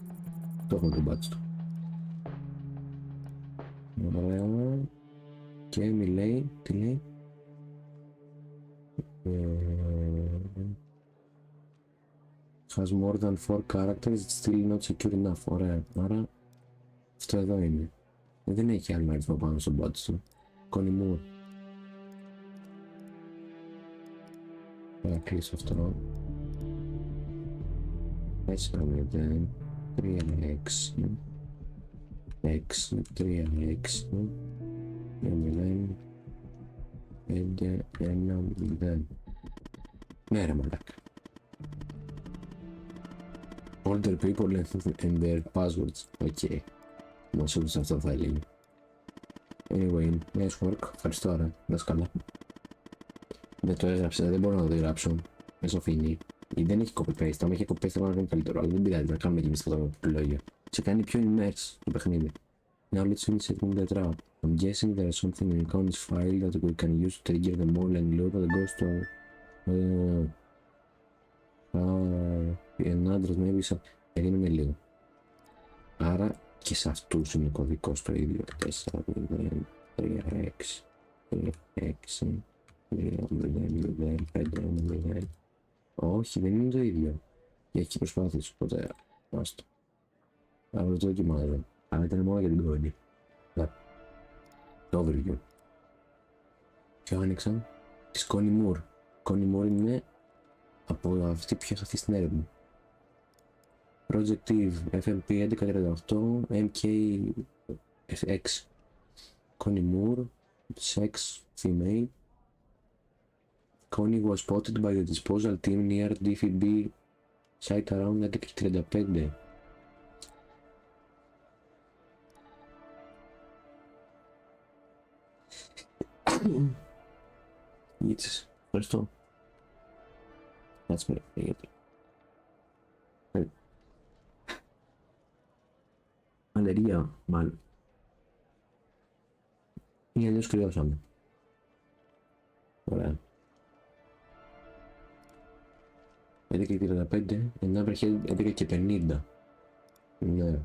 Το έχω το Buds του. Ωραία. Και μη λέει, τι λέει? Has more than 4 characters, it's still not secure enough. Ωραία, άρα αυτό εδώ είναι. Δεν έχει άλλο αριθμό πάνω στο bot του. Connie Moore. Θα κλείσω αυτό. 4, 0, 3, 6, 6, 3, 6, 0, 5, 1, 0. Ναι ρε μαλάκα. Older people and their passwords. Οκ. Μας όλους αυτό θα έλεγε. Anyway, nice work. Ευχαριστώ ρε. Να είσαι καλά. Δεν το έγραψε, δεν μπορώ να το γράψω. Με σοφήνει. Δεν έχει copy-paste. Αν έχει copy-paste θα κάνω καλύτερο. Αλλά δεν πειράζει, να κάνουμε και εμείς αυτό το πλόγιο. Σε κάνει πιο immerse το παιχνίδι. Now let's finish setting the trap. I'm guessing there's something in Connie's file that we can use to trigger the mall and loop that goes to... An address maybe some... Περίμενε λίγο. Άρα και σε αυτούς είναι κωδικός το ίδιο. 4, 0, 3, 6, 3, 6, 2, 0, 0, 5, 1, 0. Όχι, δεν είναι το ίδιο. Και έχει προσπάθειες, οπότε άστο. Αλλά το δοκιμάζω. Αλλά ήταν μόνο για την Connie. Το overview. Ποιο άνοιξα? Της Connie Moore. Connie Moore είναι από αυτή που είχε χαθεί στην έρευνα. Project Eve, FMP 1138, MK6. Connie Moore, sex, female. Connie was spotted by the disposal team near DFB site around 11:35. Γίτσες, ευχαριστώ. Κάτσε με, γιατί. Αλλεργία, μάλλον. Ή αλλιώς κρυώσαμε. Ωραία. 11:35, and number here 11:50. Ναι.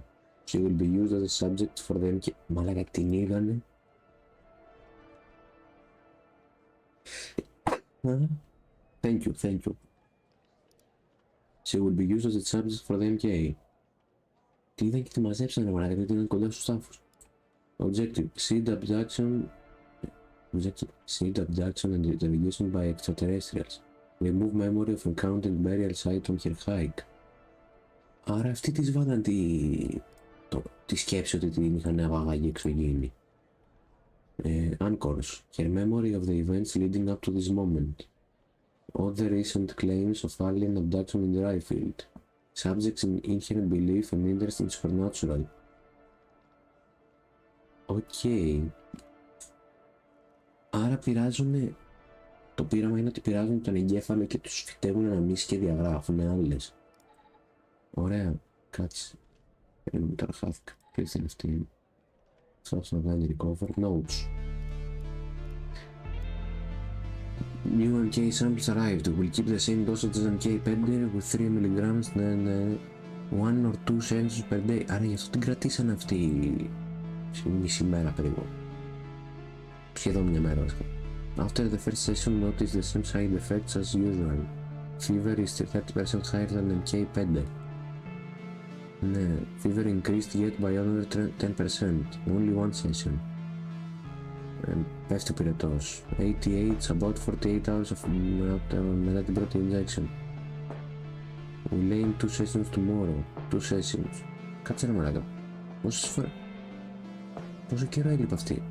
She will be used as a subject for them. Μαλάκα την είδανε. Thank you. She will be used as a subject for the MK. Τι είδαν και τη μαζέψανε μαλάκα, γιατί ήταν κοντά στους τάφους. Objective, seed abduction and interrogation by extraterrestrials. Remove memory of encountered burial site on her hike. Άρα αυτοί της βάδαν τη σκέψη ότι την είχαν απαγάγει εξωγήινοι. Anchors, her memory of the events leading up to this moment. All the recent claims of alien abduction in the dry field. Subjects in inherent belief and interest in supernatural. Okay. Άρα πειράζουνε... Το πείραμα είναι ότι πειράζουν τον εγκέφαλο και τους φυτεύουν να μην σχεδιαγράφουν άλλες. Ωραία. Κάτσε. Περίμενε τώρα χάθηκα. Ποιος είναι αυτή? Σας να κάνει recover. Notes. New MK samples arrived. We'll keep the same dosage as MK5 with 3 mg and 1 or 2 sensors per day. Άρα γι' αυτό την κρατήσαν αυτή μισή μέρα περίπου. Σχεδόν μια μέρα βασικά. After the first session, notice the same side effects as usual. Fever is 30% higher than MK5. Ναι, fever increased yet by another 10%. Only one session. Πέφτει ο πυρετός. 88, about 48 hours μετά την πρώτη injection. We lay in 2 sessions tomorrow. 2 sessions. Κάτσε ρε μαλάκα. Πόσες φορές... Πόσο καιρό έλειπε αυτή.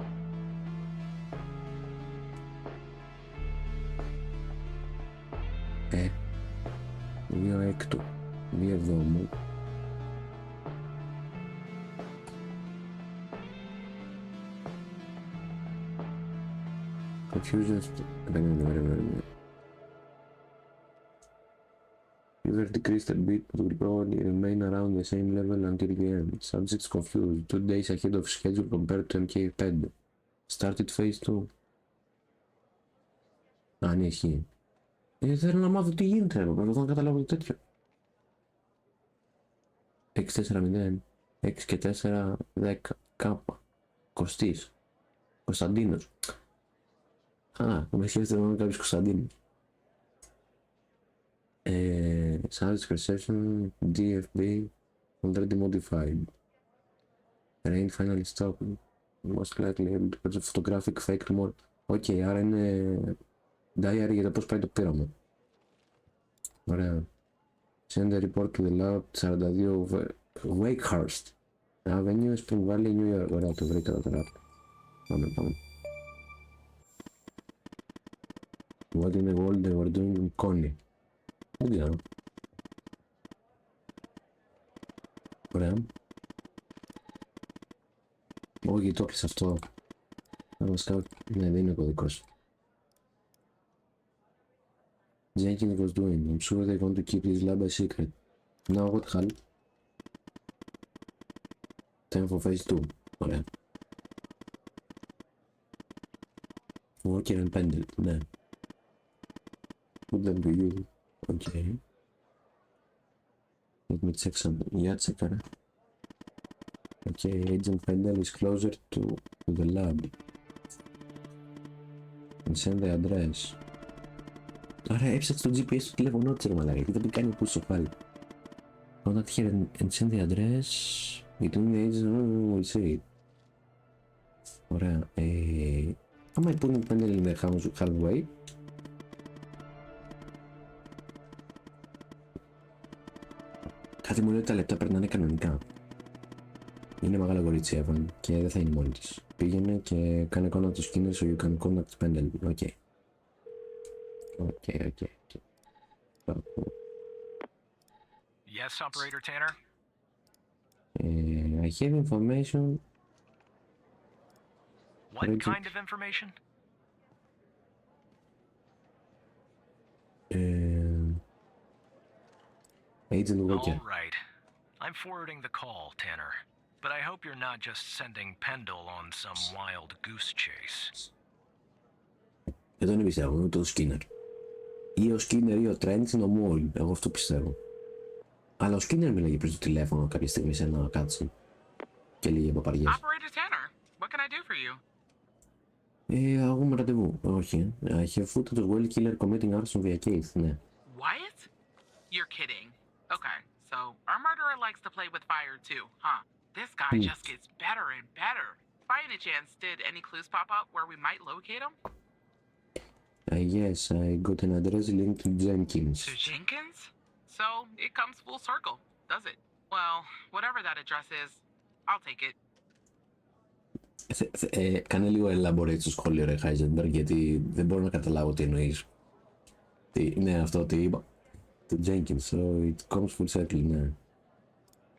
Δύο έκτου. 2 εβδόμου. Confusion. Fever decreased a bit but will probably remain around the same level until the end. Subjects confused. 2 days ahead of schedule compared to MK5. Started phase 2. Αν ισχύει. Θέλω να μάθω τι γίνεται, προσπαθώ να καταλάβω το τέτοιο. 6-4-0, 6 και 4, 10, Κάπα, Κωστής, Κωνσταντίνος. Με σκέφτεται μόνο κάποιος Κωνσταντίνος. Science Perception, DFB, already modified. Rain finally stopped. Most likely able to catch a photographic fake tomorrow. Οκ, άρα είναι diary για το πώς πάει το πείραμα. Ωραία. Send a report to the lab 42 Wakehurst Avenue, Spring Valley, New York. Ωραία, το βρήκα εδώ τώρα. Πάμε. What in the world they were doing in Connie. Δεν ξέρω. Ωραία. Όχι, το έκλεισα αυτό. Ναι, δεν είναι κωδικός. Jenkins was doing. I'm sure they want to keep this lab a secret. Now what hell? Time for phase 2. Ωραία. Walker and Pendle. Ναι. Put them to use. Okay. Let me check something. Yeah, check it. Okay, Agent Pendle is closer to the lab. And send the address. Άρα έψαξε το GPS του τηλέφωνο της ρε μαλάκα, γιατί δεν την κάνει πίσω πάλι. Όταν τυχαίνει and send the address, between the agents, we'll see. Ωραία. Άμα υπάρχουν 5 in the halfway, κάτι μου λέει ότι τα λεπτά περνάνε κανονικά. Είναι μεγάλο κορίτσι Εύαν και δεν θα είναι μόνη της. Πήγαινε και κάνε εικόνα του Skinner so you can contact Pendle. Okay. Okay. Yes, Operator Tanner? I have information. What kind of information? Agent Walker. All right. I'm forwarding the call, Tanner. But I hope you're not just sending Pendle on some wild goose chase. Δεν τον πιστεύω, ούτε ο Skinner. Ή ο Skinner ή ο Trent είναι ο Μόλ, εγώ αυτό πιστεύω. Αλλά ο Skinner μιλάγε πριν στο τηλέφωνο κάποια στιγμή σε ένα κάτσι και λίγε παπαριές. Operator Tanner, what can I do for you? Αγούμε ραντεβού. Όχι. I have footage of well killer committing arson via case. Ναι. What? You're kidding. Okay, so our murderer likes to play with fire too, huh? This guy just gets better and better. By any chance, did any clues pop up where we might locate him? Yes, I got an address linked to Jenkins. To Jenkins? So it comes full circle, does it? Well, whatever that address is, I'll take it. Κάνε λίγο elaborate στο σχόλιο ρε Heisenberg, γιατί δεν μπορώ να καταλάβω τι εννοείς. Ναι, αυτό τι είπα. Το Jenkins, so it comes full circle, ναι.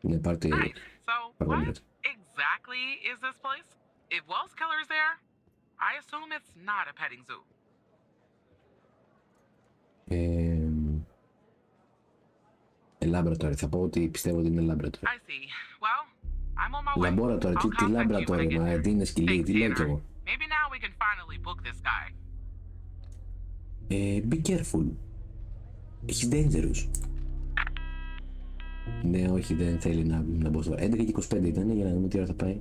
Ναι, πάρτε... Nice. So what exactly is this place? If Wells Killer's there, I assume it's not a petting zoo. Laboratory, θα πω ότι πιστεύω ότι είναι laboratory. I see. Well, I'm on my way. Laboratory, τι laboratory, μα τι είναι σκυλί, τι λέω κι εγώ. Maybe now we can finally book this guy. Be careful. He's dangerous. Ναι, όχι, δεν θέλει να μπω στο... 11 και 25 ήταν, για να δούμε τι ώρα θα πάει.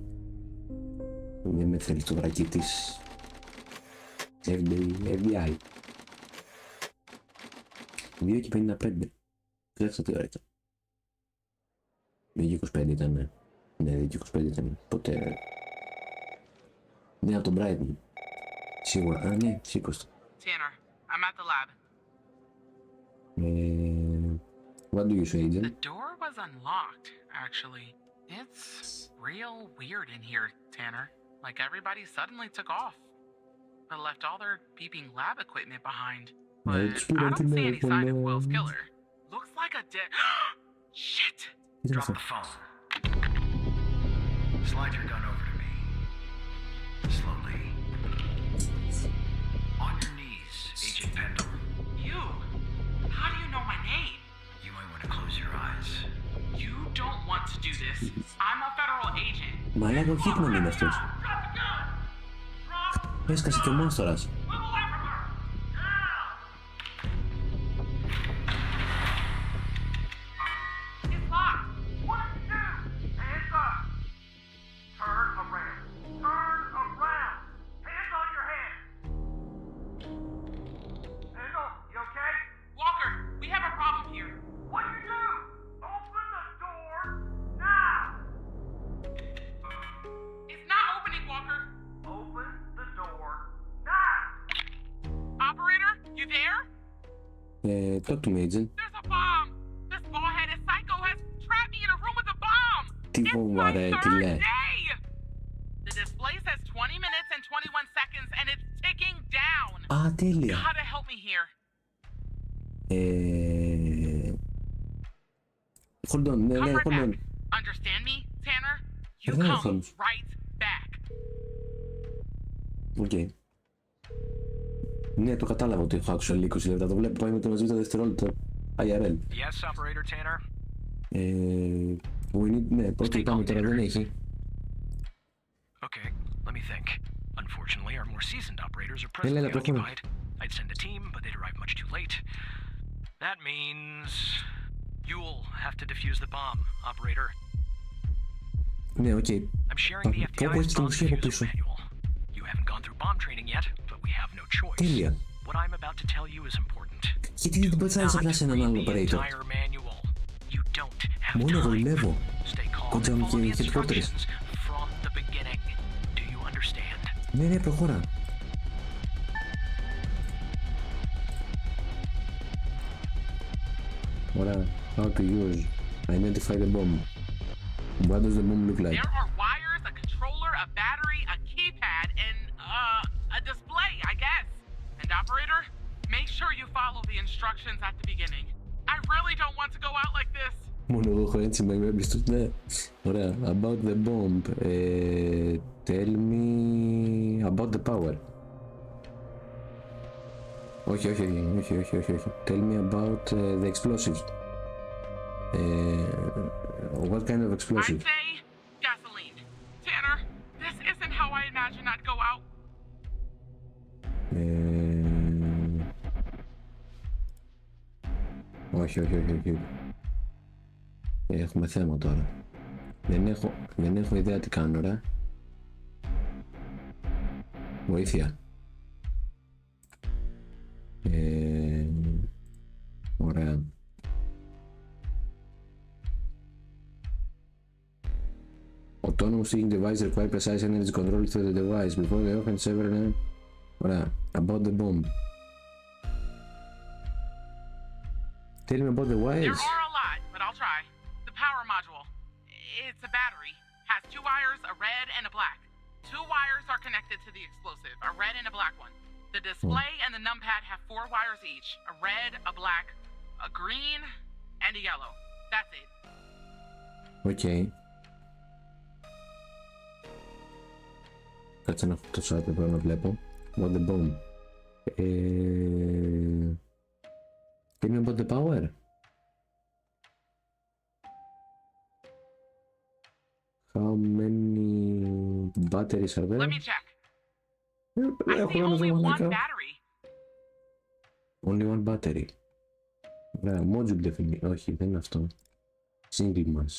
Δεν με θέλει στο βρακί της FBI. 2 και 55. Κοιτάξτε τι ώρα ήταν. Δίκη 25 ήταν. Ναι, δίκη 25 ήταν. Ποτέ. Ναι, από τον Brighton. Σίγουρα. Α, ναι, σήκωσε. Tanner, I'm at the lab. What do you say, Agent? The door was unlocked, actually. It's real weird in here, Tanner. Like everybody suddenly took off. But left all their beeping lab equipment behind. But I don't see any sign of Will's killer. Looks like a dead... Shit! Drop the phone. Slide your gun over to me. Slowly. On your knees, Agent Pendle. You? How do you know my name? You might want to close your eyes. You don't want to do this. I'm a federal agent. Μαλάκα, ο Hitman είναι αυτός. Έσκασε και ο Μάστορας. Talk to me, Agent. There's a bomb! This bald-headed psycho has trapped me in a room with a bomb! Τι φοβάται, τι λέει. The display says 20 minutes and 21 seconds and it's ticking down! Α, τέλεια. Gotta help me here. Hold on, ναι, hold on. Understand me, Tanner? You come right back. Οκ. Ναι, το κατάλαβα ότι έχω άκουσα 20 λεπτά. Το βλέπω, πάει με το να σβήσει τα δευτερόλεπτα. IRL. Yes, operator Tanner. Ναι, πρώτα είπαμε τώρα δεν έχει. Okay, let me think. Unfortunately, our more seasoned operators are presently occupied. I'd send a team, but they'd arrive much too late. That means you'll have to defuse the bomb, operator. Ναι, οκ. I'm sharing the FDI's bomb defusal manual. You haven't gone through bomb training yet, but we have no choice. Τέλεια. What I'm about to tell you is important. Γιατί δεν πατσάρεις απλά σε έναν άλλο operator. Μόνο εγώ δουλεύω. Κοντζά μου και headquarters. Ναι, ναι, προχώρα. Ωραία. How to use. Identify the bomb. What does the bomb look like? There are wires, a controller, a battery, a keypad, and a display, I guess. And operator, make sure you follow the instructions at the beginning. I really don't want to go out like this. Μόνο εγώ έχω έτσι με έμπιστος, ναι. Ωραία. About the bomb. Tell me about the power. Όχι. Tell me about the explosives. What kind of explosives? I'd say gasoline. Tanner, this isn't how I imagined I'd go out. Όχι. Έχουμε θέμα τώρα. Δεν έχω ιδέα τι κάνω, ρε. Βοήθεια. Ωραία. Autonomous steering device require precise energy control through the device before the offense ever. Ωραία. About the bomb. Tell me about the wires. There are a lot, but I'll try. The power module. It's a battery. Has two wires, a red and a black. Two wires are connected to the explosive, a red and a black one. The display and the numpad have 4 wires each. A red, a black, a green, and a yellow. That's it. Okay. Κάτσε να το site εδώ να βλέπω. About the bomb. Tell me about the power. How many batteries are there? Let me check. I see only one battery. Only one battery. Ωραία, module definition. Όχι, δεν είναι αυτό. Single mass.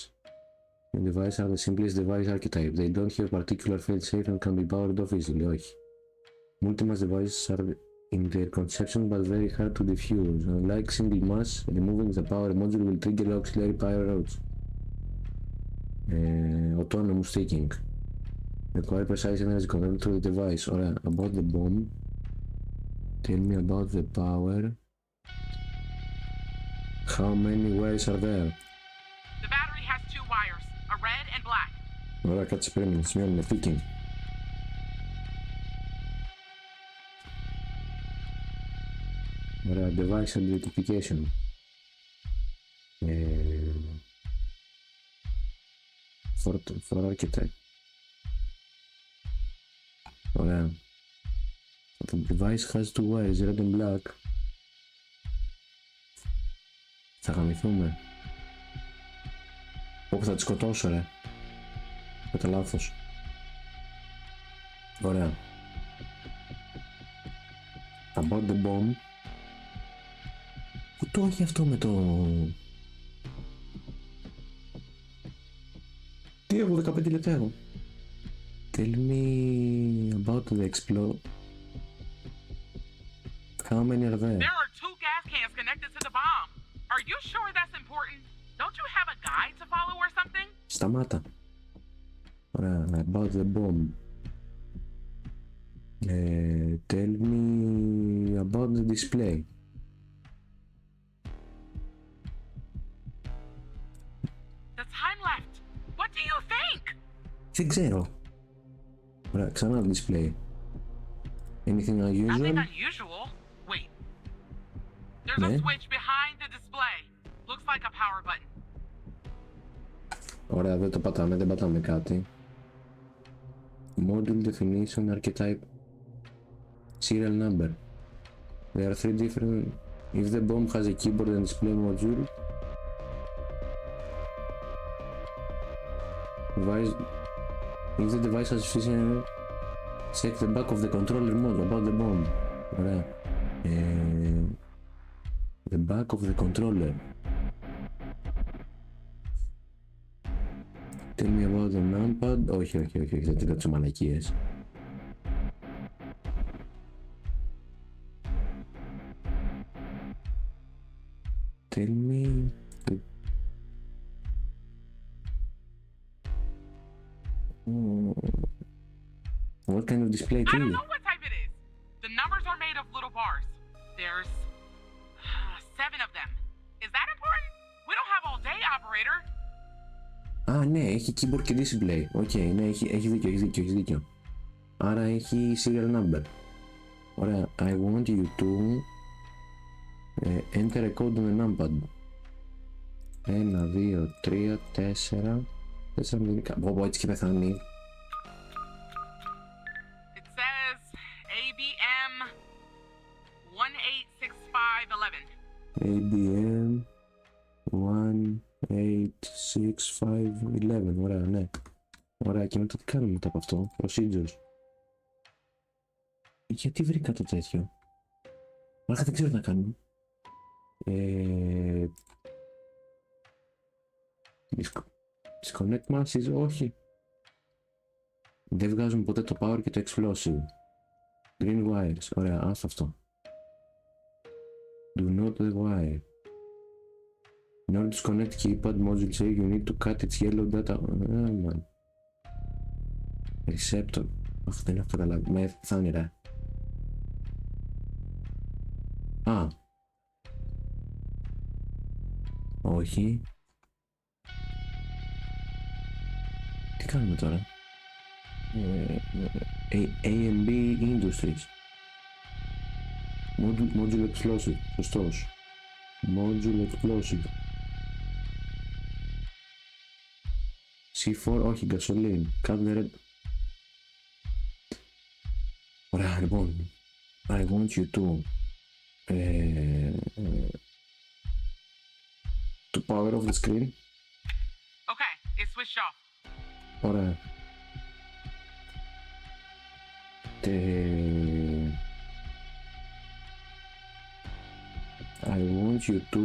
The devices are the simplest device archetype. They don't have particular fail safe and can be powered off easily. Όχι. Multi-mass devices are in their conception but very hard to diffuse. Unlike single mass, removing the power module will trigger auxiliary power outs. Autonomous thinking. Require precise energy control through the device. Ωραία. About the bomb. Tell me about the power. How many wires are there? The battery has 2 wires, a red and black. Ωραία, κάτσε περίμενε. Σημειώνουμε. Thinking. Ωραία. Device identification. For architect. Ωραία. The device has 2 wires, red and black. Θα γαμηθούμε. Όπου θα τη σκοτώσω ρε. Κατά λάθος. Ωραία. About the bomb. Πού το έχει αυτό με το... Τι έχω 15 λεπτά έχω. Tell me about the explode. How many are there? There are 2 gas cans connected to the bomb. Are you sure that's important? Don't you have a guide to follow or something? Σταμάτα. Ωραία, about the bomb. Tell me about the display. The time left. What do you think? Δεν ξέρω. Ωραία, ξανά το display. Anything unusual? Nothing unusual. Wait. There's a switch behind the display. Looks like a power button. Ωραία, δεν το πατάμε, δεν πατάμε κάτι. Module definition, archetype, serial number. There are 3 different... If the bomb has a keyboard and display module, if the device has sufficient, check the back of the controller mode about the bomb. Ωραία. The back of the controller. Tell me about the numpad. Όχι, δεν την κάτσω μαλακίες. Tell me... What kind of display it I don't is? know what type it is. The numbers are made of little bars. There's 7 of them. Is that important? We don't have all day, operator. Α, ναι, έχει keyboard και display. Οκ, ναι, έχει δίκιο. Άρα έχει serial number. Ωραία, I want you to enter a code on the numpad. 1, 2, 3, 4... 4, πω, έτσι και πεθάνει. It says ABM 186511. ABM 186511. Ωραία, ναι. Ωραία, και μετά τι κάνουμε μετά από αυτό? Procedures. Γιατί βρήκα το τέτοιο? Μάλακα δεν ξέρω τι να κάνουμε. Disconnect masses, όχι. Δεν βγάζουμε ποτέ το power και το explosive. Green wires, ωραία, άστα αυτό. Do not the wire. In order to disconnect keypad module say you need to cut its yellow data. Man. Receptor. Αχ, δεν έχω καταλάβει. Με θα όνειρα. Α. Όχι. Τι κάνουμε τώρα? A&B Industries. Module Explosive. Σωστός. Module Explosive. C4, όχι, gasoline. Cut the red. Ωραία, λοιπόν. I want you to power off the screen. Okay, it's switched off. Ωραία. I want you to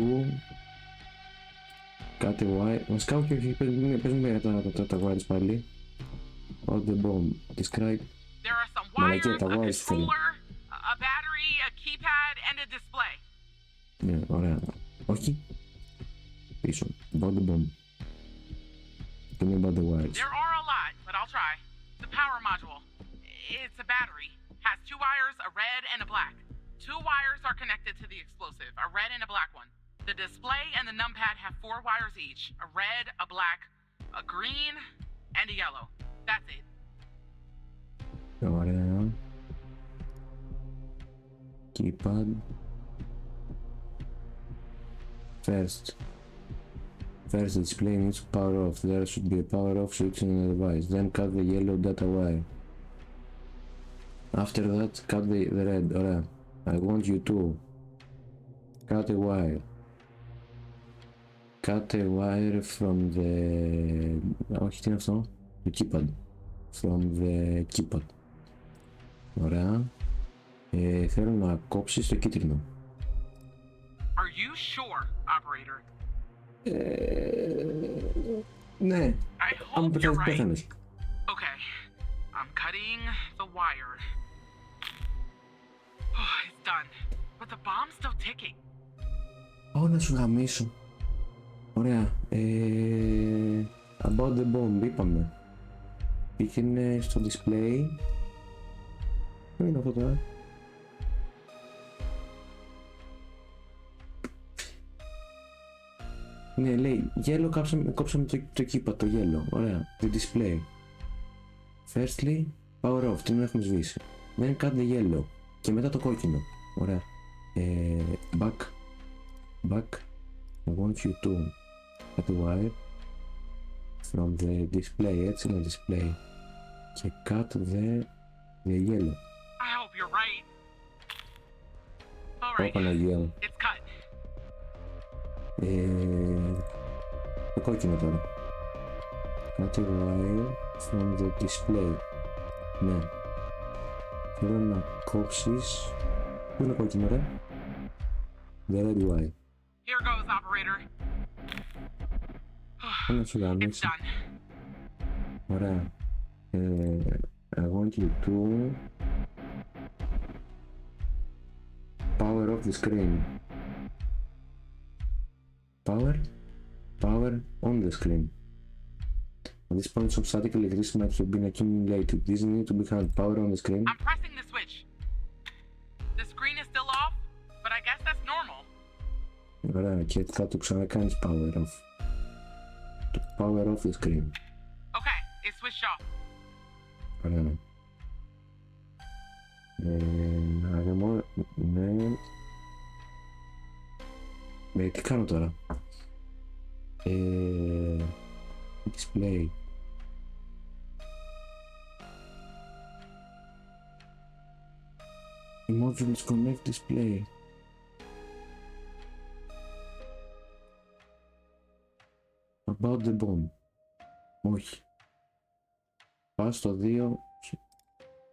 cut the wire. Βασικά όχι, παίζουμε τα wires πάλι. Out the bomb. Describe. There are some wires, a controller, a battery, a keypad, and a display. Ναι, ωραία. Όχι. Πίσω. About the bomb. me about the wires. There are a lot, but I'll try. The power module. It's a battery. Has 2 wires, a red and a black. 2 wires are connected to the explosive, a red and a black one. The display and the numpad have 4 wires each, a red, a black, a green, and a yellow. That's it. Ωραία. Keypad. First, the display needs to power off. There should be a power off switch in the device. Then cut the yellow data wire. After that, cut the red. Ωραία. I want you to cut a wire. Cut a wire from the... Όχι, τι είναι αυτό? Το keypad. From the keypad. Ωραία. Θέλω να κόψεις το κίτρινο. Are you sure, operator? Ναι. I Αν hope you're right. πέθανες. Okay, I'm cutting the wire. Oh, it's done. But the bomb's still ticking. Ω, να σου γαμίσω. Ωραία. About the bomb, είπαμε. Πήγαινε στο display. Πού είναι αυτό τώρα? Ναι, λέει, yellow κόψαμε το keypad, το yellow. Ωραία. Το display. Firstly, power off, την έχουμε σβήσει. Then cut the yellow. Και μετά το κόκκινο. Ωραία. Back. I want you to cut the wire from the display, έτσι είναι display. Και cut the yellow. I hope you're right. All right, Παναγία. it's cut. Το κόκκινο τώρα. Cut the wire from the display. Ναι. Θέλω να κόψεις... Πού είναι κόκκινο ρε? The red wire. Here goes, operator. Να σου It's γαμίσει. done. Ωραία. I want you to power off the screen. Power on the screen. At this point, some static electricity might have been accumulated. These need to be handled. Power on the screen. I'm pressing the switch. The screen is still off, but I guess that's normal. Ωραία, και θα το ξανακάνεις power off. Το power off the screen. Okay, it's switched off. Ωραία. Ναι. Τι κάνω τώρα? Display. Modules connect display. About the bomb. Όχι. Πας στο 2.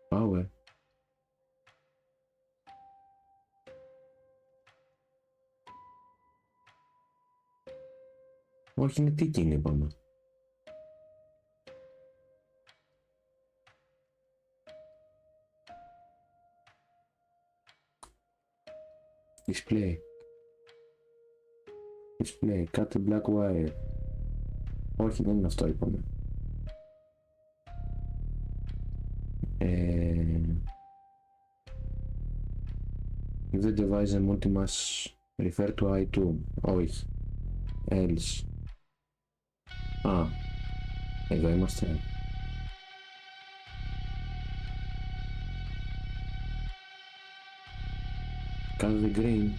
Power. Όχι, είναι ticking είπαμε. Display. Cut the black wire. Όχι, δεν είναι αυτό είπαμε. If the device and multimass refer to I2. Όχι. Else. Α, εδώ είμαστε. Cut the green.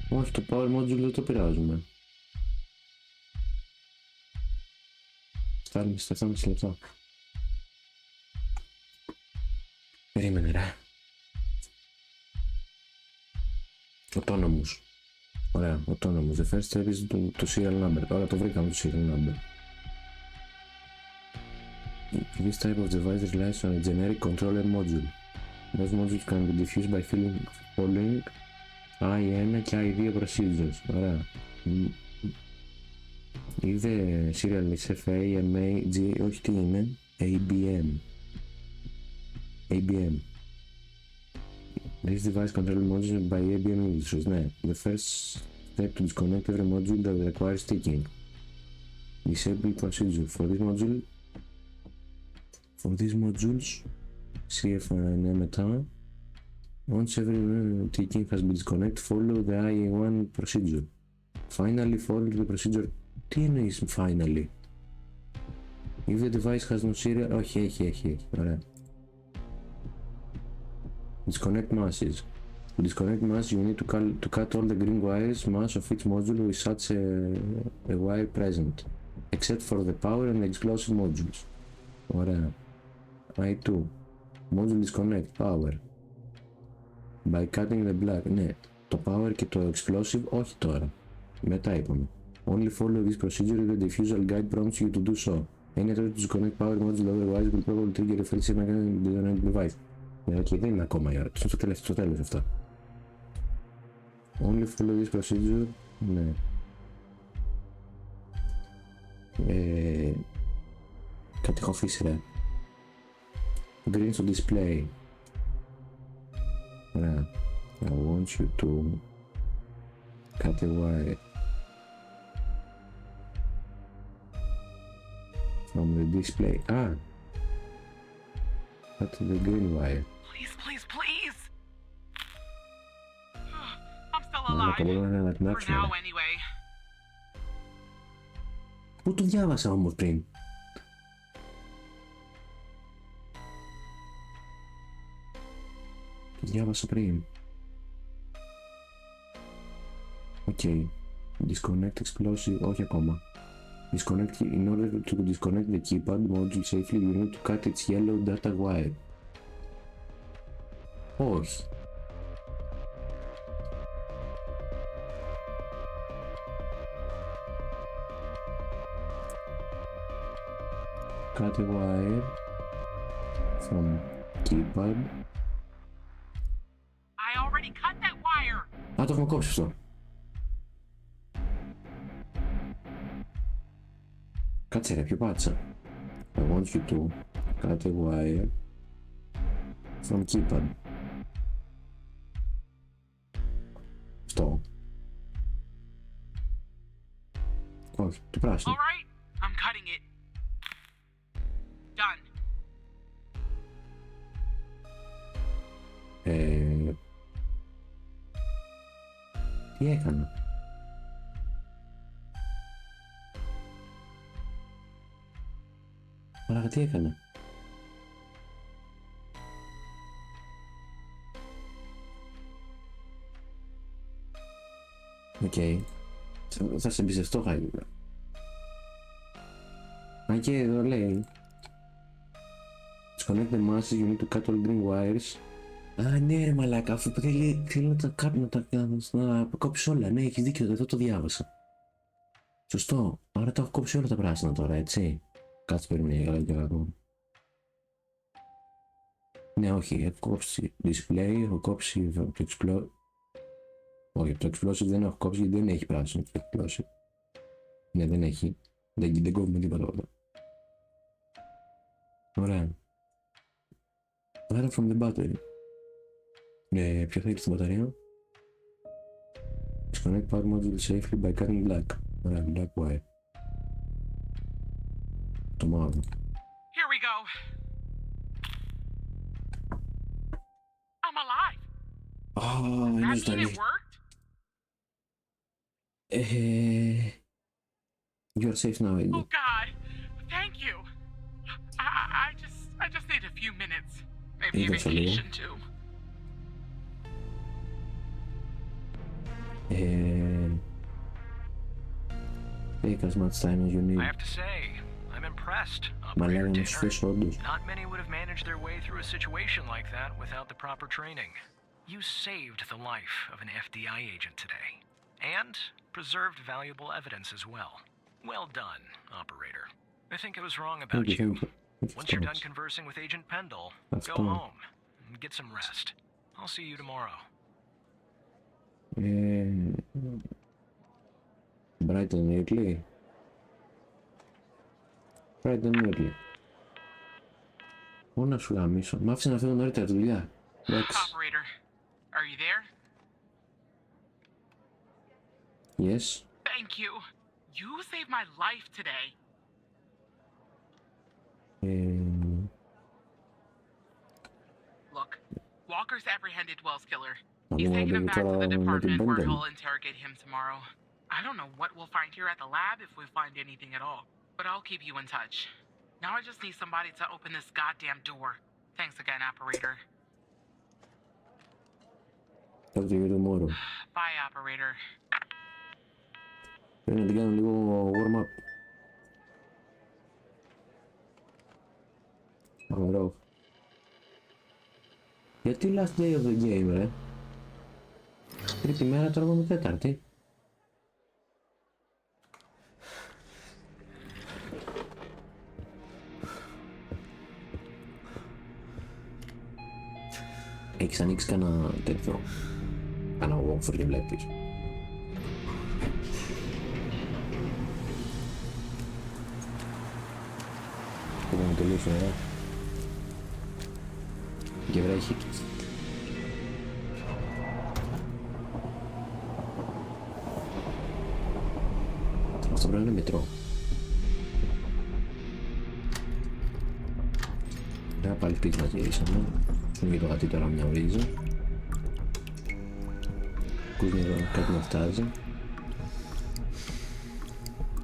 Όχι, το power module δεν το πειράζουμε. Φτάνουμε στα 7,5 λεπτά. Περίμενε ρε. Autonomous. Ωραία, autonomous. The first step is το serial number. Τώρα το βρήκαμε το serial number. This type of device relies on a generic controller module. Those modules can be diffused by following I1 και I2 procedures. Ωραία. Είδε serial is FA, MA, G, όχι τι είναι, ABM. This device controller modules by ABM users. Ναι, the first step to disconnect every module that requires sticking. Disable procedure. For these modules, CFNA μετά. Once every ticking has been disconnected, follow the IA1 procedure. Finally, follow the procedure. Τι εννοείς finally? If the device has no serial... Όχι, έχει. Ωραία. Disconnect masses. To disconnect mass, you need to cut all the green wires mass of each module with such a wire present, except for the power and the explosive modules. Ωραία. I2. Module disconnect. Power. By cutting the black. Ναι. Το power και το explosive όχι τώρα. Μετά είπαμε. Only follow this procedure if the diffusal guide prompts you to do so. Any attempt to disconnect power module otherwise will probably trigger a freeze mechanism device. Okay, δεν είναι ακόμα η ώρα. Στο τέλος αυτό. Only follow this procedure. Ναι. Κάτι έχω αφήσει ρε. Green στο display. Ωραία. I want you to cut a wire from the display. Cut the green wire. Please. I'm still alive. For now, anyway. Πού το διάβασα όμως πριν? Το διάβασα πριν. Okay. Disconnect explosive. Όχι ακόμα. Disconnect. In order to disconnect the keypad module safely, you need to cut its yellow data wire. Όχι. Cut a wire from keypad. I already cut that wire. Το έχουμε κόψει αυτό. Κάτσε ρε, ποιο πάτησα? I want you to cut a wire from keypad. Αυτό. Όχι, το πράσινο. Alright, I'm cutting it. Done. Τι έκανα? Μαλάκα, τι έκανα? Οκ. Θα σε εμπιστευτώ, χάρηκα. Και εδώ λέει Disconnect the masses, you need to cut all green wires. Ναι ρε μαλάκα, αφού θέλει να κόψει όλα. Ναι, έχεις δίκιο, εδώ το διάβασα. Σωστό, άρα τα έχω κόψει όλα τα πράσινα τώρα, έτσι. Κάτσε περιμένει καλά και κακό. Ναι, όχι, έχω κόψει display, έχω κόψει το explosive. Όχι, το explosive δεν έχω κόψει γιατί δεν έχει πράσινο το explosive. Ναι, δεν έχει. Δεν κόβουμε τίποτα από εδώ. Ωραία. Άρα from the battery. Ποιο θα έχει στην μπαταρία? Disconnect power module safely by cutting black. Ωραία, black wire. Το μαύρο. Here we go. I'm alive. Είναι That mean ζωντανή. it worked? You are safe now, Eddie. Oh God, thank you. I just need a few minutes. Maybe a vacation too. Take as much time as you need. I have to say, I'm impressed. Μα Operator λέγανε Dinner. σφες όντως. Not many would have managed their way through a situation like that without the proper training. You saved the life of an FBI agent today, and preserved valuable evidence as well. Well done, Operator. I think I was wrong about Thank you. Once you're done conversing with Agent Pendle, That's go fine. home and get some rest. I'll see you tomorrow. Bright and early. Bright and early. Πού να σου γαμίσω. Μ' άφησε να φύγω νωρίτερα τη δουλειά. Εντάξει. Operator, are you there? Yes. Thank you. You saved my life today. Look, Walker's apprehended Wells' killer. He's taking him back to the department where he'll interrogate him tomorrow. I don't know what we'll find here at the lab if we find anything at all, but I'll keep you in touch. Now I just need somebody to open this goddamn door. Thanks again, operator. Talk to you tomorrow. Bye, operator. Πρέπει να την κάνω λίγο warm up. Αμερό. Γιατί last day of the game, ρε. Τρίτη μέρα, τώρα με τέταρτη. Έχεις ανοίξει κανένα τέτοιο. Κάνα walkthrough και βλέπεις. Πρέπει να τελειώσει ωραία. Και βρέχει. Αυτό πρέπει να είναι μετρό. Ωραία, πάλι σπίτι μας γυρίσαμε. Είναι το γατί τώρα μια ορίζει. Ακούς εδώ κάτι να φτάζει.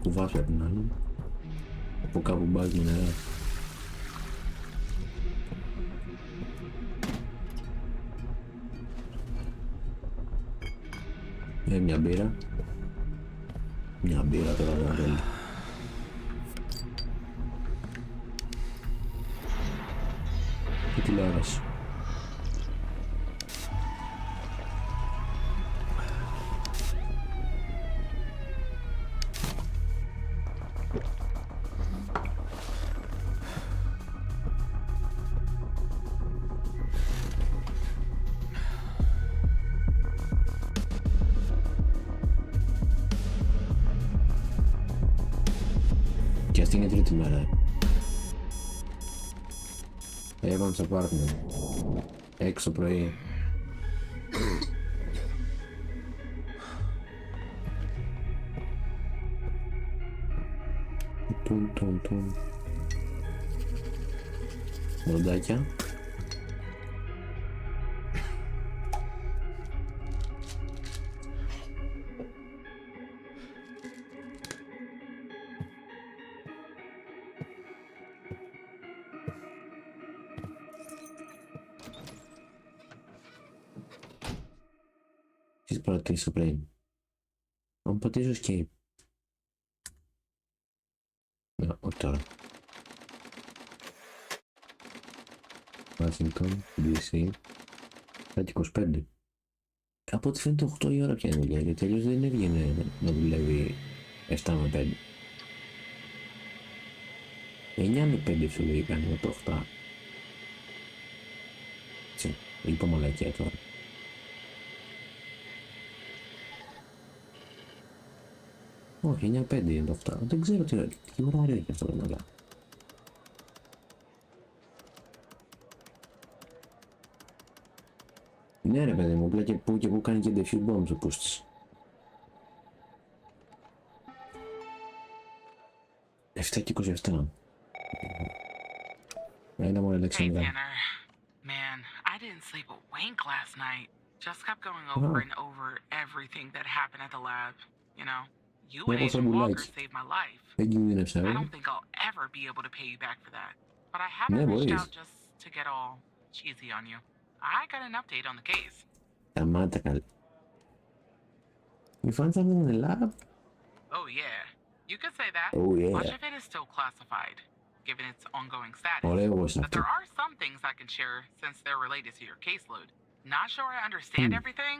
Κουβάς πρέπει να είναι. Από κάπου μπάζει με νερά. Μια μπύρα. Μια μπύρα τώρα δεν θέλει. Και τηλεόραση. Και αυτή είναι η τρίτη μέρα. Έβαμε στο πάρκινγκ. Έξω πρωί. Τουν. Μοντάκια. Τις παρατηρήσω πριν. Αν πατήσω escape. Όχι τώρα. Washington, DC. Κάτι 25. Από ό,τι φαίνεται 8 η ώρα πια είναι δουλειά, γιατί αλλιώς δεν έβγαινε να δουλεύει 7 με 5. 9 με 5 φυσιολογικά είναι το 8. Έτσι, είπα μαλακία τώρα. Όχι, 9-5 είναι το 8. Δεν ξέρω τι ωράριο έχει αυτό το μαλά. Ναι ρε παιδί μου, απλά και που κάνει και defuse bombs ο πούστης. 7 και 27. Έλα μου, Αλεξάνδρα. Hey, Tanner. Man, I didn't sleep a wink last night. Just kept going over and over everything that happened at the lab. You know, you and Agent Walker saved my life. I don't think I'll ever be able to pay you back for that. But I haven't reached out just to get all cheesy on you. I got an update on the case. Σταμάτα καλή. You found something in the lab? Oh yeah, you could say that. Oh yeah. Much of it is still classified, given its ongoing status. But there are some things I can share since they're related to your caseload. Not sure I understand everything,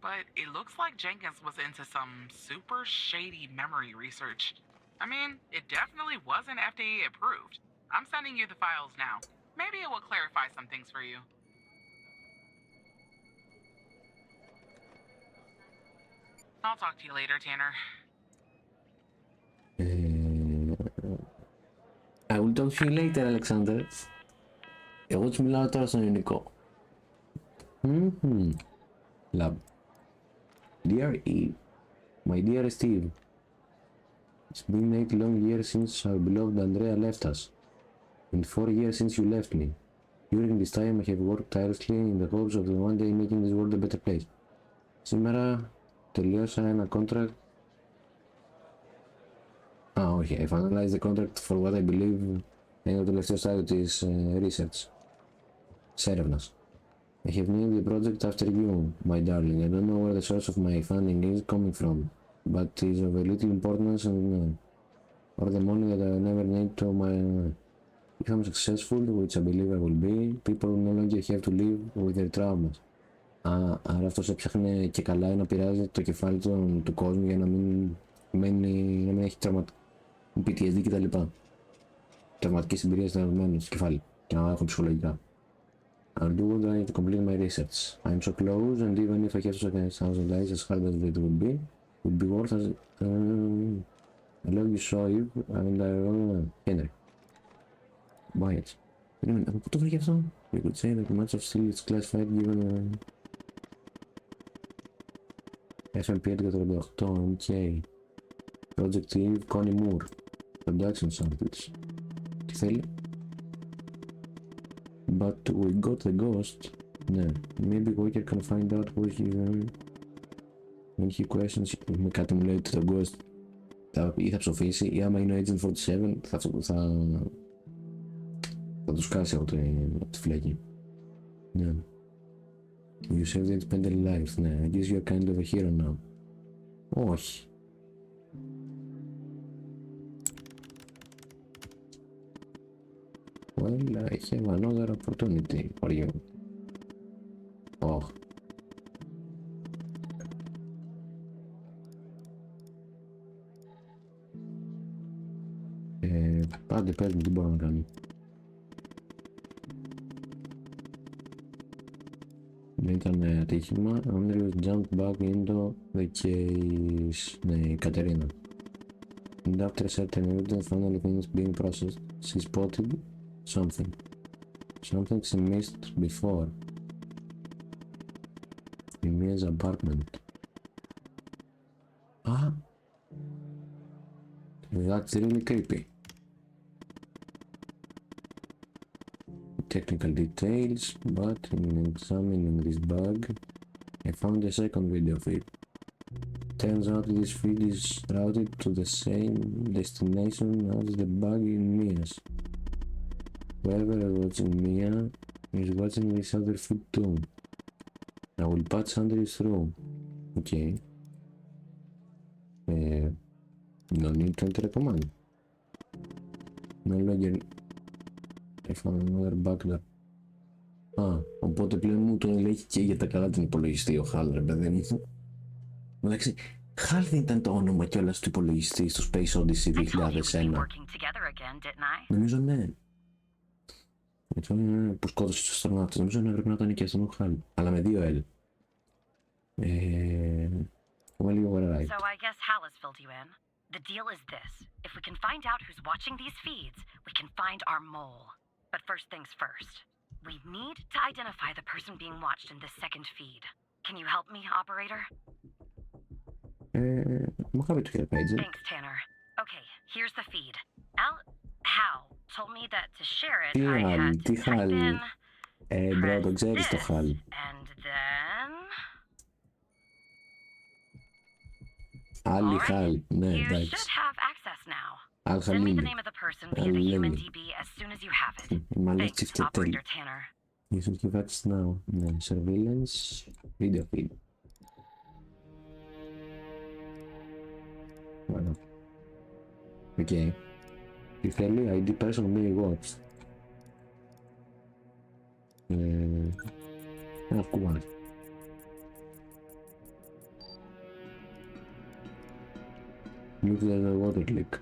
but it looks like Jenkins was into some super shady memory research. I mean, it definitely wasn't FDA approved. I'm sending you the files now. Maybe it will clarify some things for you. I'll talk to you later, Tanner. I will talk to you later, Alexander. Εγώ τους μιλάω τώρα στον ελληνικό. Lab. Dear Eve, My dear Steve, it's been 8 long years since our beloved Andrea left us, and 4 years since you left me. During this time I have worked tirelessly in the hopes of one day making this world a better place. Σήμερα τελείωσα ένα contract. Όχι, I finalized the contract for what I believe είναι το τελευταίο στάδιο της research, της έρευνας. I have named the project after you, my darling. I don't know where the source of my funding is coming from, but it is of a little importance and or the money that I never need to my... If I'm successful, which I believe I will be, people will no longer have to live with their traumas. Άρα αυτός έψαχνε και καλά να πειράζει το κεφάλι του κόσμου για να μην έχει PTSD κτλ. Τραυματικές εμπειρίες στο κεφάλι και να έχουν ψυχολογικά. I'll do what I need to complete my research. I'm so close, and even if I have to sacrifice $1,000 as hard as it would be worth as I love you so, and I Henry. Buy it. Περίμενε, από πού το βρήκε αυτό? You could say that much of steel is classified given FMP 1138, OK. Project Eve, Connie Moore. Production samples. Τι θέλει? But we got the ghost. Ναι, maybe Walker can find out who he is. When he questions, με κάτι μου λέει ότι το ghost ή θα ψοφήσει ή άμα είναι ο Agent 47 θα τους κάσει από τη φυλακή. Ναι. You saved the independent life. Ναι, I guess you're kind of a hero now. Όχι. Well, I have another opportunity for you. Oh. Πάντε πες μου τι μπορώ να κάνω. Δεν ήταν ατύχημα. Andrew jumped back into the case. Ναι, η Κατερίνα. And after certain evidence finally things being processed, she spotted something she missed before in Mia's apartment. That's really creepy. Technical details, but in examining this bug I found a second video feed. Turns out this feed is routed to the same destination as the bug in Mia's. Whoever is watching Mia is watching this other feed too. I will patch Andrew through. Okay. No need to enter a command. No longer I found another backdoor. Οπότε πλέον μου τον ελέγχει και για τα καλά την υπολογιστή ο Χάλ, ρε παιδί μου. Εντάξει, Χάλ δεν ήταν το όνομα κιόλας του υπολογιστή στο Space Odyssey 2001. Νομίζω ναι. Έτσι που σκότωσε τους αστροναύτες. Νομίζω ναι, πρέπει να ήταν και αυτόν ο Χάλ. Αλλά με 2 L. Well, you were right. So I guess Hal has filled you in. The deal is this. If we can find out who's watching these feeds, we can find our mole. But first things first. We need to identify the person being watched in this second feed. Can you help me, operator? I'm happy to help, Agent. Thanks, Tanner. Okay, here's the feed. Hal told me that to share it, I had to type in bro, το ξέρεις το Hal. and then... Άλλη Hal, ναι, You εντάξει. should have access now. Al Send me the Khalili. name of the person via the human DB as soon as you have it. Thanks, operator Tanner. You should give access now. Ναι, surveillance, video feed. Bueno. Okay. Τι θέλει, ID person being watched. Ένα κουβάλι. Nuclear water leak.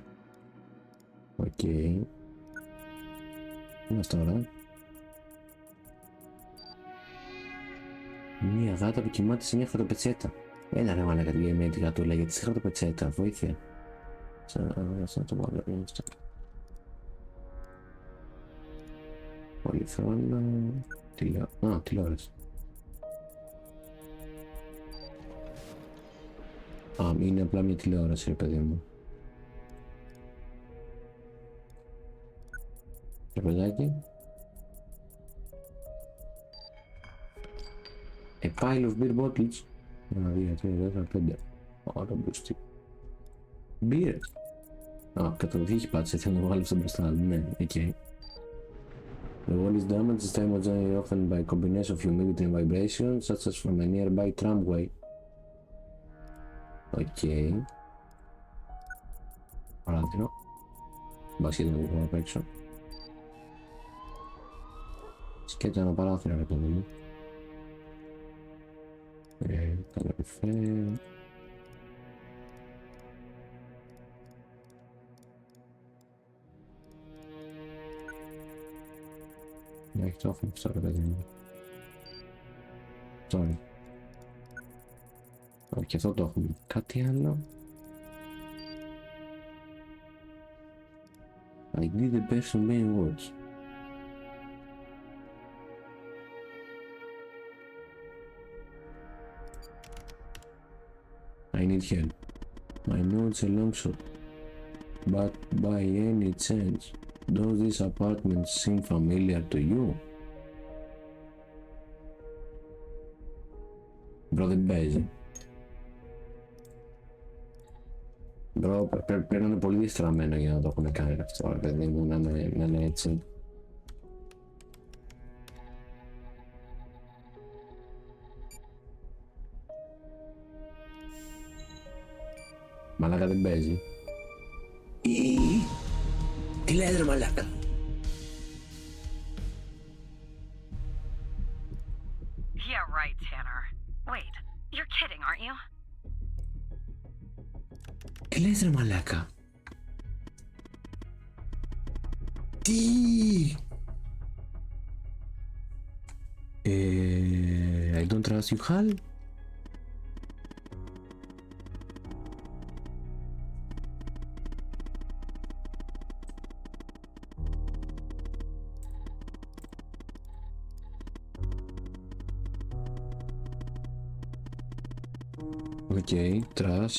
Οκ. Είμαστε τώρα. Μια γάτα που κοιμάται σε μια χαρτοπετσέτα. Έλα ρε μάνα με τη γατούλα γιατί σε χαρτοπετσέτα. Βοήθεια. Σαν το βάλω αυτό. Πολυθρόνα. Τηλεόραση. Α, είναι απλά μια τηλεόραση, ρε παιδί μου. Τραπεζάκι. A pile of beer bottles. 1, 2, 3, 4, 5. Ωραία, μπροστί. Μπύρες. Α, κατά το έχει πάτησε, θέλω να βγάλω αυτό μπροστά. Ναι, εκεί. The wall is damaged, this time was often by a combination of humidity and vibration, such as from a nearby tramway. Οκ. Παράδειγμα. Μπασχέτη να το πω απ' έξω. Σκέτσα ένα παράθυρο, ρε παιδί μου. Καλοριφέ. Να έχει το όφελο αυτό, ρε παιδί μου. Sorry. Όχι, αυτό το έχουμε. Κάτι άλλο. I did the best of main words. I need help. I know it's a long shot, but by any chance, does this apartment seem familiar to you? Bro, δεν παίζει. Bro, πρέπει να είναι πολύ διστραμμένο για να το έχουν κάνει αυτό, ρε παιδί μου, να είναι έτσι. Μαλάκα δεν παίζει. Τι λες ρε μαλάκα. Yeah, right, Tanner. Wait, you're kidding, aren't you? Τι λες ρε μαλάκα. Τι. I don't trust you, Hal. Okay, trash.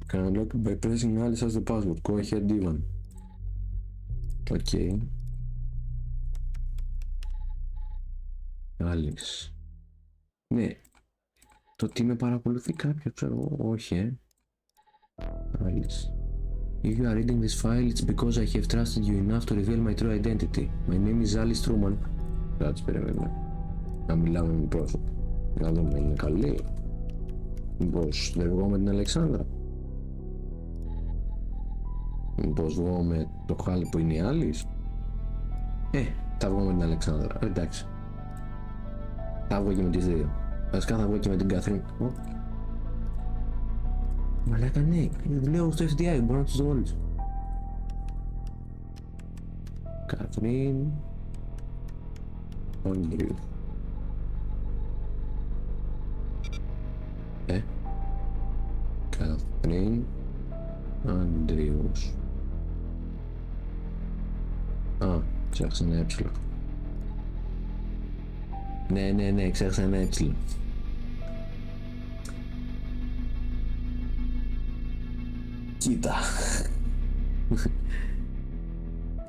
Can unlock by pressing Alice as the password. Go ahead, Ηταν. Okay. Alice. Ναι. Το ότι με παρακολουθεί κάποιος, ξέρω, όχι, Alice. If you are reading this file, it's because I have trusted you enough to reveal my true identity. My name is Alice Truman. Κάτσε, περιμένουμε. Να μιλάμε με πρόσωπο. Να δούμε, είναι καλή. Μήπως δεν βγω με την Αλεξάνδρα. Μήπως βγω με το χάλι που είναι η Alice. Θα βγω με την Αλεξάνδρα. Εντάξει. Θα βγω και με τις δύο. Βασικά θα βγω και με την Καθρίν. Μαλάκα ναι, δουλεύω στο FDI, μπορώ να τους δω όλους. Καθρίν. Όνγκριου. Καθρίν. Ανδρείους. Α, ξέχασα ένα έψιλο. Ναι, ξέχασα ένα έψιλο. Κοίτα.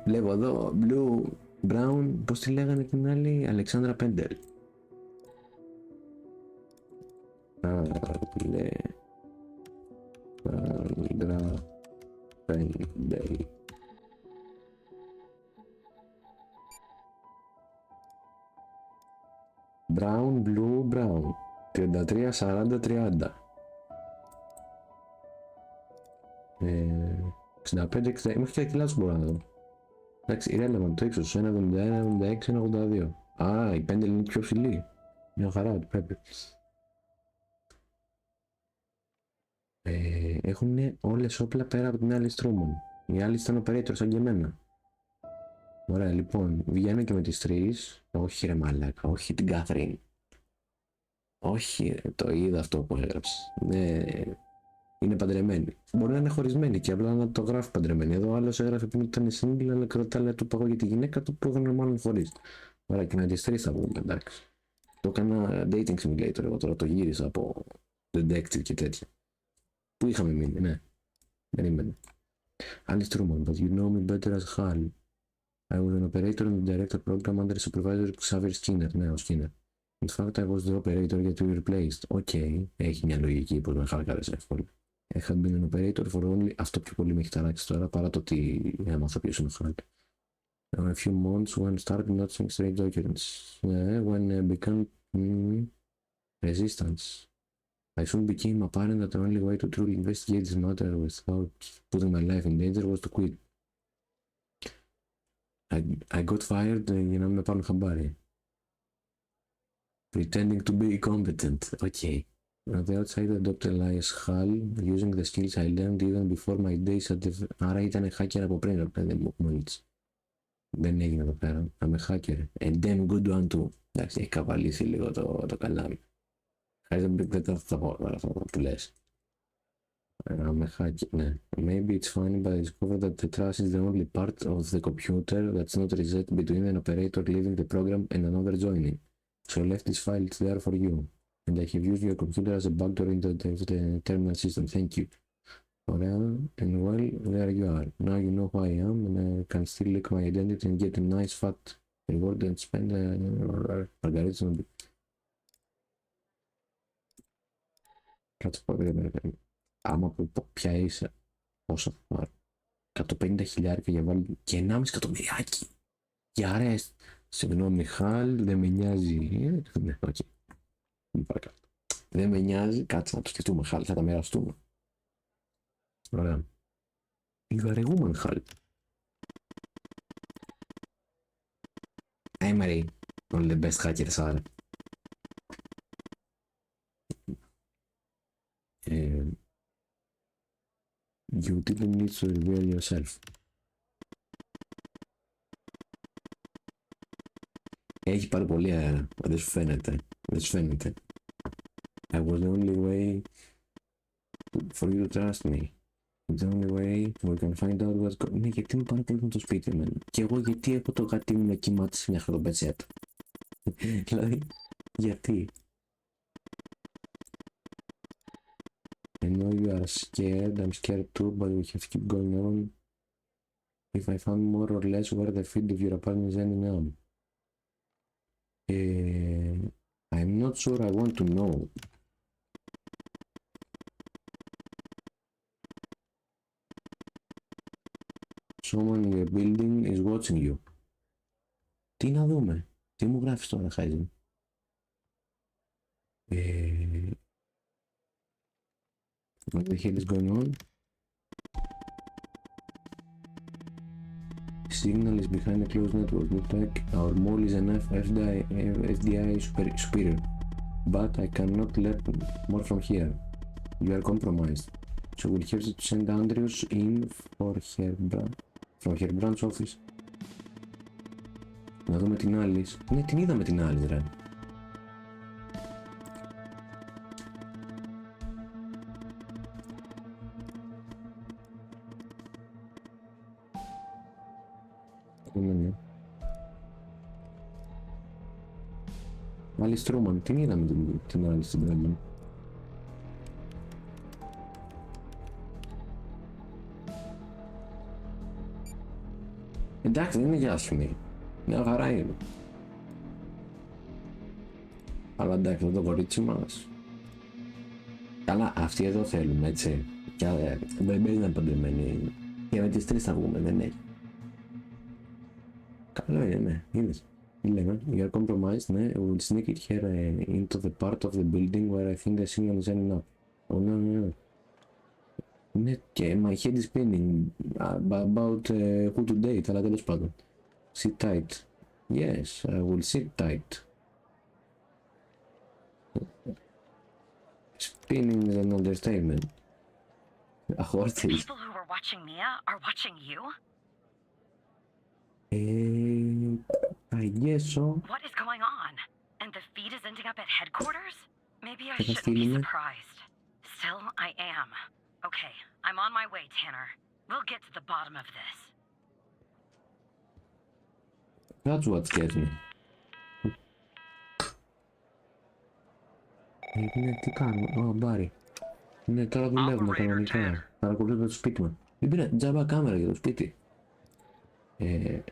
Βλέπω εδώ, Blue, Brown, πώς τη λέγανε την άλλη, Αλεξάνδρα Πέντελ. Αλεξάνδρα Πέντελ. Brown, Blue, Brown. 33, 40, 30. 65, 60, μέχρι και τα κιλά τους μπορώ να δω. Εντάξει, irrelevant το ύψος, 1,71, 1,76, 1,82. Α, η Πέντελ είναι πιο ψηλή. Μια χαρά, πρέπει. Έχουν όλες όπλα πέρα από την άλλη Truman. Η άλλη ήταν operator σαν και εμένα. Ωραία, λοιπόν, βγαίνω και με τις τρεις. Όχι ρε μαλάκα, όχι την Καθρίν. Όχι, το είδα αυτό που έγραψε. Ναι, είναι παντρεμένη. Μπορεί να είναι χωρισμένη και απλά να το γράφει παντρεμένη. Εδώ άλλος έγραφε που ήταν single, αλλά κροτάλα του παγώ για τη γυναίκα του που έκανε μάλλον χωρίς. Ωραία, και με τις τρεις θα βγούμε, εντάξει. Το έκανα dating simulator, εγώ τώρα το γύρισα από detective και τέτοια. Πού είχαμε μείνει, ναι. Περίμενε. Alice Truman, but you know me better as Hal. I was an operator in the director program under supervisor Xavier Skinner. Ναι, ο Skinner. In fact, I was the operator yet we replaced. Okay, έχει μια λογική πως με χάρκαρες εύκολα. I had been an operator for only... Αυτό πιο πολύ με έχει ταράξει τώρα, παρά το ότι έμαθα ποιος είναι ο Hal. A few months when started noticing strange occurrences. When began resistance. I soon became apparent that the only way to truly investigate this matter without putting my life in danger was to quit. I got fired για να με πάρουν χαμπάρι. Pretending to be competent. Okay. On the outside I adopted Elias Hall using the skills I learned even before my days at the... Άρα ήταν hacker από πριν, ρε παιδί μου, μόλις. Δεν έγινε εδώ πέρα. I'm a hacker. A damn good one too. Εντάξει, έχει καβαλήσει λίγο το καλάμι. Δεν θα πω τώρα αυτό που λες. I'm a hacker, ναι. Maybe it's funny, but I discovered that the trash is the only part of the computer that's not reset between an operator leaving the program and another joining. So I left this file, it's there for you. And I have used your computer as a backdoor into the terminal system. Thank you. Ωραία. And well, there you are. Now you know who I am and I can still leak my identity and get a nice fat reward and spend margaritas on it. Κάτσε πω, άμα πω ποια είσαι, πόσα θα πάρω. 150.000 για βάλει και 1,5 εκατομμυριάκι. Για αρέστ. Συγγνώμη Μιχάλ, δεν με νοιάζει. Ναι, οκ. Παρακάτω. Δεν με νοιάζει, κάτσε να το σκεφτούμε Χάλ, θα τα μοιραστούμε. Ωραία. Λιγαρεγούμεν Χάλ. Hey Marie, one of the best hackers are. You didn't need to reveal yourself. Έχει πάρει πολύ αέρα, δεν σου φαίνεται. Δεν σου φαίνεται. I was the only way for you to trust me. The only way we can find out what's going on. Ναι, γιατί με πάρα πολύ με το σπίτι εμένα. Και εγώ γιατί έχω το γατί μου να κοιμάται σε μια χαρτοπετσέτα. Δηλαδή, γιατί. I know you are scared, I'm scared too, but we have to keep going on. If I found more or less where the feed of your apartment is ending up. I'm not sure I want to know. Someone in your building is watching you. Τι να δούμε. Τι μου γράφεις τώρα, Χάιζεν. What the hell is going on? Signal is behind a closed network. Looks like our mall is enough FDI superior. But I cannot learn more from here. You are compromised. So we'll have to send Andrews in from her branch office. Να δούμε την άλλη. Ναι, την είδαμε την άλλη, ρε. Alice Truman, την είδαμε την άλλη στην τρέλα. Εντάξει, δεν είναι για άσχημη. Μια χαρά είναι. Αλλά εντάξει, αυτό το κορίτσι μας. Καλά, αυτοί εδώ θέλουμε, έτσι. Και δεν παίζει να είναι παντρεμένοι. Και με τις τρεις θα βγούμε, δεν έχει. Καλό είναι, ναι, είδες. Λέμε, you are compromised, ναι, we will sneak it here into the part of the building where I think the signal is ending up. Oh, no. Ναι, και my head is spinning about who to date, αλλά τέλος πάντων. Sit tight. Yes, I will sit tight. Spinning is an understatement. Αχόρτης. People who were watching Mia are watching you? I guess so. What is going on? And the feed is ending up at headquarters? Maybe I shouldn't be surprised. Still, I am. Okay, I'm on my way, Tanner. We'll get to the bottom of this. That's what scares me. Ναι, τι κάνουμε, μπάρι. Ναι, τώρα δουλεύουμε κανονικά. Παρακολουθούμε το σπίτι μας. Δεν πήρα τζάμπα κάμερα για το σπίτι. Agent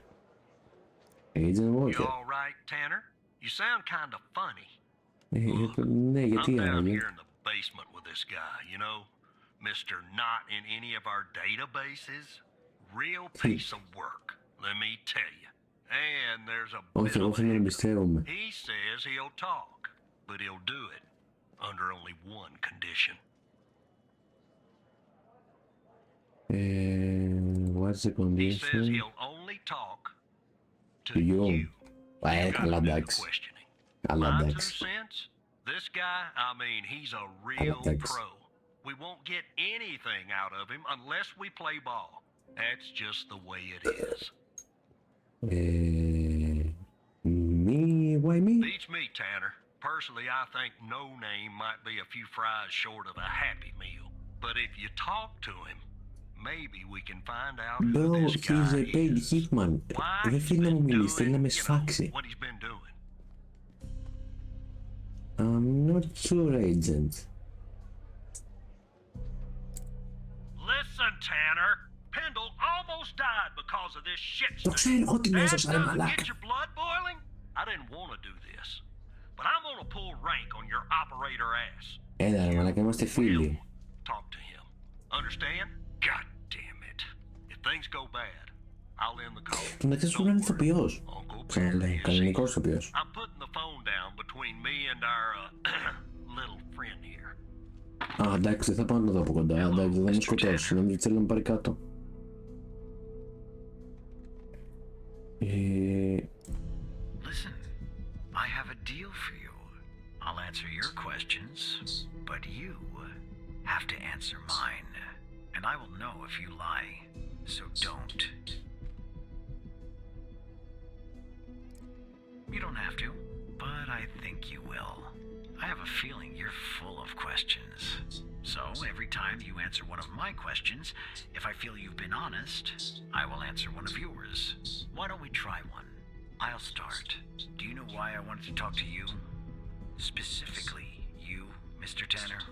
You Walker. all right, Tanner? You sound kind of funny. Ναι, I'm γιατί down άραγε. here in the basement with this guy, you know? Mr. Not in any of our databases. Real piece of work, let me tell you. And there's a Όχι, bit εγώ of θέλω να hiccup. εμπιστεύομαι. He says he'll talk, but he'll do it under only one condition. What's the He says condition? he'll only talk to To you. you. You Καλά, gotta do the εντάξει. questioning. Καλά, My two εντάξει. cents, this guy, I mean, he's a real thanks. pro. We won't get anything out of him unless we play ball. That's just the way it is. Me? Why me? Beats me, Tanner. Personally, I think no name might be a few fries short of a happy meal. But if you talk to him, maybe we can find out who Bro, this guy he's a paid is. hitman. Why Δεν he's θέλει να μου been μιλήσει, θέλει να με doing, you know, σφάξει. what he's been doing. I'm not sure, agent. Listen, Tanner. Pendle almost died because of this shit Το ξέρω, stain. εγώ την That έσωσα, ρε doesn't μαλάκα. get your blood boiling? I didn't want to do this. But I'm gonna pull rank on your operator ass. Έλα ρε μαλάκα, είμαστε φίλοι. Talk to him. Understand? God damn it. If things go bad, I'll end the call. Του μεταξύ σου είναι ηθοποιός. Uncle Ξαναλέω, Barry, κανονικός ηθοποιός. I'm putting the phone down between me and our little friend here. Α, εντάξει, δεν θα πάω να το δω από κοντά. Εντάξει, δεν θα με σκοτώσει. Νομίζω ότι θέλει να με πάρει κάτω. Listen, I have a deal for you. I'll answer your questions, but you have to answer mine. And I will know if you lie, so don't. You don't have to, but I think you will. I have a feeling you're full of questions. So every time you answer one of my questions, if I feel you've been honest, I will answer one of yours. Why don't we try one? I'll start. Do you know why I wanted to talk to you? Specifically, you, Mr. Tanner?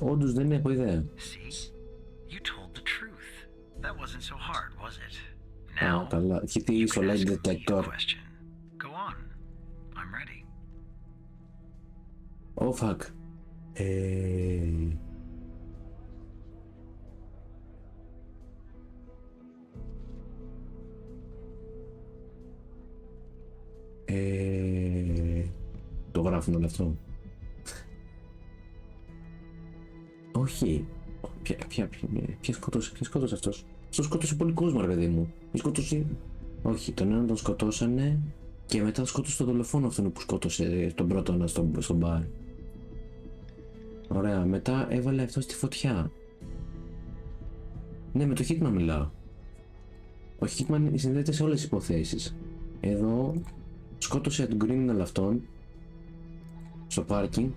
Όντως δεν έχω ιδέα. See? You told the truth. That wasn't so hard, was it? Α, καλά. Γιατί στο lie detector. Question. Go on. I'm ready. Oh, fuck. Το γράφουν όλο αυτό. Όχι. Ποια σκότωσε αυτός. Αυτό σκότωσε πολύ κόσμο, ρε παιδί μου. Σκότωσε. Όχι, τον έναν τον σκοτώσανε και μετά σκότωσε τον δολοφόνο αυτόν που σκότωσε τον πρώτο στον μπαρ. Ωραία, μετά έβαλε αυτό στη φωτιά. Ναι, με το Hitman μιλάω. Ο Hitman συνδέεται σε όλες τις υποθέσεις. Εδώ σκότωσε τον criminal αυτόν στο πάρκινγκ.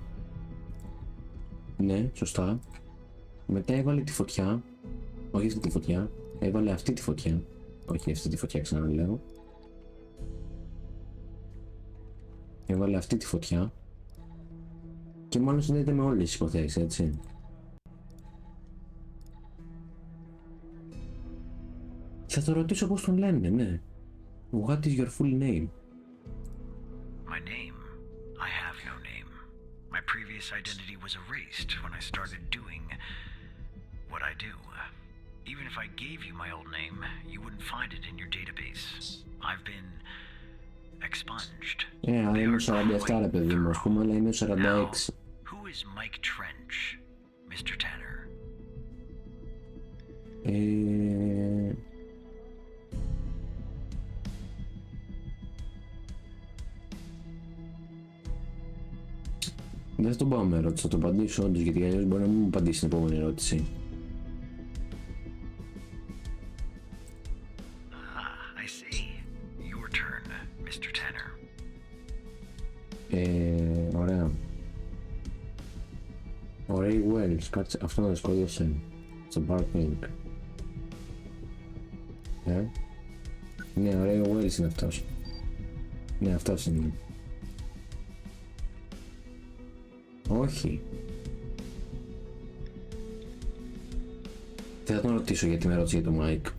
Ναι, σωστά. Μετά έβαλε τη φωτιά. Όχι αυτή τη φωτιά. Έβαλε αυτή τη φωτιά. Όχι αυτή τη φωτιά, ξαναλέω. Έβαλε αυτή τη φωτιά. Και μάλλον συνδέεται με όλες τις υποθέσεις, έτσι. Θα το ρωτήσω πώς τον λένε, ναι. What is your full name? My name? I have no name. My previous identity was erased when I started doing what I do. Even if I gave you my old name, you wouldn't find it in your database. I've been expunged. Αλλά είναι 47 ρε παιδί μου, ας πούμε, αλλά είναι 46. Now, who is Mike Trench, Mr. Tanner? Δεν θα τον πάω με ερώτηση, θα τον απαντήσω όντως, γιατί αλλιώς μπορεί να μην μου απαντήσει την επόμενη ερώτηση. I see. Your turn, Mr. Tanner. Ωραία. Ο Ray Wells, κάτσε, αυτό να σκότωσε στο Parking. Ναι, ο Ray Wells είναι αυτός. Ναι, αυτός είναι. Όχι. Δεν θα τον ρωτήσω για την ερώτηση για το Mike.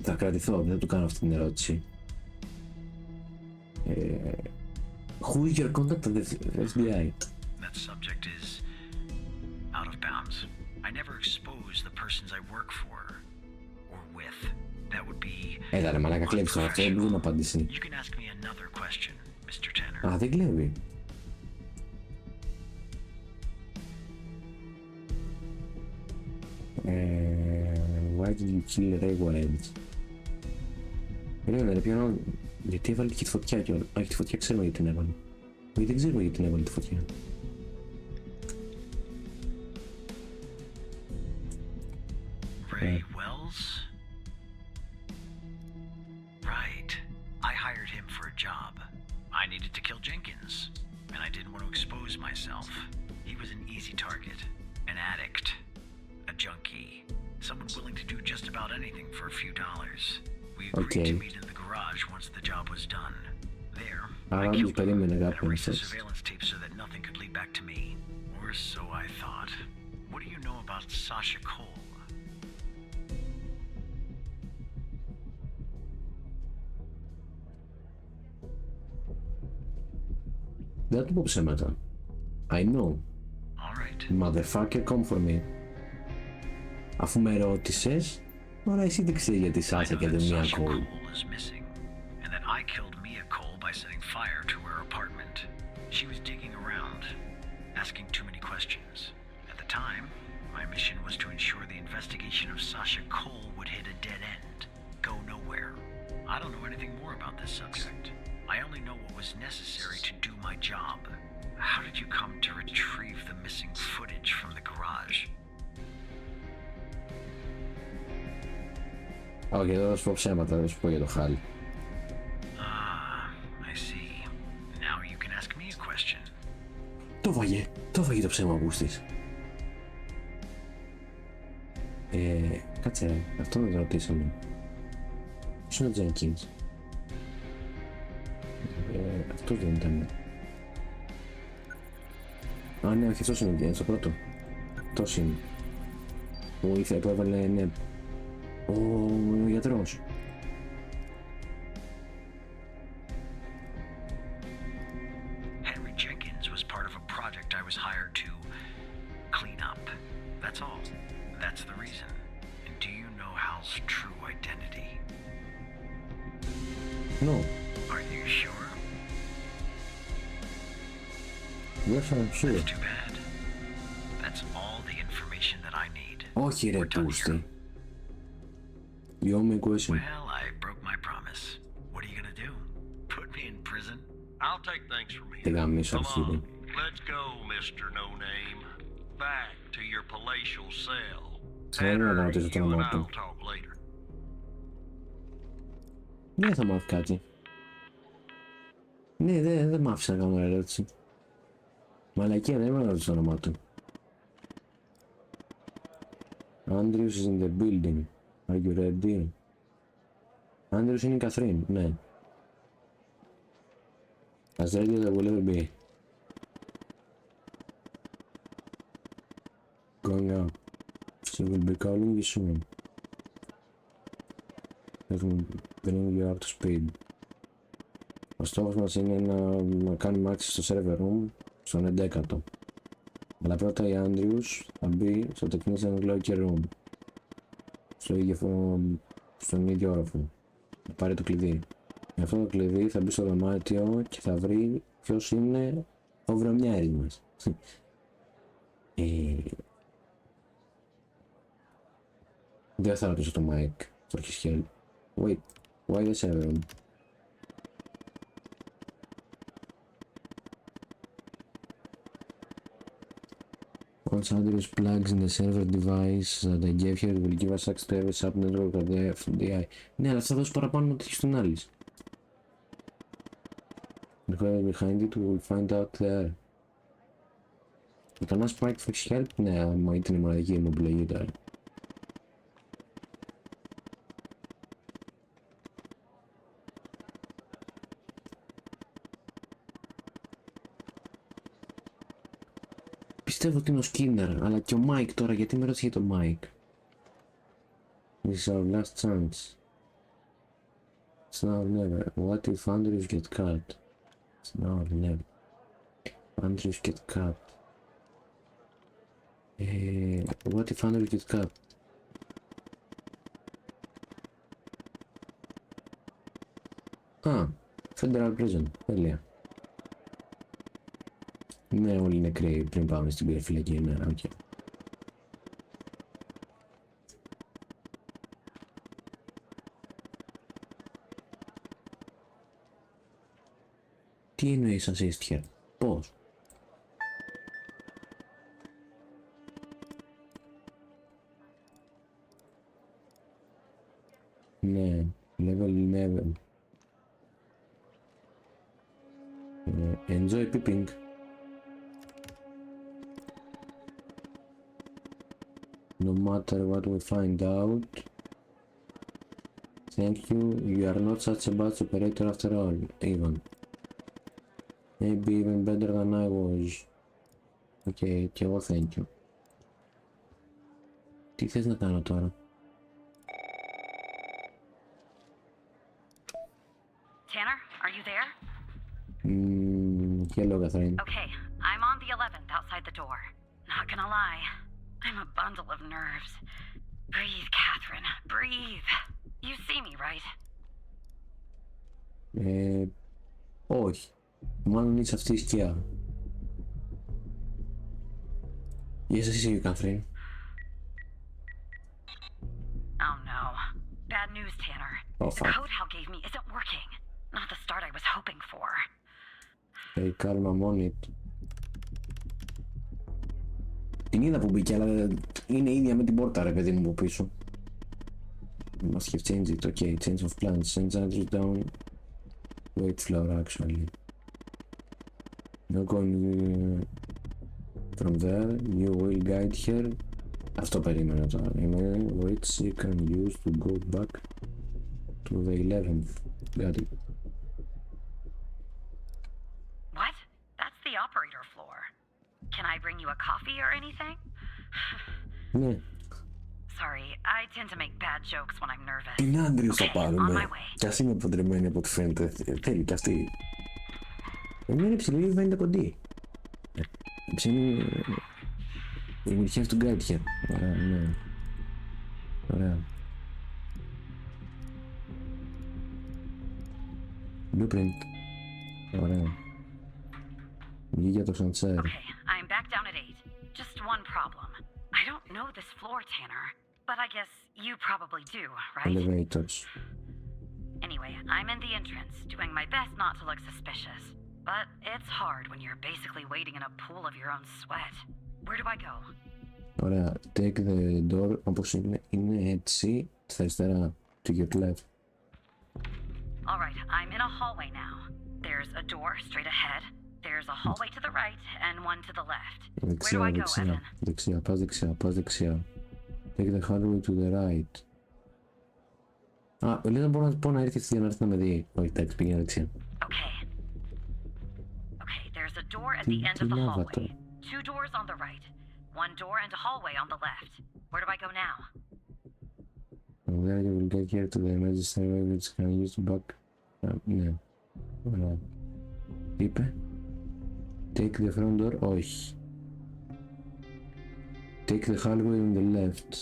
Θα κρατηθώ, δεν θα του κάνω αυτή την ερώτηση. Who is your contact at the FBI? That subject is out of bounds. I never expose the persons I work for or with. That would be Έλα ρε μαλάκα, κλέβεις τον αυτό, δεν να απαντήσει. You can ask me another question, Mr. Tanner. Α, δεν κλέβει. Why did you kill Ray Wales? Περίμενε, πιάνω. Γιατί έβαλε και τη φωτιά κιόλας. Όχι, τη φωτιά ξέρουμε γιατί την έβαλε. Όχι, δεν ξέρουμε γιατί την έβαλε τη φωτιά. Ray Wells? Right. I hired him for a job. I needed to kill Jenkins, and I didn't want to expose myself. He was an easy target, an addict, a junkie, someone willing to do just about anything for a few dollars. We agreed to meet in the garage once the job was done. There, I killed him and erased the surveillance tape so that nothing could lead back to me. Or so I thought. What do you know about Sasha Cole? Δεν θα του πω ψέματα. I know. Motherfucker, come for me. Αφού με ρώτησες, τώρα εσύ δεν ξέρεις γιατί Σάσα και δεν μία Cole. And that I killed Mia Cole by setting fire to her apartment. She was digging around, asking too many questions. At the time, my mission was to ensure the investigation of Sasha Cole would hit a dead end, go nowhere. I don't know anything more about this subject. I only know what was necessary to do my job. How did you come to retrieve the missing footage from the garage? Όχι, εδώ θα σου πω ψέματα, θα σου πω για το χάλι. I see. Now you can ask me a question. Το φάγε το ψέμα που στείς. Κάτσε ρε, αυτό δεν το ρωτήσαμε. Ποιος είναι ο Jenkins? Αυτός δεν ήταν. Α, ναι, όχι, αυτός είναι το πρώτο. Αυτός είναι. Που ήθελε, που έβαλε, ναι. Ο γιατρός. Henry Jenkins was part of a project I was hired to clean up. That's all. That's the reason. And do you know Hal's true identity? No. Are you sure? Yes, I'm sure. That's too bad. That's all the information that I need. Όχι ρε πούστη. You owe me a question. Well, I broke my promise. What are you gonna do? Put me in prison? I'll take things from here. Τι γαμίσω αρχίδι. Let's go, Mr. No Name. Back to your palatial cell. Θέλω να ρωτήσω το όνομα του. Δεν θα μάθει κάτι. Ναι, δεν μ' άφησε να κάνω ερώτηση. Μαλακία, δεν έμαθα το όνομα του. Andrews is in the building. Are you ready? Andrews είναι η Καθρίν, ναι. As ready as I will ever be. Going up. She will be calling you soon. That will bring you up to speed. Ο στόχος μας είναι να κάνουμε άξιση στο server room στον 11ο. Αλλά πρώτα η Andrews θα μπει στο technician locker room. Στον ίδιο όροφο. Θα πάρει το κλειδί. Με αυτό το κλειδί θα μπει στο δωμάτιο και θα βρει ποιος είναι ο βρωμιάρης μας. Δεν θα ρωτήσω το Mike. Το έχεις χέρι. Wait, why the server room? Once Andrews plugs in the server device that I gave here, it will give us access to every subnetwork of the FBI. Ναι, αλλά θα δώσει παραπάνω ότι έχεις τον άλλης. Behind it, we will find out there. Όταν ένας Mike θα έχεις help, ναι, άμα ήταν η μοναδική μου επιλογή τώρα. Πιστεύω ότι είναι ο Σκίνερ, αλλά και ο Μάικ τώρα, γιατί με ρώτησε για τον Μάικ. This is our last chance. It's now or never. What if Andrews get cut? It's now or never. Andrews get cut. What if Andrews get cut? Federal Prison. Τέλεια. Ναι, όλοι είναι νεκροί πριν πάμε στην περιφυλακή. Ναι, οκ. Τι εννοείς assist here? Πώς? Ναι, level 11. Enjoy peeping. No matter what we find out. Thank you. You are not such a bad operator after all, even. Maybe even better than I was. Okay, και εγώ thank you. Τι θες να κάνω τώρα? Tanner, are you there? Hello, Catherine. Okay, I'm on the 11th outside the door. Not gonna lie, I'm a bundle of nerves. Breathe, Catherine, breathe. You see me, right? Όχι. Μάλλον είσαι αυτή η σκιά. Yes, I see you, Catherine. Oh no. Bad news, Tanner. Oh, The fuck. code Hal gave me isn't working. Not the start I was hoping for. Hey, calma, Monit. Την είδα που μπήκε, αλλά είναι ίδια με την πόρτα, ρε παιδί μου, από πίσω. Must have changed it. Okay, change of plans. Send Andrews down. Wait floor, actually. Not going from there. You will guide her. Αυτό περίμενα τώρα. Which she can use to go back to the 11th. Got it. What? That's the operator floor. Can I bring you a coffee or anything? Ναι. Sorry, I tend to make bad jokes when I'm nervous. Την Άντριος θα Okay, on πάρουμε. my way. Κι ας είναι παντρεμένη από ό,τι φαίνεται. Θέλει κι αυτή. Είναι ψηλή, δεν είναι κοντή. Ψηλή... We have to guide here. Ωραία, ναι. Ωραία. Blueprint. Ωραία. Βγήκε για το σαντσέρ. Okay, I'm back down at 8. Just one problem. I don't know this floor, Tanner. But I guess you probably do, right? Elevators. Anyway, I'm in the entrance, doing my best not to look suspicious. But it's hard when you're basically waiting in a pool of your own sweat. Where do I go? Ωραία. Take the door όπως είναι έτσι. Στα αριστερά. To your left. Alright, I'm in a hallway now. There's a door straight ahead. There's a hallway to the right and one to the left. Where do I go, Evan? Δεξιά. Πας δεξιά. Πας δεξιά. Take the hallway to the right. Λέει να μπορώ να πω να έρθει αυτή για να έρθει να με δει. Όχι, εντάξει, πήγαινε δεξιά. Okay. Okay, there's a door at the end of the hallway. Two doors on the right. One door and a hallway on the left. Where do I go now? From there you will get here to the emergency stairway which can use to back. Ναι. Ωραία. Είπε. Take the front door. Όχι. Take the hallway on the left.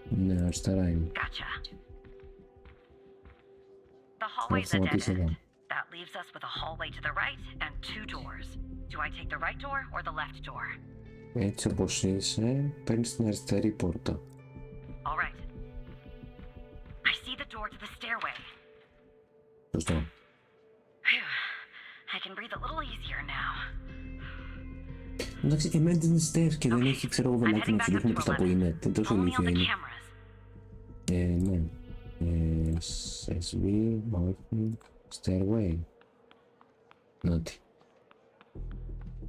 Ναι, αριστερά είναι. Gotcha. The hallway's a dead end. That leaves us with a hallway to the right and two doors. Do I take the right door or the left door? Έτσι όπως είσαι, παίρνεις την αριστερή πόρτα. All right. I see the door to the stairway. Σωστό. Phew. I can breathe a little easier now. Εντάξει, και μένει την stairs και δεν έχει, ξέρω εγώ, βελάκι να σου δείχνει προς τα που είναι. Τι τόσο ηλίθεια είναι. Ναι. SB, όχι, stairway. Νότι.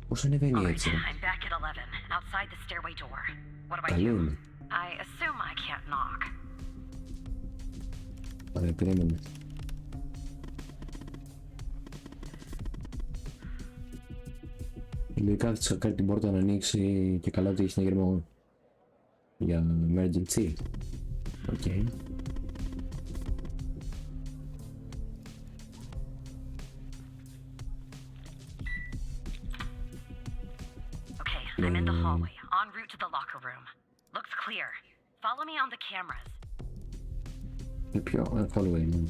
Πώς ανεβαίνει έτσι, ρε. I'm back at 11, outside the stairway door. What do I Καλή do? είναι. I assume I can't knock. Ωραία, περίμενε. Τελικά θα κάνει την πόρτα να ανοίξει και καλά ότι έχει συναγερμό για emergency. Οκ. I'm in the hallway, en route to the locker room. Looks clear. Follow me on the cameras. Ποιο hallway, ναι.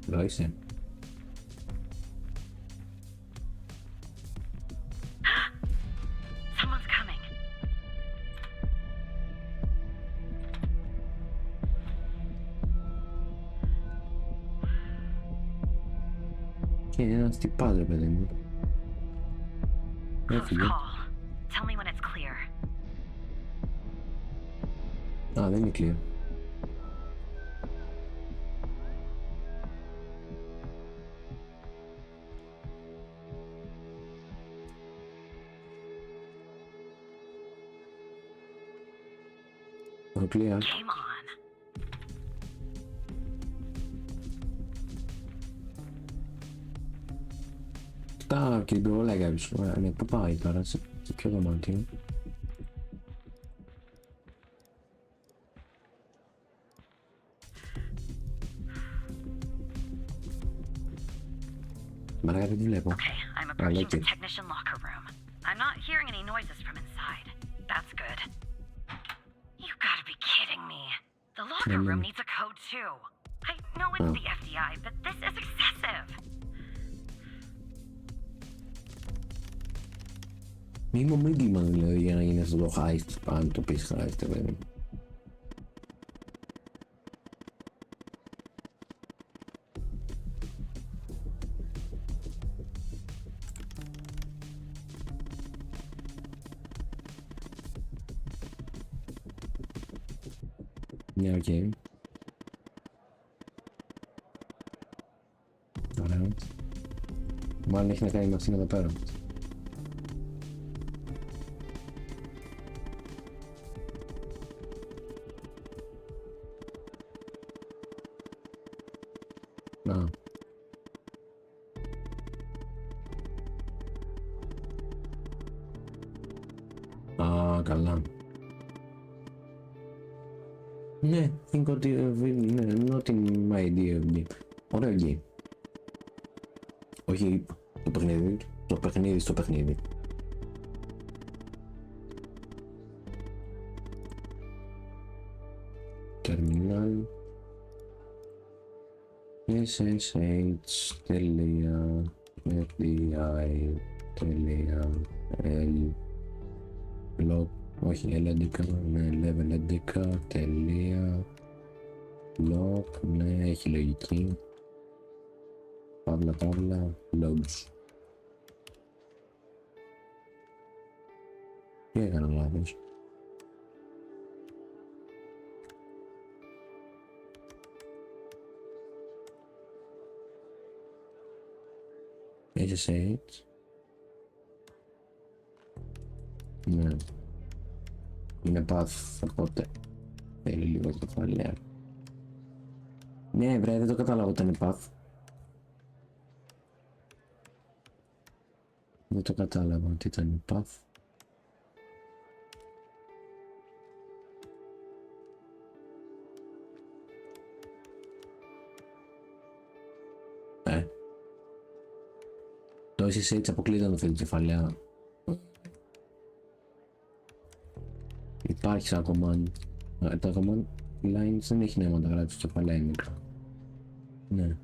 Εδώ είσαι. Someone's coming. Και ένας τυπάς, ρε παιδί μου. Close Έφυγε. call. Tell me when it's clear. Α, δεν είναι clear. Clear. Game on. Αυτά και την προβολάει κάποιος. Ωραία, ναι, πού πάει τώρα, σε ποιο δωμάτιο. Μαράκα δεν τη βλέπω. Okay, I'm approaching the technician locker room. I'm not hearing any noises from inside. That's good. You gotta be kidding me. The locker room needs a code too. I know it's the FBI, but this is excessive. Μη μου μίγκλημα δηλαδή για να γίνει αυτό το heist, αν το πεις heist, βέβαια. Ναι, οκ. Ωραία. Μάλλον έχει να κάνει με αυτήν εδώ πέρα. Καλά. Ναι, think ότι ναι, not in my idea of game. Ωραίο game. Όχι το παιχνίδι, το παιχνίδι στο παιχνίδι. Terminal ssh.fdi.l log, όχι L11, ναι, level 11, τελεία, log, ναι, έχει λογική, παύλα, logs. Τι έκανα λάθος? SSH. Ναι. Είναι path, οπότε θέλει λίγο κεφαλαία. Ναι, βρε, δεν το κατάλαβα ότι ήταν path. Δεν το κατάλαβα ότι ήταν path. Το SSH αποκλείται να το θέλει κεφαλαία. Υπάρχει σαν command. Τα command lines δεν έχει νόημα να τα γράψεις κεφαλαία μικρά. Ναι.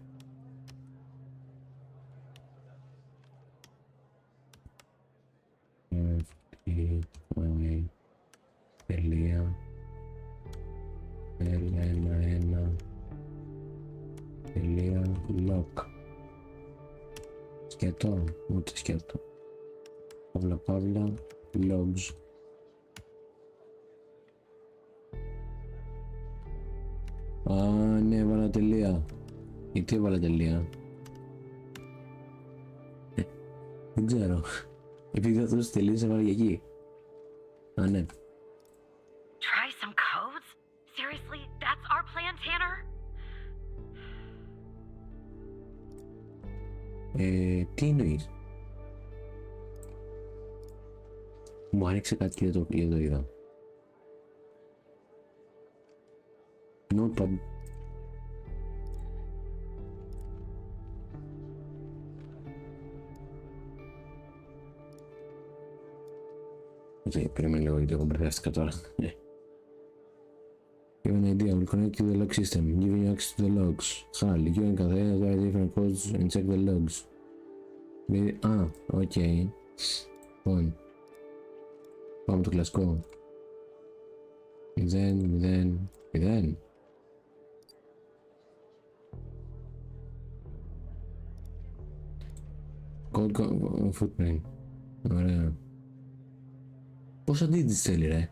Τελεία. L11. Τελεία. Lock. Σκέτο, ούτε σκέτο. Παύλα, logs. Α, ναι, έβαλα τελεία. Γιατί έβαλα τελεία? Δεν ξέρω. Επειδή αυτός τις τελείες έβαλα και εκεί. Α, ναι. Try some codes? Seriously, that's our plan, Tanner? Τι εννοείς? Μου άνοιξε κάτι και δεν το είδα. Notepad. Περίμενε λίγο γιατί εγώ μπερδεύτηκα τώρα. Give an idea, we'll connect to the log system, giving you access to the logs. HAL, you can categorize different codes and check the logs. Οκ. Λοιπόν. Πάμε το κλασικό. 0. Code footprint. Ωραία. Πόσα digits θέλει ρε?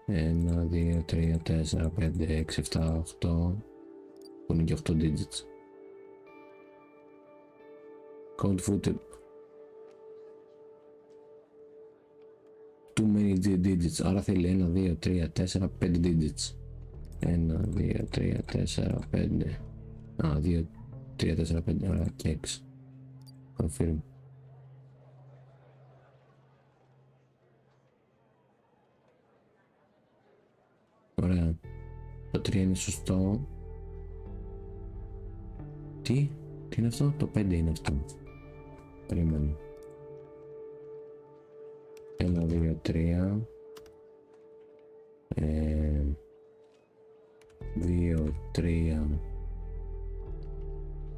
1, 2, 3, 4, 5, 6, 7, 8 που είναι και 8 digits. Code footer. Too many digits, άρα θέλει 1, 2, 3, 4, 5 digits. 1, 2, 3, 4, 5. 2, 3, 4, 5, ωραία, και 6. Confirm. Ωραία. Το 3 είναι σωστό. Τι είναι αυτό? Το 5 είναι αυτό. Περίμενε. 1, 2, 3. 2, 3.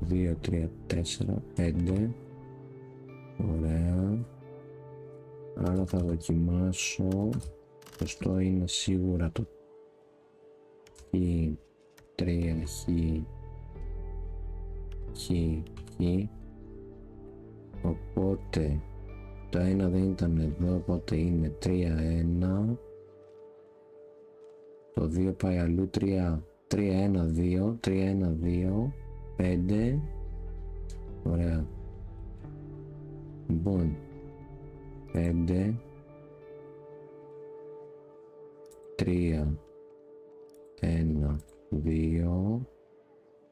2, 3, 4, 5. Ωραία. Άρα θα δοκιμάσω. Σωστό είναι σίγουρα το Χ3, Χ. Οπότε το 1 δεν ήταν εδώ, οπότε είναι 3, 1. Το 2 πάει αλλού, 3, 1, 2, 3, 1, 2, 5. Ωραία. Λοιπόν, 5, 3, 1, 2,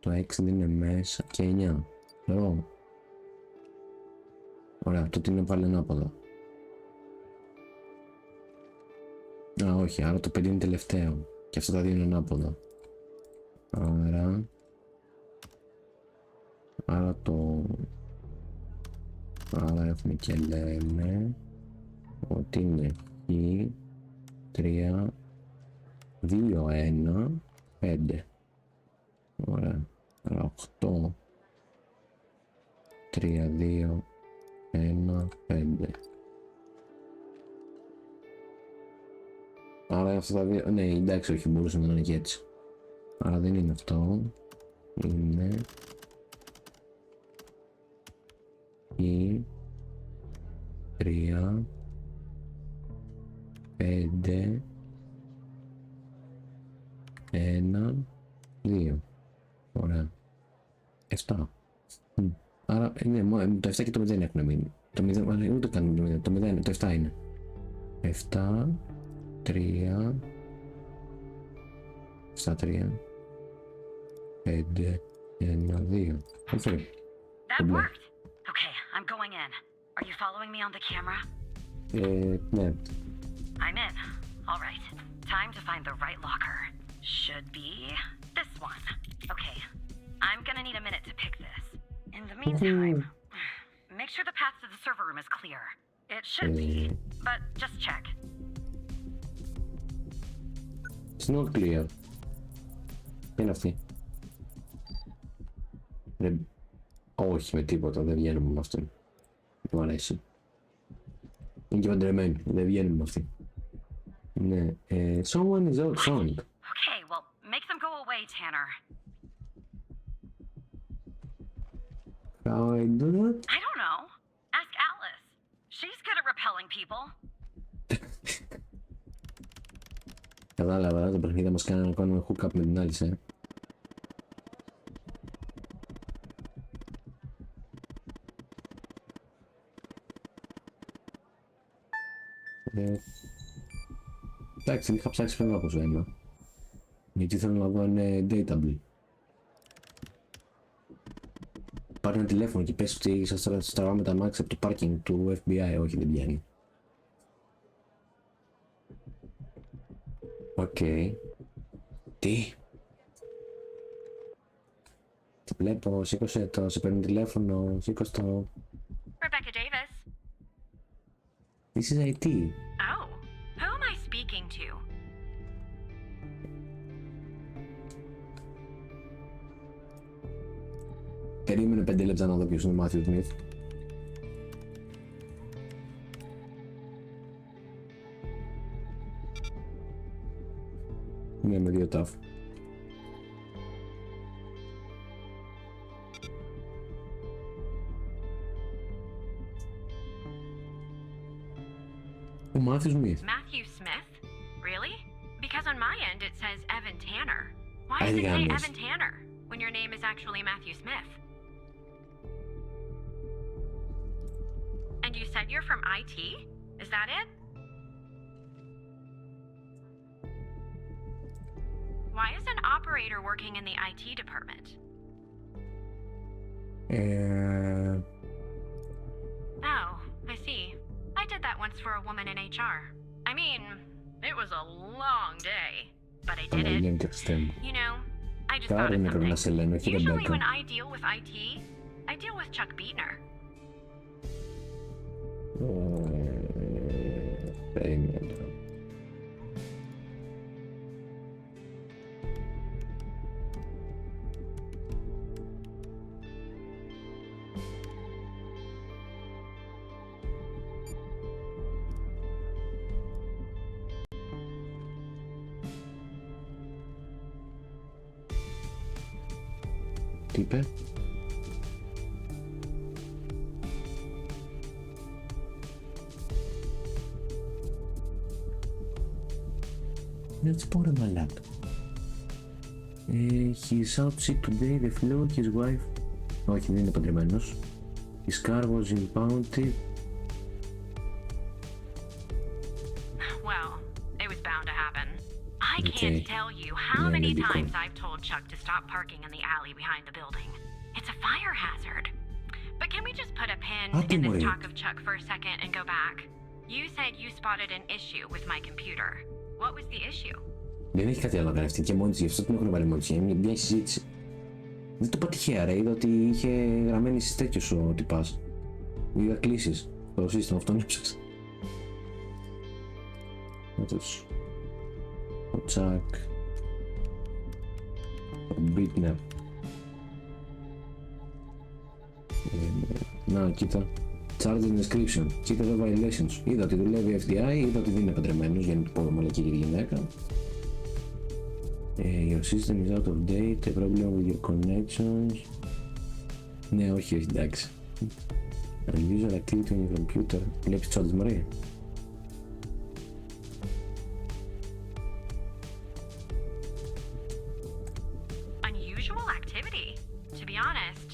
το 6 δεν είναι μέσα και 9. Εδώ. Ωραία, τότε είναι πάλι ανάποδα. Όχι, άρα το 5 είναι τελευταίο και αυτά τα δύο είναι ανάποδα. Άρα έχουμε και λέμε ότι είναι Χ3, 2, 1, 5. Ωραία. Άρα 8, 3, 2, 1, 5. Άρα αυτά τα δύο, ναι, εντάξει, όχι, μπορούσε να είναι και έτσι. Άρα δεν είναι αυτό. Είναι Χ3, 5, 1, 2. Ωραία. 7. Άρα είναι το 7 και το 0 έχουν μείνει. Το 0, ούτε καν το 0. Το 0, το 7 είναι. 7, 3, 7, 3, 5, 1, 2. Okay. That worked. Okay, I'm going in. Are you following me on the camera? Ναι. I'm in. All right. Time to find the right locker. Should be this one. Okay. I'm gonna need a minute to pick this. In the meantime, make sure the path to the server room is clear. It should be, but just check. It's not clear. Είναι αυτή. Όχι με τίποτα, δεν βγαίνουμε με αυτήν. Μου αρέσει. Είναι και παντρεμένη, δεν βγαίνουμε με αυτήν. Ναι, someone is outside. Okay, well, make them go away, Tanner. How I do that? I don't know. Ask Alice. She's good at repelling people. Κατάλαβα, το παιχνίδι μας κάνει να κάνουμε hook up με την άλλη, Εντάξει, είχα ψάξει πριν από σένα. Γιατί θέλω να δω είναι datable. πάρει ένα τηλέφωνο και πες ότι σας τραβάμε τα μάξι από το πάρκινγκ του FBI. Όχι, δεν πιάνει. Οκ. Τι? Το βλέπω, σήκωσε το, σε παίρνει τηλέφωνο, σήκωσε το. Rebecca Davis. This is IT. Oh, who am I speaking to? Περίμενε 5 λεπτά να δω ποιος είναι ο Μάθιου Σμιθ. Ναι, με 2 τάφ. Ο Μάθιου Σμιθ. Matthew Smith? Really? Because on my end it says Evan Tanner. Why does it say Evan Tanner when your name is actually Matthew Smith? And you said you're from IT? Is that it? Why is an operator working in the IT department? Oh, I see. I did that once for a woman in HR. I mean, it was a long day, but I did it. You know, I just thought of something. Usually when I deal with IT, I deal with Chuck Beatner. Τι είπε? Να της πω ρε μαλάκα. He's out sick today, the flu, his wife. Όχι, δεν είναι παντρεμένος. His car was impounded. Well, it was bound to happen. I can't tell you how many times I've told Chuck to stop parking in the alley behind the building. It's a fire hazard. But can we just put a pin in this talk of Chuck for a second and go back? You said you spotted an issue with my computer. What was the issue? Δεν έχει κάτι άλλο να κάνει αυτή και μόνη της, γι' αυτό την έχουν βάλει μόνη της, είναι μια συζήτηση. Δεν το είπα τυχαία ρε, είδα ότι είχε γραμμένη στις τέτοιος ο τυπάς. Είδα κλήσεις στο σύστημα, αυτόν έψαξα. Άτος. Ο Τσακ. Ο Μπίτνερ. Να, κοίτα. Charge and description. Κοίτα εδώ violations. Είδα ότι δουλεύει FDI, είδα ότι δεν είναι παντρεμένος, για να του πω μαλακή και γυναίκα. Your system is out of date, a problem with your connections. Ναι, όχι, εντάξει. Unusual activity on your computer. Βλέπεις τσόντες μωρέ. Unusual activity? To be honest,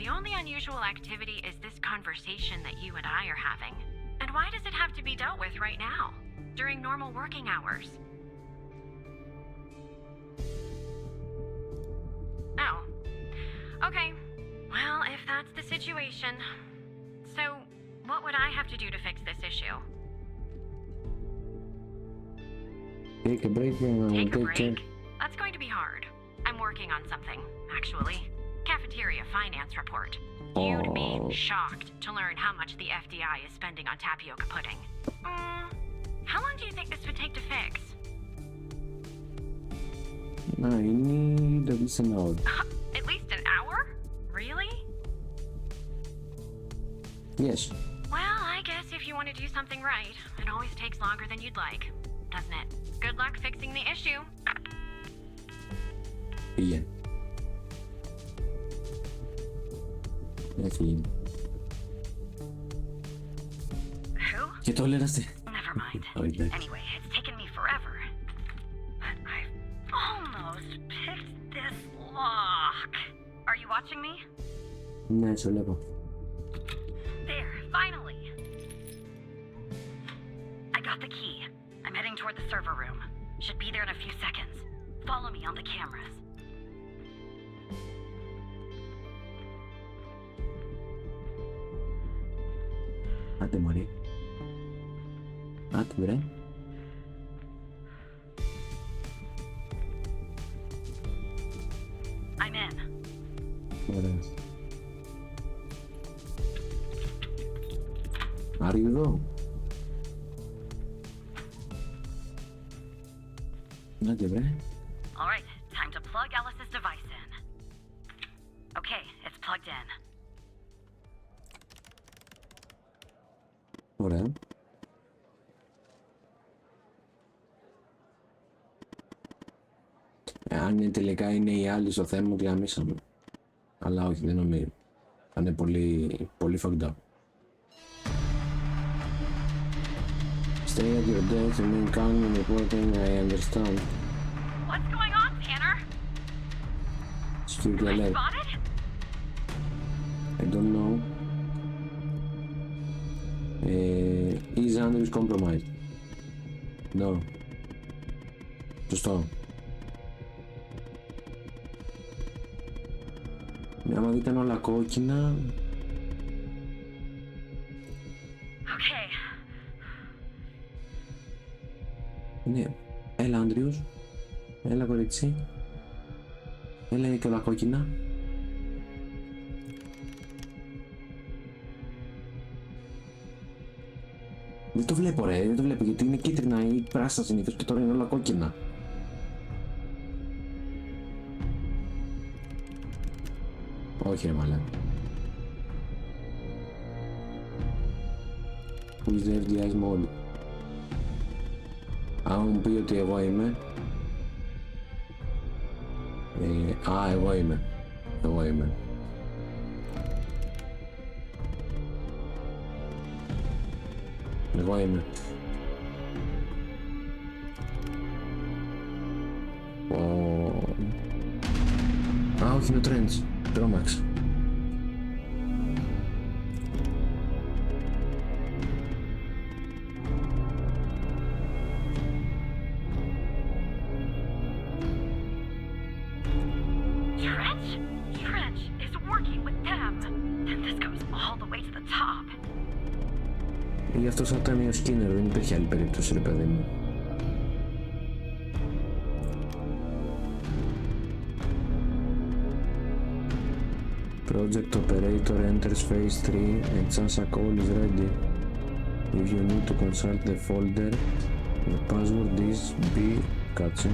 the only unusual activity is this conversation that you and I are having. And why does it have to be dealt with right now, during normal working hours? Oh. Okay. Well, if that's the situation. So, what would I have to do to fix this issue? Take a break. Take a break? That's going to be hard. I'm working on something, actually. Cafeteria finance report. You'd be shocked to learn how much the FDI is spending on tapioca pudding. How long do you think this would take to fix? I need at least an hour. At least an hour? Really? Yes. Well, I guess if you want to do something right, it always takes longer than you'd like, doesn't it? Good luck fixing the issue. Πήγε. Έφυγε. Who? Και το έλεγαστε. Never mind. Anyway, it's taken me forever. But I've almost picked this lock. Are you watching me? Ναι, σε βλέπω. There, finally. I got the key. I'm heading toward the server room. Should be there in a few seconds. Follow me on the cameras. Άντε μωρή. Άντε βρε. I'm in. Ωραία. Are you though? Άντε βρε. All right, time to plug Alice's device in. Okay, it's plugged in. Ωραία. Αν τελικά είναι οι άλλοι στο θέμα ότι γαμίσαμε. Αλλά όχι, δεν νομίζω. Θα είναι πολύ, πολύ fucked up. Stay at your desk and then come and reporting, I understand. What's going on, Tanner? Security Am I alert. spotted? I don't know. Is Andrews compromised? No. Σωστό. Άμα ήταν όλα κόκκινα... Okay. Ναι. Έλα Άντριος. Έλα κορίτσι. Έλα είναι και όλα κόκκινα. Δεν το βλέπω ρε, δεν το βλέπω γιατί είναι κίτρινα ή πράσινα συνήθως και τώρα είναι όλα κόκκινα. Όχι ρε μαλάκα. Who's the FDI's mode? Άμα μου πει ότι εγώ είμαι... εγώ είμαι. Εγώ είμαι. Εγώ είμαι. Α, όχι είναι ο Τρέντς. Τρόμαξα. Trench is working with them. And this goes all the way to the top. Γι' αυτό θα ήταν ο Σκίνερ, δεν υπήρχε άλλη περίπτωση ρε παιδί μου. Project operator enters phase 3 and Sansa call is ready. If you need to consult the folder, the password is B κάτσε.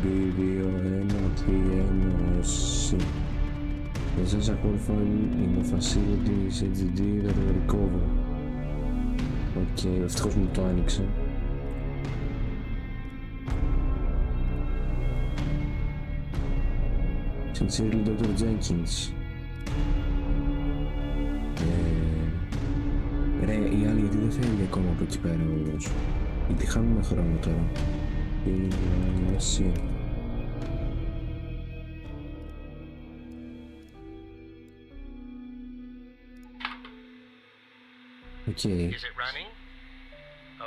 B2NPNOC. The Sansa call file in the facility is HDD that will recover. Οκ, ευτυχώς μου το άνοιξε. Sincerely, Dr. Jenkins. Ρε, οι άλλοι γιατί δεν φεύγει ακόμα από εκεί πέρα όμως. Γιατί χάνουμε χρόνο τώρα. Εσύ. Okay. Is it running?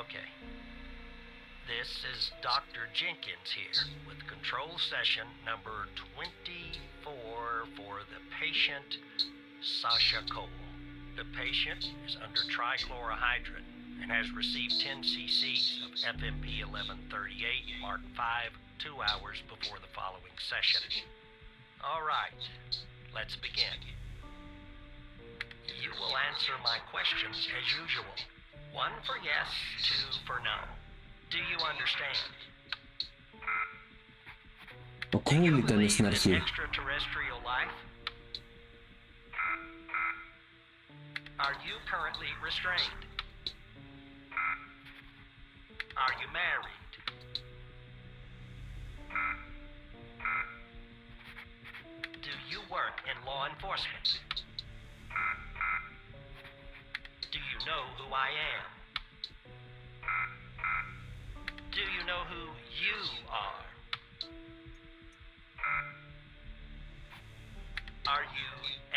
Okay. This is Dr. Jenkins here with control session number 24 for the patient Sasha Cole. The patient is under trichlorohydrin and has received 10 cc's of FMP 1138 Mark 5 2 hours before the following session. All right, let's begin. You will answer my questions as usual. 1 for yes, 2 for no. Do you understand? Ο Κόουλ ήταν στην αρχή. Extraterrestrial life? Are you currently restrained? Are you married? Do you work in law enforcement? Do you know who I am? Do you know who you are? Are you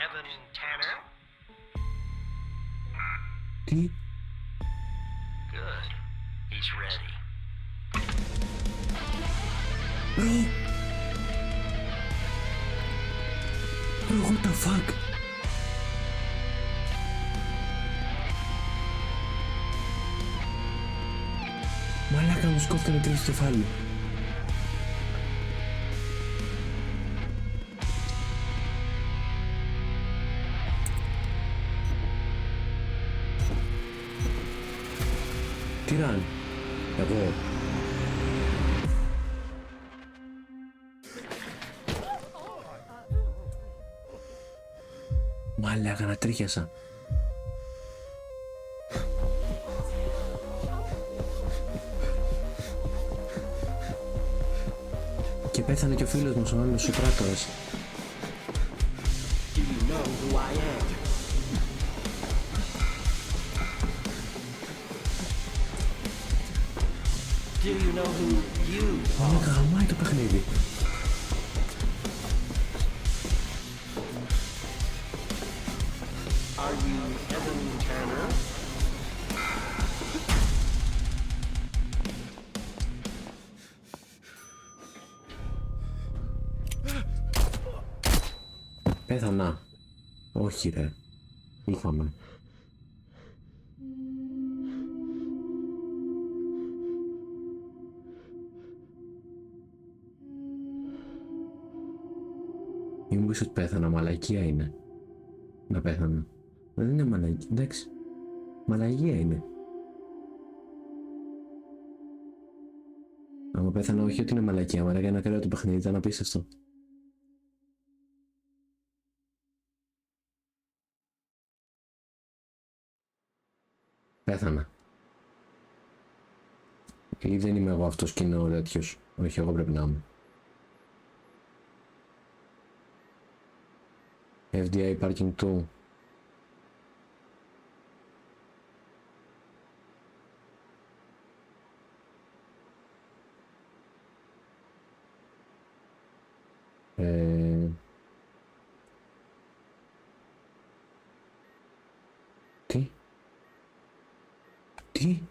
Evan Tanner? Τι? Good. He's ready. Bro! Bro, what the fuck? Μαλάκα μου σκόφτανε τρεις κεφάλι. Τι ραν, εγώ. Μαλάκα να τρίχιασα. Και πέθανε και ο φίλος μας, ο άλλος ο πράκτορας. Μαλάκα γαμάει το παιχνίδι. Πέθανα. Όχι ρε. Είχαμε. Ή μου πεις ότι πέθανα, μαλακία είναι. Να πέθανα. Δεν είναι μαλακία, εντάξει. Μαλακία είναι. Άμα πέθανα, όχι ότι είναι μαλακία, αλλά για να κρέω το παιχνίδι ήταν απίστευτο. Πέθανα. Ή δεν είμαι εγώ αυτός και είναι ο τέτοιος. Όχι, εγώ πρέπει να είμαι. FDI Parking 2. Τι? Τι?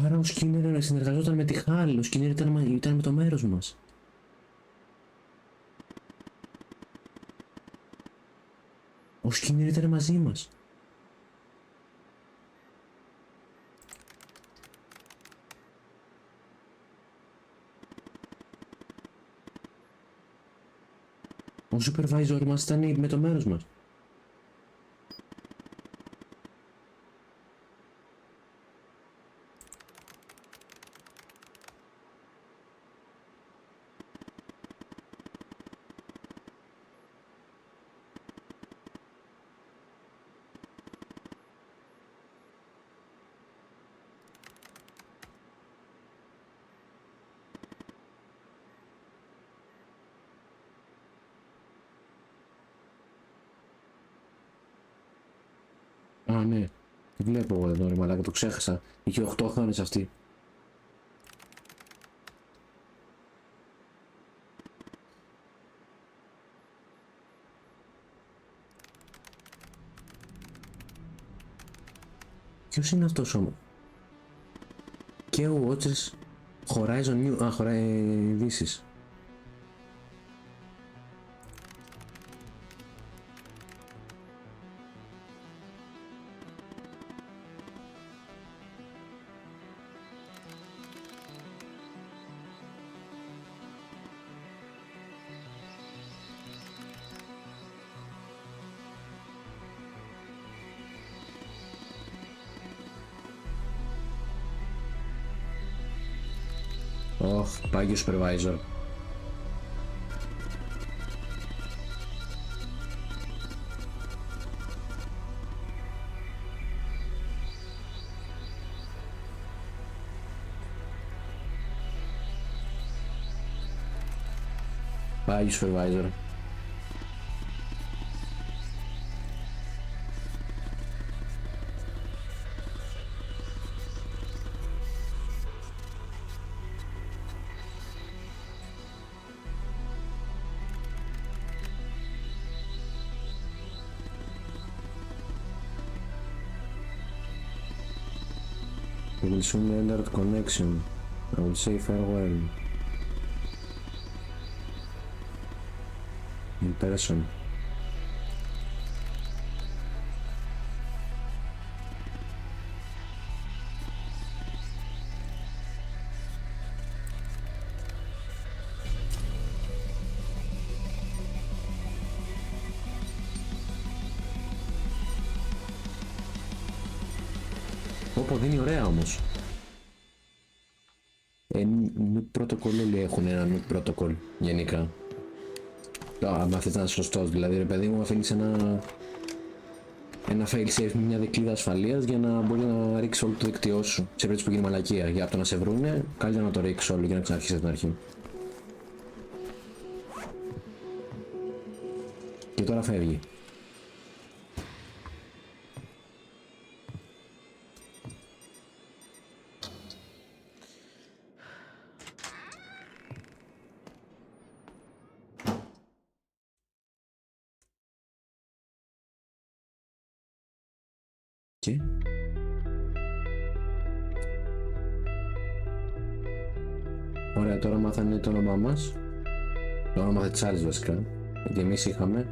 Άρα ο Σκίνερ συνεργαζόταν με τη Χάλ, ο Σκίνερ ήταν με το μέρος μας. Ο Σκίνερ ήταν μαζί μας. Ο supervisor μας ήταν με το μέρος μας. Α, ναι. Τι βλέπω εγώ εδώ, ρε μαλάκα, το ξέχασα. Είχε 8 οθόνες αυτή. Ποιος είναι αυτός όμως? Και ο Watchers Horizon New... Α, χωράει ειδήσεις. Πάει ο supervisor. Πάει ο supervisor. Will soon enter connection. I will say farewell. In person. Όπο, δίνει ωραία όμως. Nuke protocol, όλοι έχουν ένα nuke protocol γενικά. Αν αυτός ήταν σωστός, δηλαδή ρε παιδί μου, αφήνεις ένα failsafe με μια δικλείδα ασφαλείας για να μπορεί να ρίξει όλο το δίκτυό σου. Σε περίπτωση που γίνει μαλακία, για αυτό να σε βρούνε, καλύτερα να το ρίξει όλο για να ξαναρχίσει από την αρχή. Και τώρα φεύγει. Και... Ωραία, τώρα μάθανε το όνομά μας. Το όνομα της άλλης βασικά, γιατί εμείς είχαμε.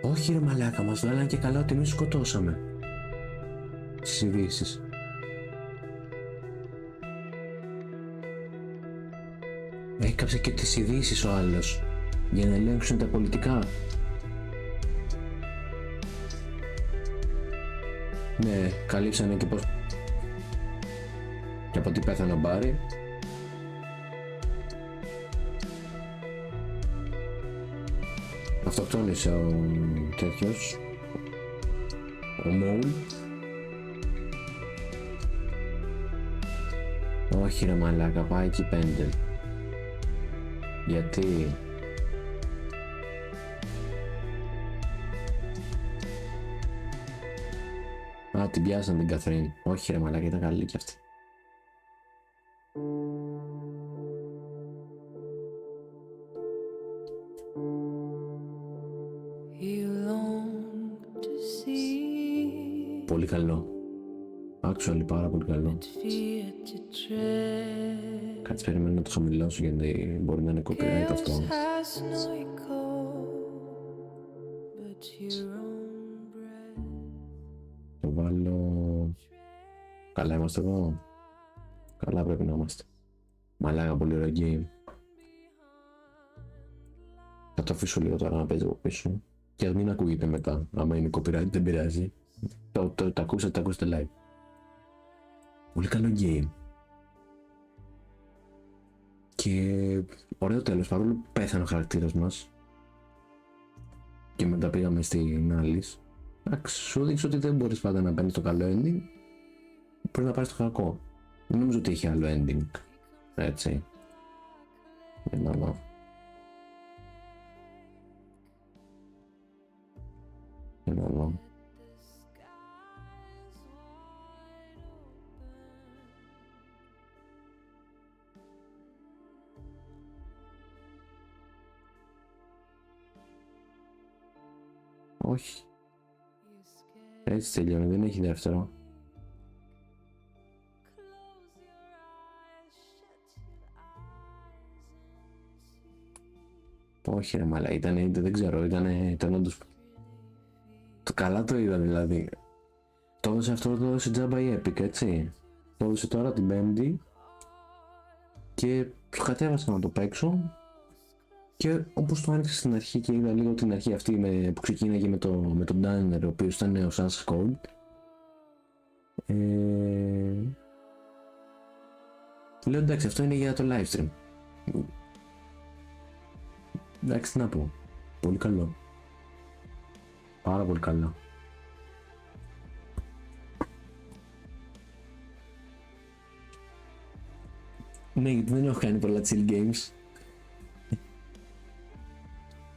Όχι ρε μαλάκα, μας βγάλανε και καλά ότι εμείς σκοτώσαμε στις ειδήσεις. Έκαψε και τις ειδήσεις ο άλλος για να ελέγξουν τα πολιτικά. Ναι, καλύψανε και πως... και από τι πέθανε ο Μπάρι. Αυτοκτόνησε ο τέτοιος, ο Μόουλ. Όχι ρε μαλάκα, πάει εκεί 5. Γιατί... Α, την πιάσαν την Καθρίν. Όχι ρε μαλάκα, ήταν καλή κι αυτή. Πολύ καλό. Actually, πάρα πολύ καλό. Κάτσε, περιμένω να το χαμηλώσω γιατί μπορεί να είναι copyright αυτό. Το βάλω... Καλά είμαστε εδώ. Καλά πρέπει να είμαστε. Μαλάκα, πολύ ωραίο game. Θα το αφήσω λίγο τώρα να παίζει από πίσω. Και ας μην ακούγεται μετά. Άμα είναι copyright δεν πειράζει. Το ακούσατε live. Πολύ καλό game. Και ωραίο τέλος, παρόλο που πέθανε ο χαρακτήρας μας. Και μετά πήγαμε στην άλλη. Εντάξει, σου δείξω ότι δεν μπορείς πάντα να παίρνεις το καλό ending. Πρέπει να πάρεις το κακό. Δεν νομίζω ότι έχει άλλο ending. Έτσι. Δεν μάλλον. Όχι. Έτσι τελειώνει, δεν έχει δεύτερο. Όχι ρε μαλά, δεν ξέρω, ήταν όντως... Καλά το είδα δηλαδή. Το έδωσε αυτό, το έδωσε τζάμπα η Epic, έτσι. Το έδωσε τώρα την Πέμπτη. Και το κατέβασα να το παίξω. Και όπως το άνοιξα στην αρχή και είδα λίγο την αρχή αυτή που ξεκίναγε με τον Diner, ο οποίος ήταν ο Sans Code. Λέω εντάξει, αυτό είναι για το live stream. Εντάξει, τι να πω. Πολύ καλό. Πάρα πολύ καλό. Ναι, γιατί δεν έχω κάνει πολλά chill games.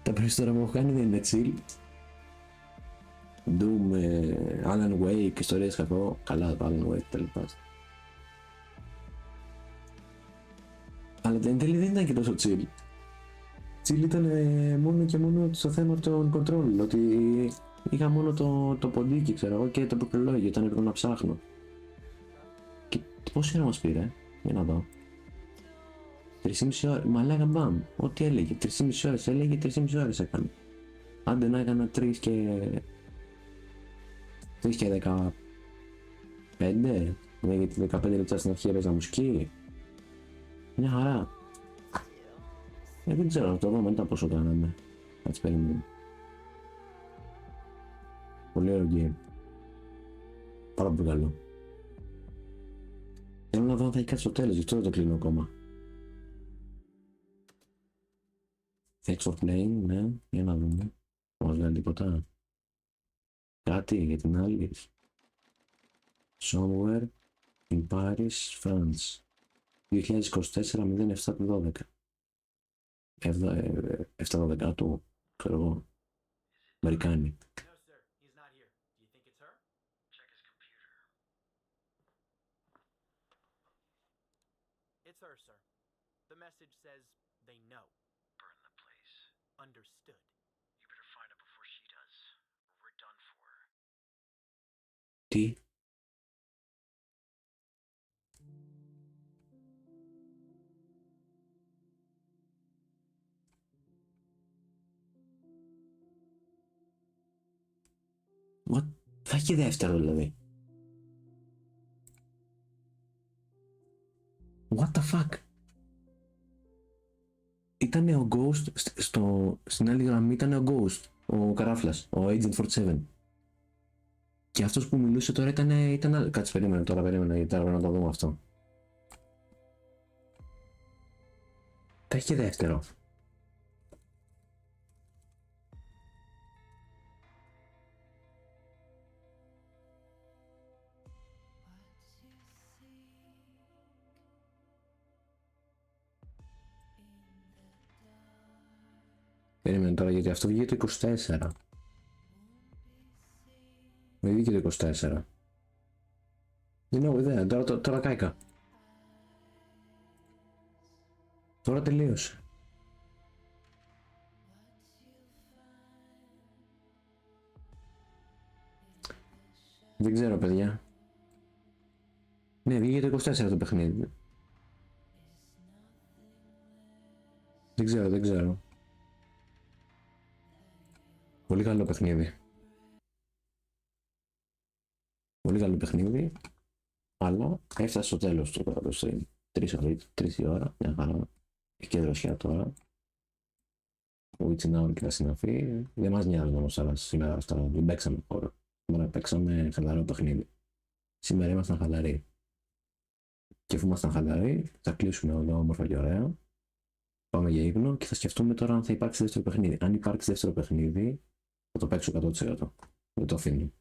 Τα περισσότερα που έχω κάνει δεν είναι chill. Doom, Alan Wake, ιστορίες κακό. Καλά το Alan Wake τέλος πάντων. Αλλά εν τέλει δεν ήταν και τόσο chill. Chill ήταν μόνο και μόνο στο θέμα των control, ότι Είχα μόνο το ποντίκι, ξέρω εγώ, και το πληκτρολόγιο όταν ήρθα να ψάχνω. Και πόση ώρα μας πήρε, για να δω. 3,5 ώρες, μαλάκα μπαμ, ό,τι έλεγε. 3,5 ώρες έλεγε, 3,5 ώρες έκανε. Άντε να έκανα 3 και 15, γιατί 15 λεπτά στην αρχή έπαιζα μουσική. Μια χαρά. Δεν ξέρω, το δω μετά πόσο κάναμε. Κάτσε περιμένουμε. Πολύ ωραίο game. Πάρα πολύ καλό. Θέλω να δω αν θα έχει κάτι στο τέλος, γι' αυτό δεν το κλείνω ακόμα. Thanks for playing, ναι, για να δούμε. Θα μας βγάλει τίποτα. Κάτι για την άλλη. Somewhere in Paris, France. 2024-07-12. 7-12 του, ξέρω εγώ. Αμερικάνοι. It's her, sir. The message says they know. Burn the place. Understood. You better find it before she does, or we're done for. Τι? What? Θα έχει δεύτερο δηλαδή. What the fuck? Ήτανε ο Ghost, στην άλλη γραμμή ήτανε ο Ghost, ο καράφλας, ο Agent 47. Και αυτός που μιλούσε τώρα ήταν... Κάτσε, περίμενε, γιατί τώρα πρέπει να το δούμε αυτό. Θα έχει δεύτερο. Περίμενε τώρα, γιατί αυτό βγήκε το 24. Με βγήκε το 24. Δεν έχω ιδέα, τώρα κάηκα. Τώρα τελείωσε. Δεν ξέρω, παιδιά. Ναι, βγήκε το 24 το παιχνίδι. Δεν ξέρω. Πολύ καλό παιχνίδι. Πολύ καλό παιχνίδι. Αλλά έφτασε στο τέλος του τώρα το stream. 3 η ώρα, μια χαρά. Έχει και δροσιά τώρα. Ο Ηταν και τα συναφή. Δεν μας νοιάζουν όμως τώρα σήμερα αυτά. Δεν παίξαμε χώρο. Σήμερα παίξαμε χαλαρό παιχνίδι. Σήμερα ήμασταν χαλαροί. Και αφού ήμασταν χαλαροί, θα κλείσουμε όλα όμορφα και ωραία. Πάμε για ύπνο και θα σκεφτούμε τώρα αν θα υπάρξει δεύτερο παιχνίδι. Αν υπάρξει δεύτερο παιχνίδι, θα το παίξω 100%. Δεν το αφήνω.